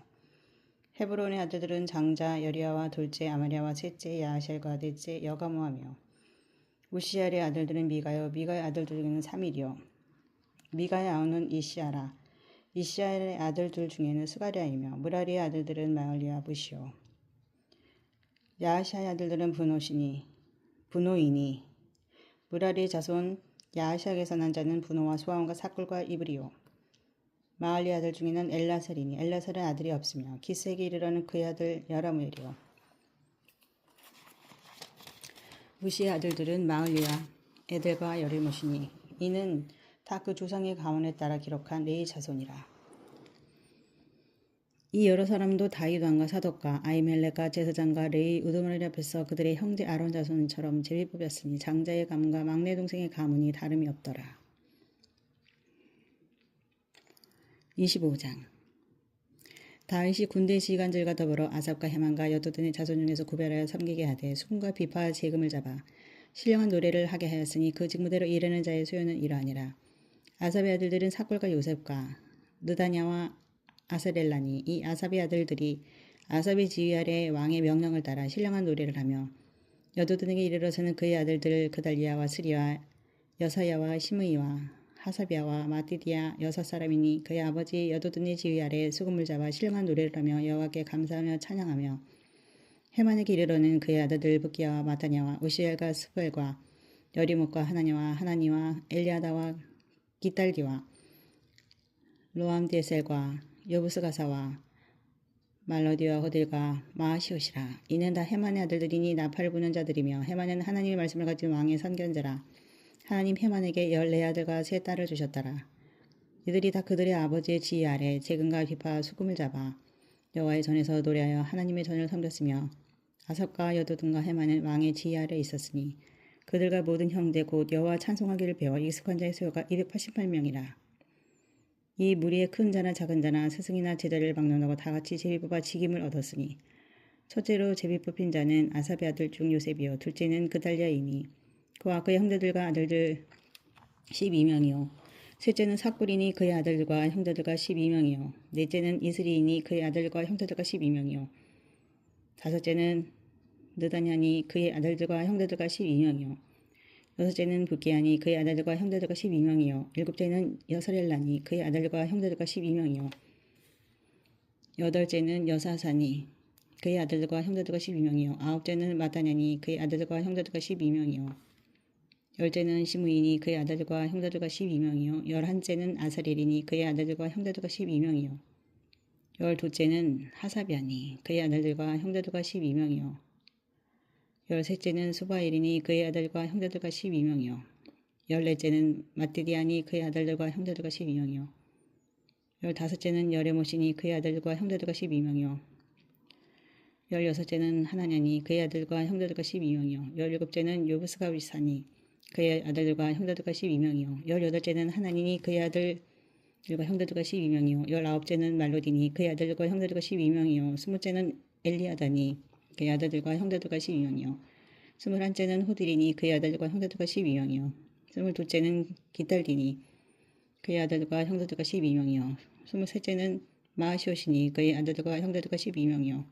헤브론의 아들들은 장자 여리야와 둘째 아마랴와 셋째 야하셀과 넷째 여가모하며 우시알의 아들들은 미가요 미가의 아들들 중에는 사밀이요 미가의 아우는 이시아라 이시알의 아들들 중에는 스가랴이며 무라리의 아들들은 마을리와 부시오 야하시아의 아들들은 분노이니 무라리의 자손 야하시아에서 난 자는 분노와 수아온과 사꿀과 이브리요 마을리 아들 중에는 엘라살이니 엘라살은 아들이 없으며 기스에게 이르러는 그의 아들 여라무엘이요 무시의 아들들은 마을리와 에델과 여리못이니 이는 다 그 조상의 가문에 따라 기록한 레위 자손이라. 이 여러 사람도 다윗 왕과 사독과 아히멜렉과 제사장과 레위 우두머리 앞에서 그들의 형제 아론 자손처럼 제비 뽑혔으니 장자의 가문과 막내 동생의 가문이 다름이 없더라. 25장. 다윗이 군대 지휘관들과 더불어 아삽과 헤만과 여두둔의 자손 중에서 구별하여 섬기게 하되 수금과 비파와 재금을 잡아 신령한 노래를 하게 하였으니 그 직무대로 일하는 자의 수요는 이러하니라. 아삽의 아들들은 삭골과 요셉과 느다냐와 아사렐라니 이 아삽의 아들들이 아삽의 지휘 아래 왕의 명령을 따라 신령한 노래를 하며 여두둔에게 이르러서는 그의 아들들 그달리아와 스리와 여사야와 시므이와 하사비아와 마띠디아 6사람이니 그의 아버지 여두둔의 지휘 아래 수금을 잡아 신령한 노래를 하며 여호와께 감사하며 찬양하며 헤만에게 이르러는 그의 아들들 부기야와 마타냐와 우시엘과 스벨과 여리목과 하나냐와 하나니와 엘리아다와 기딸기와 로암디에셀과 여부스가사와 말로디와 호딜과 마하시옷이라. 이는 다 헤만의 아들들이니 나팔을 부는 자들이며 헤만은 하나님의 말씀을 가진 왕의 선견자라. 하나님 헤만에게 14아들과 3딸을 주셨더라. 이들이 다 그들의 아버지의 지휘 아래 재금과 비파 수금을 잡아 여호와의 전에서 노래하여 하나님의 전을 섬겼으며 아삽과 여두둔과 헤만은 왕의 지휘 아래 있었으니 그들과 모든 형제 곧 여호와 찬송하기를 배워 익숙한 자의 수요가 288명이라. 이 무리의 큰 자나 작은 자나 스승이나 제자를 막론하고 다같이 제비 뽑아 직임을 얻었으니 첫째로 제비 뽑힌 자는 아삽의 아들 중 요셉이요 둘째는 그달리아이니 그와 그의 형제들과 아들들 12명이요 셋째는 삭불이니 그의 아들들과 형제들과 12명이요 넷째는 이스리이니 그의 아들들과 형제들과 12명이요 다섯째는 느다냐니 그의 아들들과 형제들과 12명이요 여섯째는 부기야니 그의 아들들과 형제들과 12명이요 일곱째는 여사렐라니 그의 아들들과 형제들과 12명이요 여덟째는 여사사니 그의 아들들과 형제들과 12명이요 아홉째는 마타냐니 그의 아들들과 형제들과 12명이요 열째는 시므이니 그의 아들들과 형제들과 12명이요 열한째는 아사렐이니 그의 아들들과 형제들과 12명이요 열두째는 하사비아니 그의 아들들과 형제들과 12명이요 열셋째는 수바일이니 그의 아들과 형제들과 12명이요 열넷째는 마띠디아니 그의 아들들과 형제들과 12명이요 열다섯째는 여레못이니 그의 아들들과 형제들과 12명이요 열여섯째는 하나냐니 그의 아들과 형제들과 12명이요 열일곱째는 요브스가비사니 그의 아들들과 형제들과 12명이요 열여덟째는 하나니니 그의 아들들과 형제들과 12명이요 열아홉째는 말로디니 그의 아들들과 형제들과 12명이요 스무째는 엘리아다니 그의 아들들과 형제들과 12명이요 스물한째는 호딜이니 그의 아들들과 형제들과 12명이요 스물둘째는 기딸디니 그의 아들들과 형제들과 12명이요 스물셋째는 마하시옷이니 그의 아들들과 형제들과 12명이요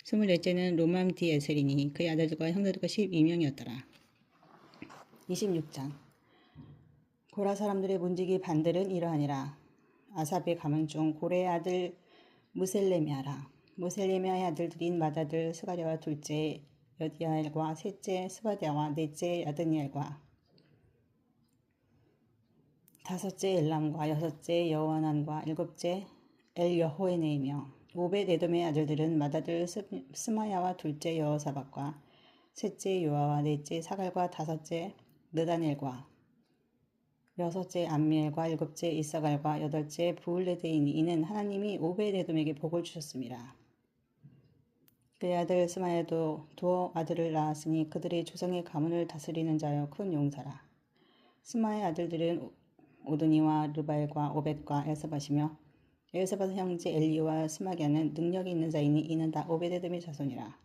스물넷째는 로맘디에셀이니 그의 아들들과 형제들과 12명이었더라. 26장. 고라 사람들의 문지기 반들은 이러하니라. 아삽의 가문 중 고레의 아들 무셀레미아라. 무셀레미아의 아들들인 맏아들 스가랴와 둘째 여디아엘과 셋째 스바디아와 넷째 야드니엘과 다섯째 엘람과 여섯째 여호하난과 일곱째 엘여호에네이며 오벳에돔의 아들들은 맏아들 스마야와 둘째 여호사밧과 셋째 요아와 넷째 사갈과 다섯째 느다넬과 여섯째 암미엘과 일곱째 이사갈과 여덟째 부울레데이니 이는 하나님이 오벳에돔에게 복을 주셨습니다. 그의 아들 스마야도 두 아들을 낳았으니 그들의 조상의 가문을 다스리는 자여 큰 용사라. 스마의 아들들은 오드니와 르바엘과 오벳과 엘사밧이며 엘사밧의 형제 엘리와 스마기아는 능력이 있는 자이니 이는 다 오벳에돔의 자손이라.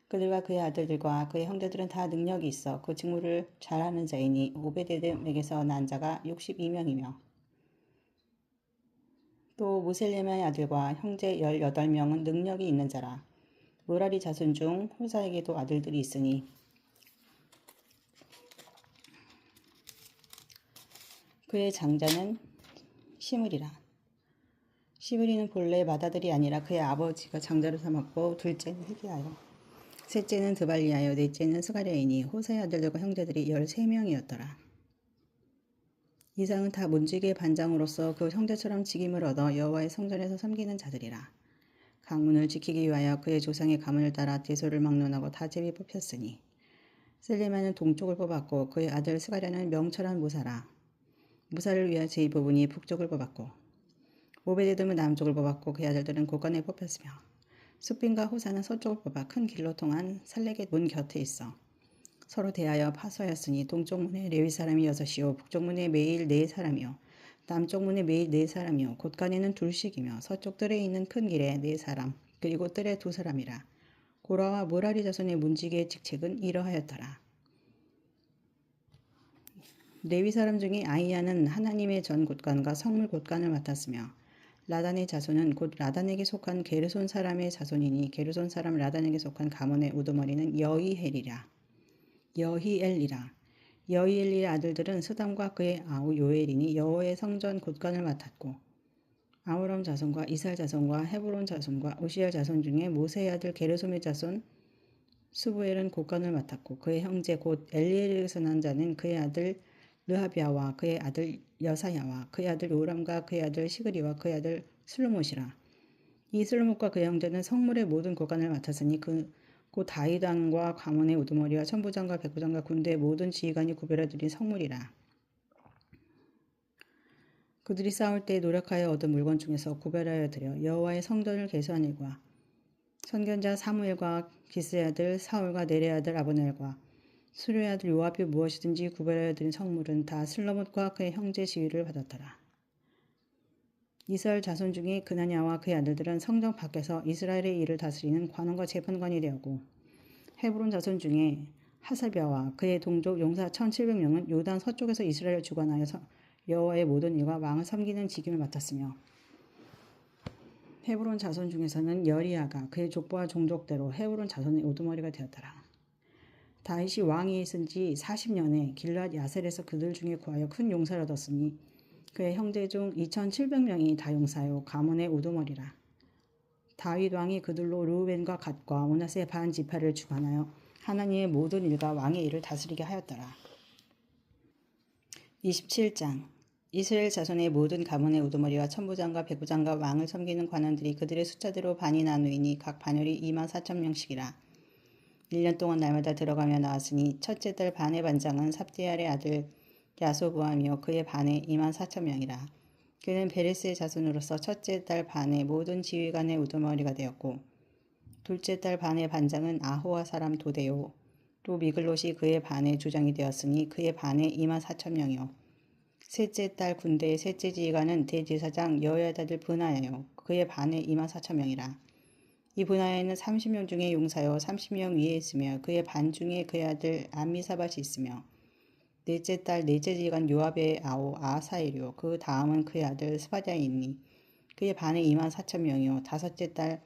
그들과 그의 아들들과 그의 형제들은 다 능력이 있어 그 직무를 잘하는 자이니 오벳에돔에게서 난 자가 62명이며 또 무셀레마의 아들과 형제 18명은 능력이 있는 자라. 무라리 자손 중 호사에게도 아들들이 있으니 그의 장자는 시므리라. 시므리는 본래 맏아들이 아니라 그의 아버지가 장자로 삼았고 둘째는 히기야요 셋째는 드발리아요 넷째는 스가랴이니 호사의 아들들과 형제들이 13명이었더라. 이상은 다 문지기의 반장으로서 그 형제처럼 직임을 얻어 여호와의 성전에서 섬기는 자들이라. 강문을 지키기 위하여 그의 조상의 가문을 따라 대소를 막론하고 다 제비 뽑혔으니 셀레마는 동쪽을 뽑았고 그의 아들 스가랴는 명철한 무사라. 무사를 위하여 제비 뽑으니 북쪽을 뽑았고 오베데돔은 남쪽을 뽑았고 그의 아들들은 곳간에 뽑혔으며 숫빈과 호사는 서쪽을 뽑아 큰 길로 통한 살렉의 문 곁에 있어 서로 대하여 파수하였으니 동쪽 문에 레위 사람이 6이요 북쪽 문에 매일 4사람이요 남쪽 문에 매일 4사람이요 곳간에는 둘씩이며 서쪽 뜰에 있는 큰 길에 4사람 그리고 뜰에 2사람이라. 고라와 모라리 자손의 문지기의 직책은 이러하였더라. 레위 사람 중에 아이야는 하나님의 전 곳간과 성물 곳간을 맡았으며 라단의 자손은 곧 라단에게 속한 게르손 사람의 자손이니 게르손 사람 라단에게 속한 가문의 우두머리는 여히엘이라. 여히엘리의 아들들은 스담과 그의 아우 요엘이니 여호와의 성전 곳간을 맡았고 아므람 자손과 이살 자손과 헤브론 자손과 오시엘 자손 중에 모세의 아들 게르솜의 자손 수부엘은 곳간을 맡았고 그의 형제 곧 엘리엘에서 난 자는 그의 아들 르하비아와 그의 아들 여사야와 그의 아들 요람과 그의 아들 시그리와 그의 아들 슬로못이라. 이 슬로못과 그의 형제는 성물의 모든 곳간을 맡았으니 곧 다윗 왕과 가문의 우두머리와 천부장과 백부장과 군대의 모든 지휘관이 구별해드린 성물이라. 그들이 싸울 때 노력하여 얻은 물건 중에서 구별하여 드려 여호와의 성전을 개수한 일과 선견자 사무엘과 기스의 아들 사울과 네레의 아들 아브넬과 수르의 아들 요압이 무엇이든지 구별하여 드린 성물은 다 슬로못과 그의 형제 지휘를 받았더라. 이스라엘 자손 중에 그나냐와 그의 아들들은 성전 밖에서 이스라엘의 일을 다스리는 관원과 재판관이 되었고 헤브론 자손 중에 하사비아와 그의 동족 용사 1700명은 요단 서쪽에서 이스라엘을 주관하여 여호와의 모든 일과 왕을 섬기는 직임을 맡았으며 헤브론 자손 중에서는 여리야가 그의 족보와 종족대로 헤브론 자손의 우두머리가 되었더라. 다윗이 왕이 있은 지 40년에 길앗 야셀에서 그들 중에 구하여 큰 용사를 얻었으니 그의 형제 중 2700명이 다 용사요 가문의 우두머리라. 다윗 왕이 그들로 르우벤과 갓과 므낫세 반 지파를 주관하여 하나님의 모든 일과 왕의 일을 다스리게 하였더라. 27장 이스라엘 자손의 모든 가문의 우두머리와 천부장과 백부장과 왕을 섬기는 관원들이 그들의 숫자대로 반이 나누이니 각 반열이 24,000명씩이라. 1년 동안 날마다 들어가며 나왔으니 첫째 달 반의 반장은 삽디알의 아들 야소부암이요 그의 반에 24,000명이라. 그는 베레스의 자손으로서 첫째 달 반의 모든 지휘관의 우두머리가 되었고 둘째 달 반의 반장은 아호와 사람 도데요 또 미글롯이 그의 반의 주장이 되었으니 그의 반에 24,000명이요 셋째 달 군대의 셋째 지휘관은 대제사장 여호야다들 브나야요 그의 반에 24,000명이라. 이 브나야에는 30명 중에 용사요 30명 위에 있으며 그의 반 중에 그의 아들 암미사밧이 있으며 넷째 달 넷째 지휘관 요압의 아우 아사엘이요 그 다음은 그의 아들 스바디아이니 그의 반에 24,000명이요 다섯째 달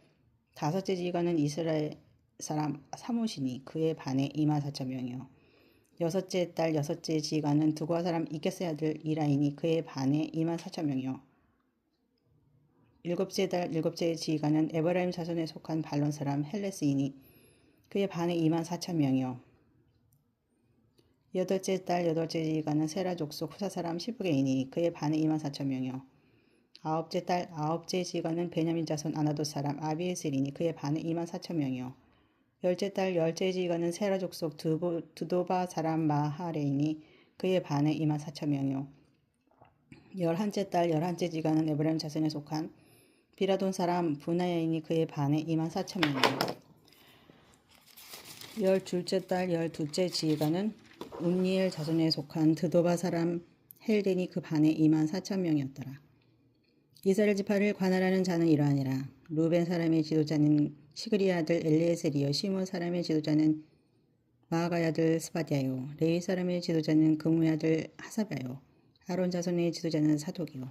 다섯째 지휘관은 이스라엘 사람 사무시니 그의 반에 24,000명이요 여섯째 달 여섯째 지휘관은 두고아 사람 이겟의 아들 이라이니 그의 반에 24,000명이요 일곱째 달 일곱째 지휘관은 에브라임 자손에 속한 발론 사람 헬레스이니 그의 반에 24,000명이요 여덟째 달 여덟째 지휘관은 세라 족속 후사 사람 시브게이니 그의 반에 24,000명이요 아홉째 달 아홉째 지휘관은 베냐민 자손 아나돗 사람 아비에셀이니 그의 반에 24,000명이요 열째 달 열째 지휘관은 세라 족속 드도바 사람 마하레이니 그의 반에 24,000명이요 열한째 달 열한째 지휘관은 에브라임 자손에 속한 비라돈 사람 브나야이니 그의 반에 24,000명이요 열둘째 달 열두째 지휘관은 운니엘 자손에 속한 드도바 사람 헬덴이 그 반에 24,000명이었더라. 이스라엘 지파를 관할하는 자는 이러하니라. 루벤 사람의 지도자는 시그리의 아들 엘리에셀이요 시몬 사람의 지도자는 마아가의 아들 스바디아요 레위 사람의 지도자는 그무의 아들 하사비아요 아론 자손의 지도자는 사독이요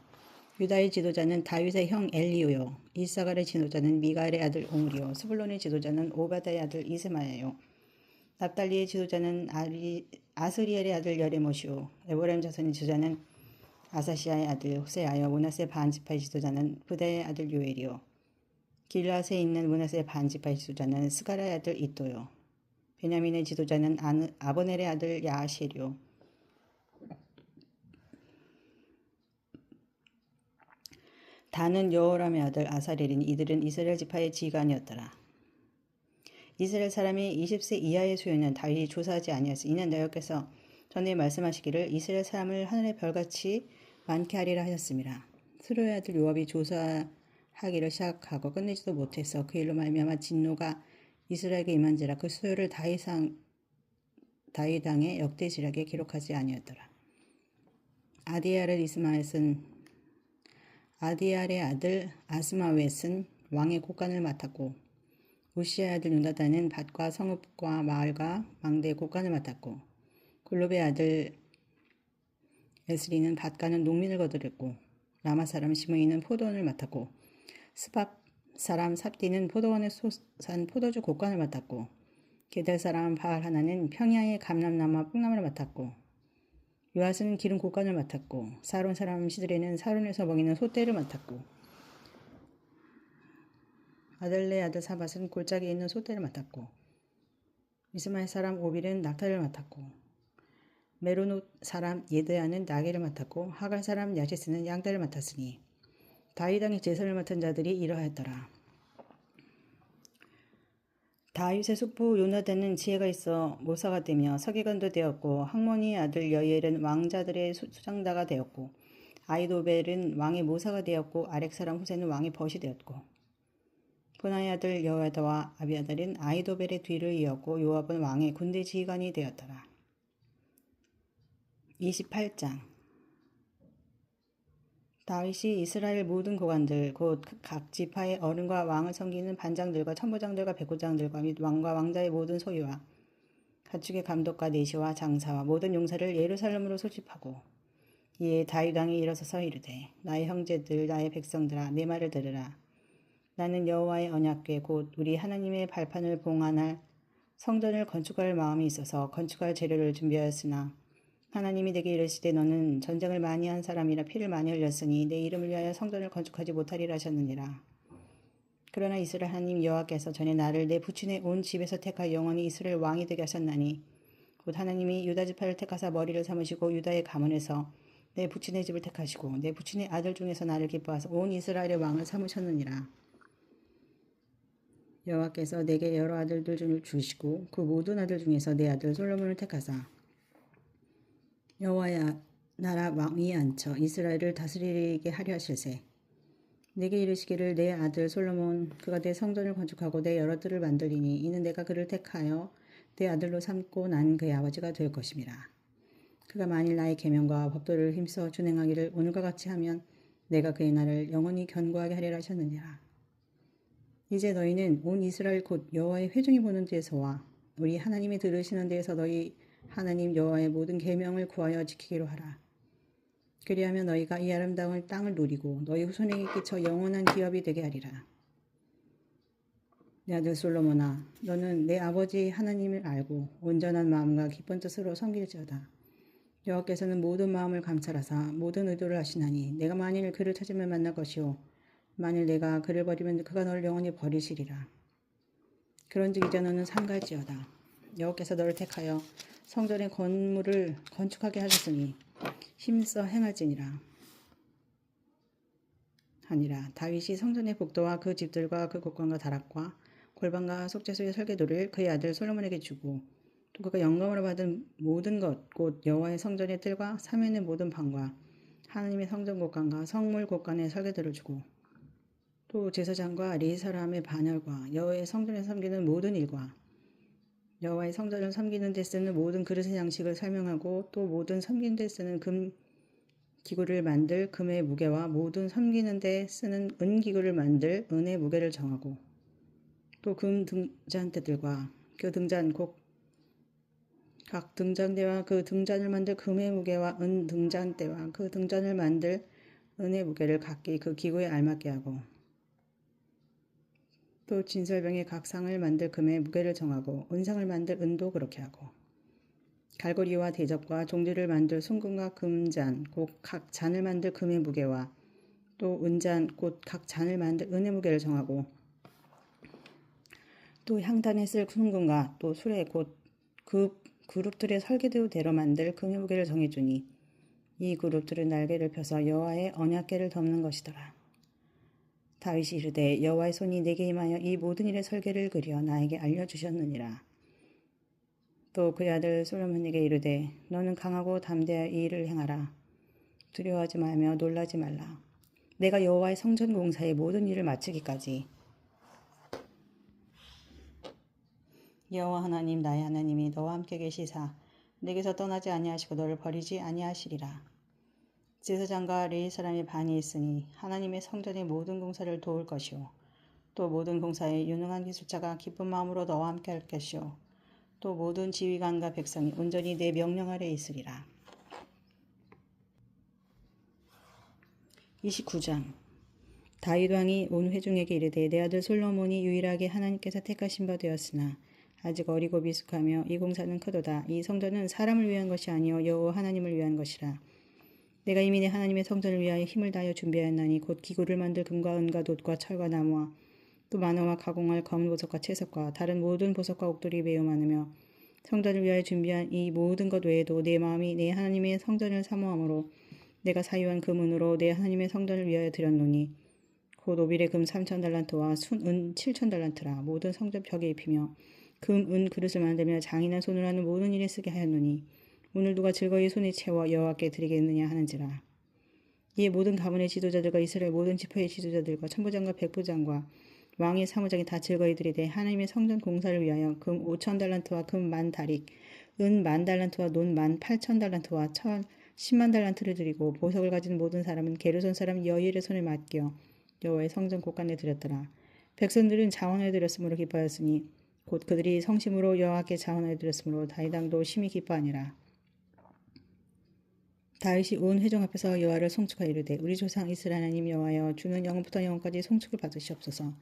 유다의 지도자는 다윗의 형 엘리우요 이사갈의 지도자는 미가엘의 아들 옹리요 스불론의 지도자는 오바다의 아들 이스마야요 납달리의 지도자는 아스리엘의 아들 여레못이요 에브라임 자손의 지도자는 아사시아의 아들 호세아요 므낫세 반지파의 지도자는 부다의 아들 요엘이요 길앗에 있는 므낫세 반지파의 지도자는 스가라의 아들 이또요 베냐민의 지도자는 아브넬의 아들 야아실이요 다는 여호람의 아들 아사렐이니 이들은 이스라엘 지파의 지휘관이었더라. 이스라엘 사람이 20세 이하의 소유는 다윗이 조사하지 아니하였으니 이는 여호와께서 전에 말씀하시기를 이스라엘 사람을 하늘의 별같이 많게 하리라 하셨음이라. 스루의 아들 요압이 조사하기를 시작하고 끝내지도 못해서 그 일로 말미암아 진노가 이스라엘에게 임한지라. 그 수요를 다윗왕의 역대지략에 기록하지 아니었더라. 아디알의 아들 아스마웻은 왕의 곳간을 맡았고 우시아의 아들 요나단은 밭과 성읍과 마을과 망대의 곳간을 맡았고 골롭의 아들 에스리는 밭가는 농민을 거느렸고 라마 사람 시므이는 포도원을 맡았고 스밥 사람 삽디는 포도원에 솟은 포도주 곳간을 맡았고 게델 사람 바알 하나는 평야의 감람나무와 뽕나무를 맡았고 요아스는 기름 곳간을 맡았고 사론 사람 시드레는 사론에서 먹이는 소떼를 맡았고 아들레 아들 사밧은 골짜기에 있는 소떼를 맡았고 이스마엘 사람 오빌은 낙타를 맡았고 메로노 사람 예드야는 나귀를 맡았고 하갈 사람 야시스는 양떼를 맡았으니 다윗 왕의 제사를 맡은 자들이 이러하였더라. 다윗의 숙부 요나단은 지혜가 있어 모사가 되며 서기관도 되었고 학몬이 아들 여이엘은 왕자들의 수장다가 되었고 아이도벨은 왕의 모사가 되었고 아렉 사람 후세는 왕의 벗이 되었고 분하의 아들 여호야다와 아비아달은 아이도벨의 뒤를 이었고 요압은 왕의 군대 지휘관이 되었더라. 28장 다윗이 이스라엘 모든 고관들 곧 각 지파의 어른과 왕을 섬기는 반장들과 천부장들과 백부장들과 및 왕과 왕자의 모든 소유와 가축의 감독과 내시와 장사와 모든 용사를 예루살렘으로 소집하고 이에 다윗 왕이 일어서서 이르되 나의 형제들 나의 백성들아 내 말을 들으라. 나는 여호와의 언약궤 곧 우리 하나님의 발판을 봉안할 성전을 건축할 마음이 있어서 건축할 재료를 준비하였으나 하나님이 내게 이르시되 너는 전쟁을 많이 한 사람이라 피를 많이 흘렸으니 내 이름을 위하여 성전을 건축하지 못하리라 하셨느니라. 그러나 이스라엘 하나님 여호와께서 전에 나를 내 부친의 온 집에서 택하여 영원히 이스라엘 왕이 되게 하셨나니 곧 하나님이 유다 지파를 택하사 머리를 삼으시고 유다의 가문에서 내 부친의 집을 택하시고 내 부친의 아들 중에서 나를 기뻐하사 온 이스라엘의 왕을 삼으셨느니라. 여호와께서 내게 여러 아들들 주시고 그 모든 아들 중에서 내 아들 솔로몬을 택하사 여호와의 나라 왕위에 앉혀 이스라엘을 다스리게 하려 하실세. 내게 이르시기를 내 아들 솔로몬 그가 내 성전을 건축하고 내 여러 뜰을 만들리니 이는 내가 그를 택하여 내 아들로 삼고 난 그의 아버지가 될 것임이라. 그가 만일 나의 계명과 법도를 힘써 준행하기를 오늘과 같이 하면 내가 그의 날을 영원히 견고하게 하리라 하셨느니라. 이제 너희는 온 이스라엘 곧 여호와의 회중이 보는 데서와 우리 하나님이 들으시는 데에서 너희 하나님 여호와의 모든 계명을 구하여 지키기로 하라. 그리하면 너희가 이 아름다운 땅을 누리고 너희 후손에게 끼쳐 영원한 기업이 되게 하리라. 내 아들 솔로몬아 너는 내 아버지 하나님을 알고 온전한 마음과 기쁜 뜻으로 섬길지어다. 여호와께서는 모든 마음을 감찰하사 모든 의도를 하시나니 내가 만일 그를 찾으면 만날 것이요 만일 내가 그를 버리면 그가 너를 영원히 버리시리라. 그런즉 이제 너는 삼갈지어다. 여호와께서 너를 택하여 성전의 건물을 건축하게 하셨으니 힘써 행할지니라 하니라. 다윗이 성전의 복도와 그 집들과 그 곳간과 다락과 골방과 속죄소의 설계도를 그의 아들 솔로몬에게 주고 또 그가 영감으로 받은 모든 것 곧 여호와의 성전의 뜰과 사면의 모든 방과 하나님의 성전 곳간과 성물 곳간의 설계도를 주고 또 제사장과 레위 사람의 반열과 여호와의 성전에 섬기는 모든 일과 여호와의 성전을 섬기는 데 쓰는 모든 그릇의 양식을 설명하고 또 모든 섬기는 데 쓰는 금 기구를 만들 금의 무게와 모든 섬기는 데 쓰는 은 기구를 만들 은의 무게를 정하고 또 금 등잔대들과 그 등잔 곧 각 등잔대와 그 등잔을 만들 금의 무게와 은 등잔대와 그 등잔을 만들 은의 무게를 각기 그 기구에 알맞게 하고 또 진설병의 각 상을 만들 금의 무게를 정하고 은상을 만들 은도 그렇게 하고 갈고리와 대접과 종지를 만들 순금과 금잔 곧 각 잔을 만들 금의 무게와 또 은잔 곧 각 잔을 만들 은의 무게를 정하고 또 향단에 쓸 순금과 또 수레 곧 그 그룹들의 설계대로 만들 금의 무게를 정해주니 이 그룹들은 날개를 펴서 여호와의 언약궤를 덮는 것이더라. 다윗이 이르되 여호와의 손이 내게 임하여 이 모든 일의 설계를 그려 나에게 알려주셨느니라. 또 그의 아들 솔로몬에게 이르되 너는 강하고 담대하여 이 일을 행하라. 두려워하지 말며 놀라지 말라. 내가 여호와의 성전 공사의 모든 일을 마치기까지. 여호와 하나님 나의 하나님이 너와 함께 계시사 내게서 떠나지 아니하시고 너를 버리지 아니하시리라. 제사장과 레위 사람의 반이 있으니 하나님의 성전의 모든 공사를 도울 것이요 또 모든 공사에 유능한 기술자가 기쁜 마음으로 너와 함께 할 것이요 또 모든 지휘관과 백성이 온전히 내 명령 아래 있으리라. 29장 다윗 왕이 온 회중에게 이르되 내 아들 솔로몬이 유일하게 하나님께서 택하신 바 되었으나 아직 어리고 미숙하며 이 공사는 크도다. 이 성전은 사람을 위한 것이 아니요 여호와 하나님을 위한 것이라. 내가 이미 내 하나님의 성전을 위하여 힘을 다하여 준비하였나니 곧 기구를 만들 금과 은과 돛과 철과 나무와 또 만화와 가공할 검은 보석과 채석과 다른 모든 보석과 옥돌이 매우 많으며 성전을 위하여 준비한 이 모든 것 외에도 내 마음이 내 하나님의 성전을 사모함으로 내가 사유한 금은으로 내 하나님의 성전을 위하여 드렸노니 곧 오빌의 금 3,000달란트와 순은 7,000달란트라. 모든 성전 벽에 입히며 금, 은 그릇을 만들며 장인한 손으로 하는 모든 일에 쓰게 하였노니 오늘 누가 즐거이 손에 채워 여호와께 드리겠느냐 하는지라. 이에 모든 가문의 지도자들과 이스라엘 모든 지파의 지도자들과 천부장과 백부장과 왕의 사무장이 다 즐거이 드리되 하나님의 성전 공사를 위하여 금 5,000달란트와 금 10,000다릭, 은 10,000달란트와 논 18,000달란트와 철 100,000달란트를 드리고 보석을 가진 모든 사람은 게르손 사람 여이엘의 손에 맡겨 여호와의 성전 곳간에 드렸더라. 백성들은 자원하여 드렸으므로 기뻐하였으니 곧 그들이 성심으로 여호와께 자원하여 드렸으므로 다윗 왕도 심히 기뻐하니라. 다윗이 온 회중 앞에서 여호와를 송축하여 이르되 우리 조상 이스라엘 하나님 여호와여 주는 영원부터 영원까지 송축을 받으시옵소서.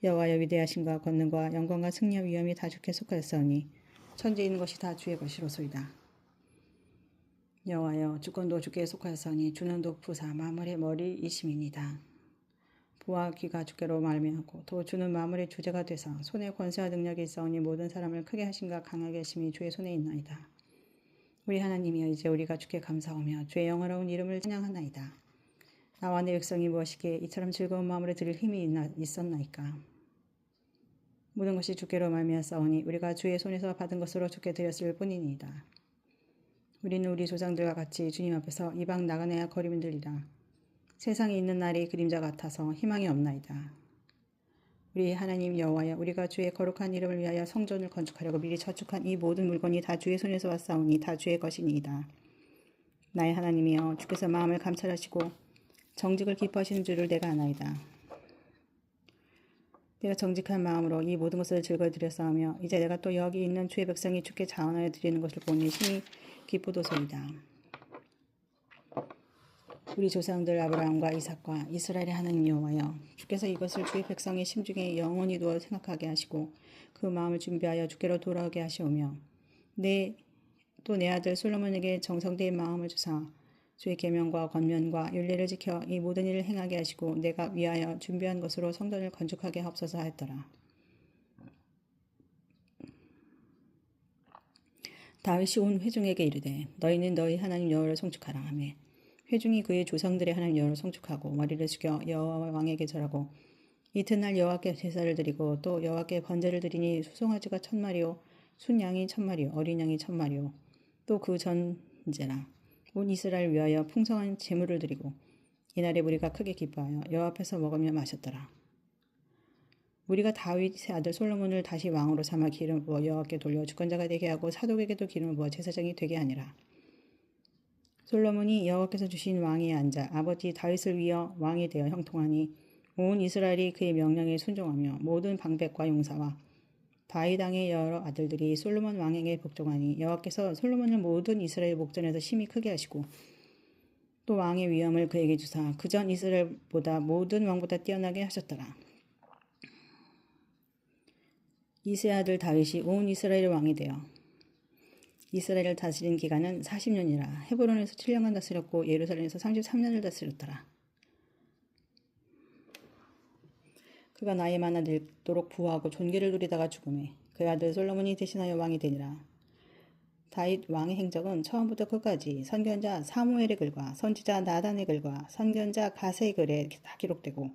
여호와여 위대하심과 권능과 영광과 승리와 위엄이 다 주께 속하였사오니 천지에 있는 것이 다 주의 것이로소이다. 여호와여 주권도 주께 속하였사오니 주는 높으사 만물의 머리이심이니이다. 부와 귀가 주께로 말미암고 또 주는 만물의 주제가 되사 손에 권세와 능력이 있사오니 모든 사람을 크게 하심과 강하게 하심이 주의 손에 있나이다. 우리 하나님이여 이제 우리가 주께 감사하며 주의 영화로운 이름을 찬양하나이다. 나와 내 백성이 무엇이기에 이처럼 즐거운 마음으로 드릴 힘이 있었나이까. 모든 것이 주께로 말미암사오니 우리가 주의 손에서 받은 것으로 주께 드렸을 뿐이니이다. 우리는 우리 조상들과 같이 주님 앞에서 이방 나가내야 거리면 들리라. 세상에 있는 날이 그림자 같아서 희망이 없나이다. 우리 하나님 여호와여 우리가 주의 거룩한 이름을 위하여 성전을 건축하려고 미리 저축한 이 모든 물건이 다 주의 손에서 왔사오니 다 주의 것이니이다. 나의 하나님이여 주께서 마음을 감찰하시고 정직을 기뻐하시는 줄을 내가 아나이다. 내가 정직한 마음으로 이 모든 것을 즐거이 드렸사오며 이제 내가 또 여기 있는 주의 백성이 주께 자원하여 드리는 것을 보니 심히 기쁘도소이다. 우리 조상들 아브라함과 이삭과 이스라엘의 하나님 여호와여 주께서 이것을 주의 백성의 심중에 영원히 두어 생각하게 하시고 그 마음을 준비하여 주께로 돌아오게 하시오며 또 내 아들 솔로몬에게 정성된 마음을 주사 주의 계명과 권면과 율례를 지켜 이 모든 일을 행하게 하시고 내가 위하여 준비한 것으로 성전을 건축하게 하옵소서 하였더라. 다윗이 온 회중에게 이르되 너희는 너희 하나님 여호와를 송축하라 하매 회중이 그의 조상들의 하나님 여호와를 송축하고 머리를 숙여 여호와 왕에게 절하고 이튿날 여호와께 제사를 드리고 또 여호와께 번제를 드리니 수송아지가 1,000마리요 순양이 1,000마리요 어린 양이 1,000마리요 또 그 전제라 온 이스라엘 위하여 풍성한 제물을 드리고 이날에 우리가 크게 기뻐하여 여호와 앞에서 먹으며 마셨더라. 우리가 다윗의 아들 솔로몬을 다시 왕으로 삼아 기름을 부어 여호와께 돌려 주권자가 되게 하고 사독에게도 기름을 부어 제사장이 되게 하니라. 솔로몬이 여호와께서 주신 왕위에 앉아 아버지 다윗을 위하여 왕이 되어 형통하니 온 이스라엘이 그의 명령에 순종하며 모든 방백과 용사와 다윗 왕의 여러 아들들이 솔로몬 왕에게 복종하니 여호와께서 솔로몬을 모든 이스라엘 목전에서 심히 크게 하시고 또 왕의 위엄을 그에게 주사 그전 이스라엘보다 모든 왕보다 뛰어나게 하셨더라. 이새의 아들 다윗이 온 이스라엘의 왕이 되어 이스라엘을 다스린 기간은 40년이라 헤브론에서 7년간 다스렸고 예루살렘에서 33년을 다스렸더라. 그가 나이 많아 늙도록 부하고 존귀를 누리다가 죽음에 그의 아들 솔로몬이 대신하여 왕이 되니라. 다윗 왕의 행적은 처음부터 끝까지 선견자 사무엘의 글과 선지자 나단의 글과 선견자 가세의 글에 다 기록되고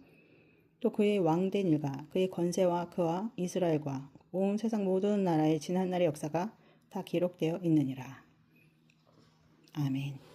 또 그의 왕된 일과 그의 권세와 그와 이스라엘과 온 세상 모든 나라의 지난 날의 역사가 다 기록되어 있느니라. 아멘.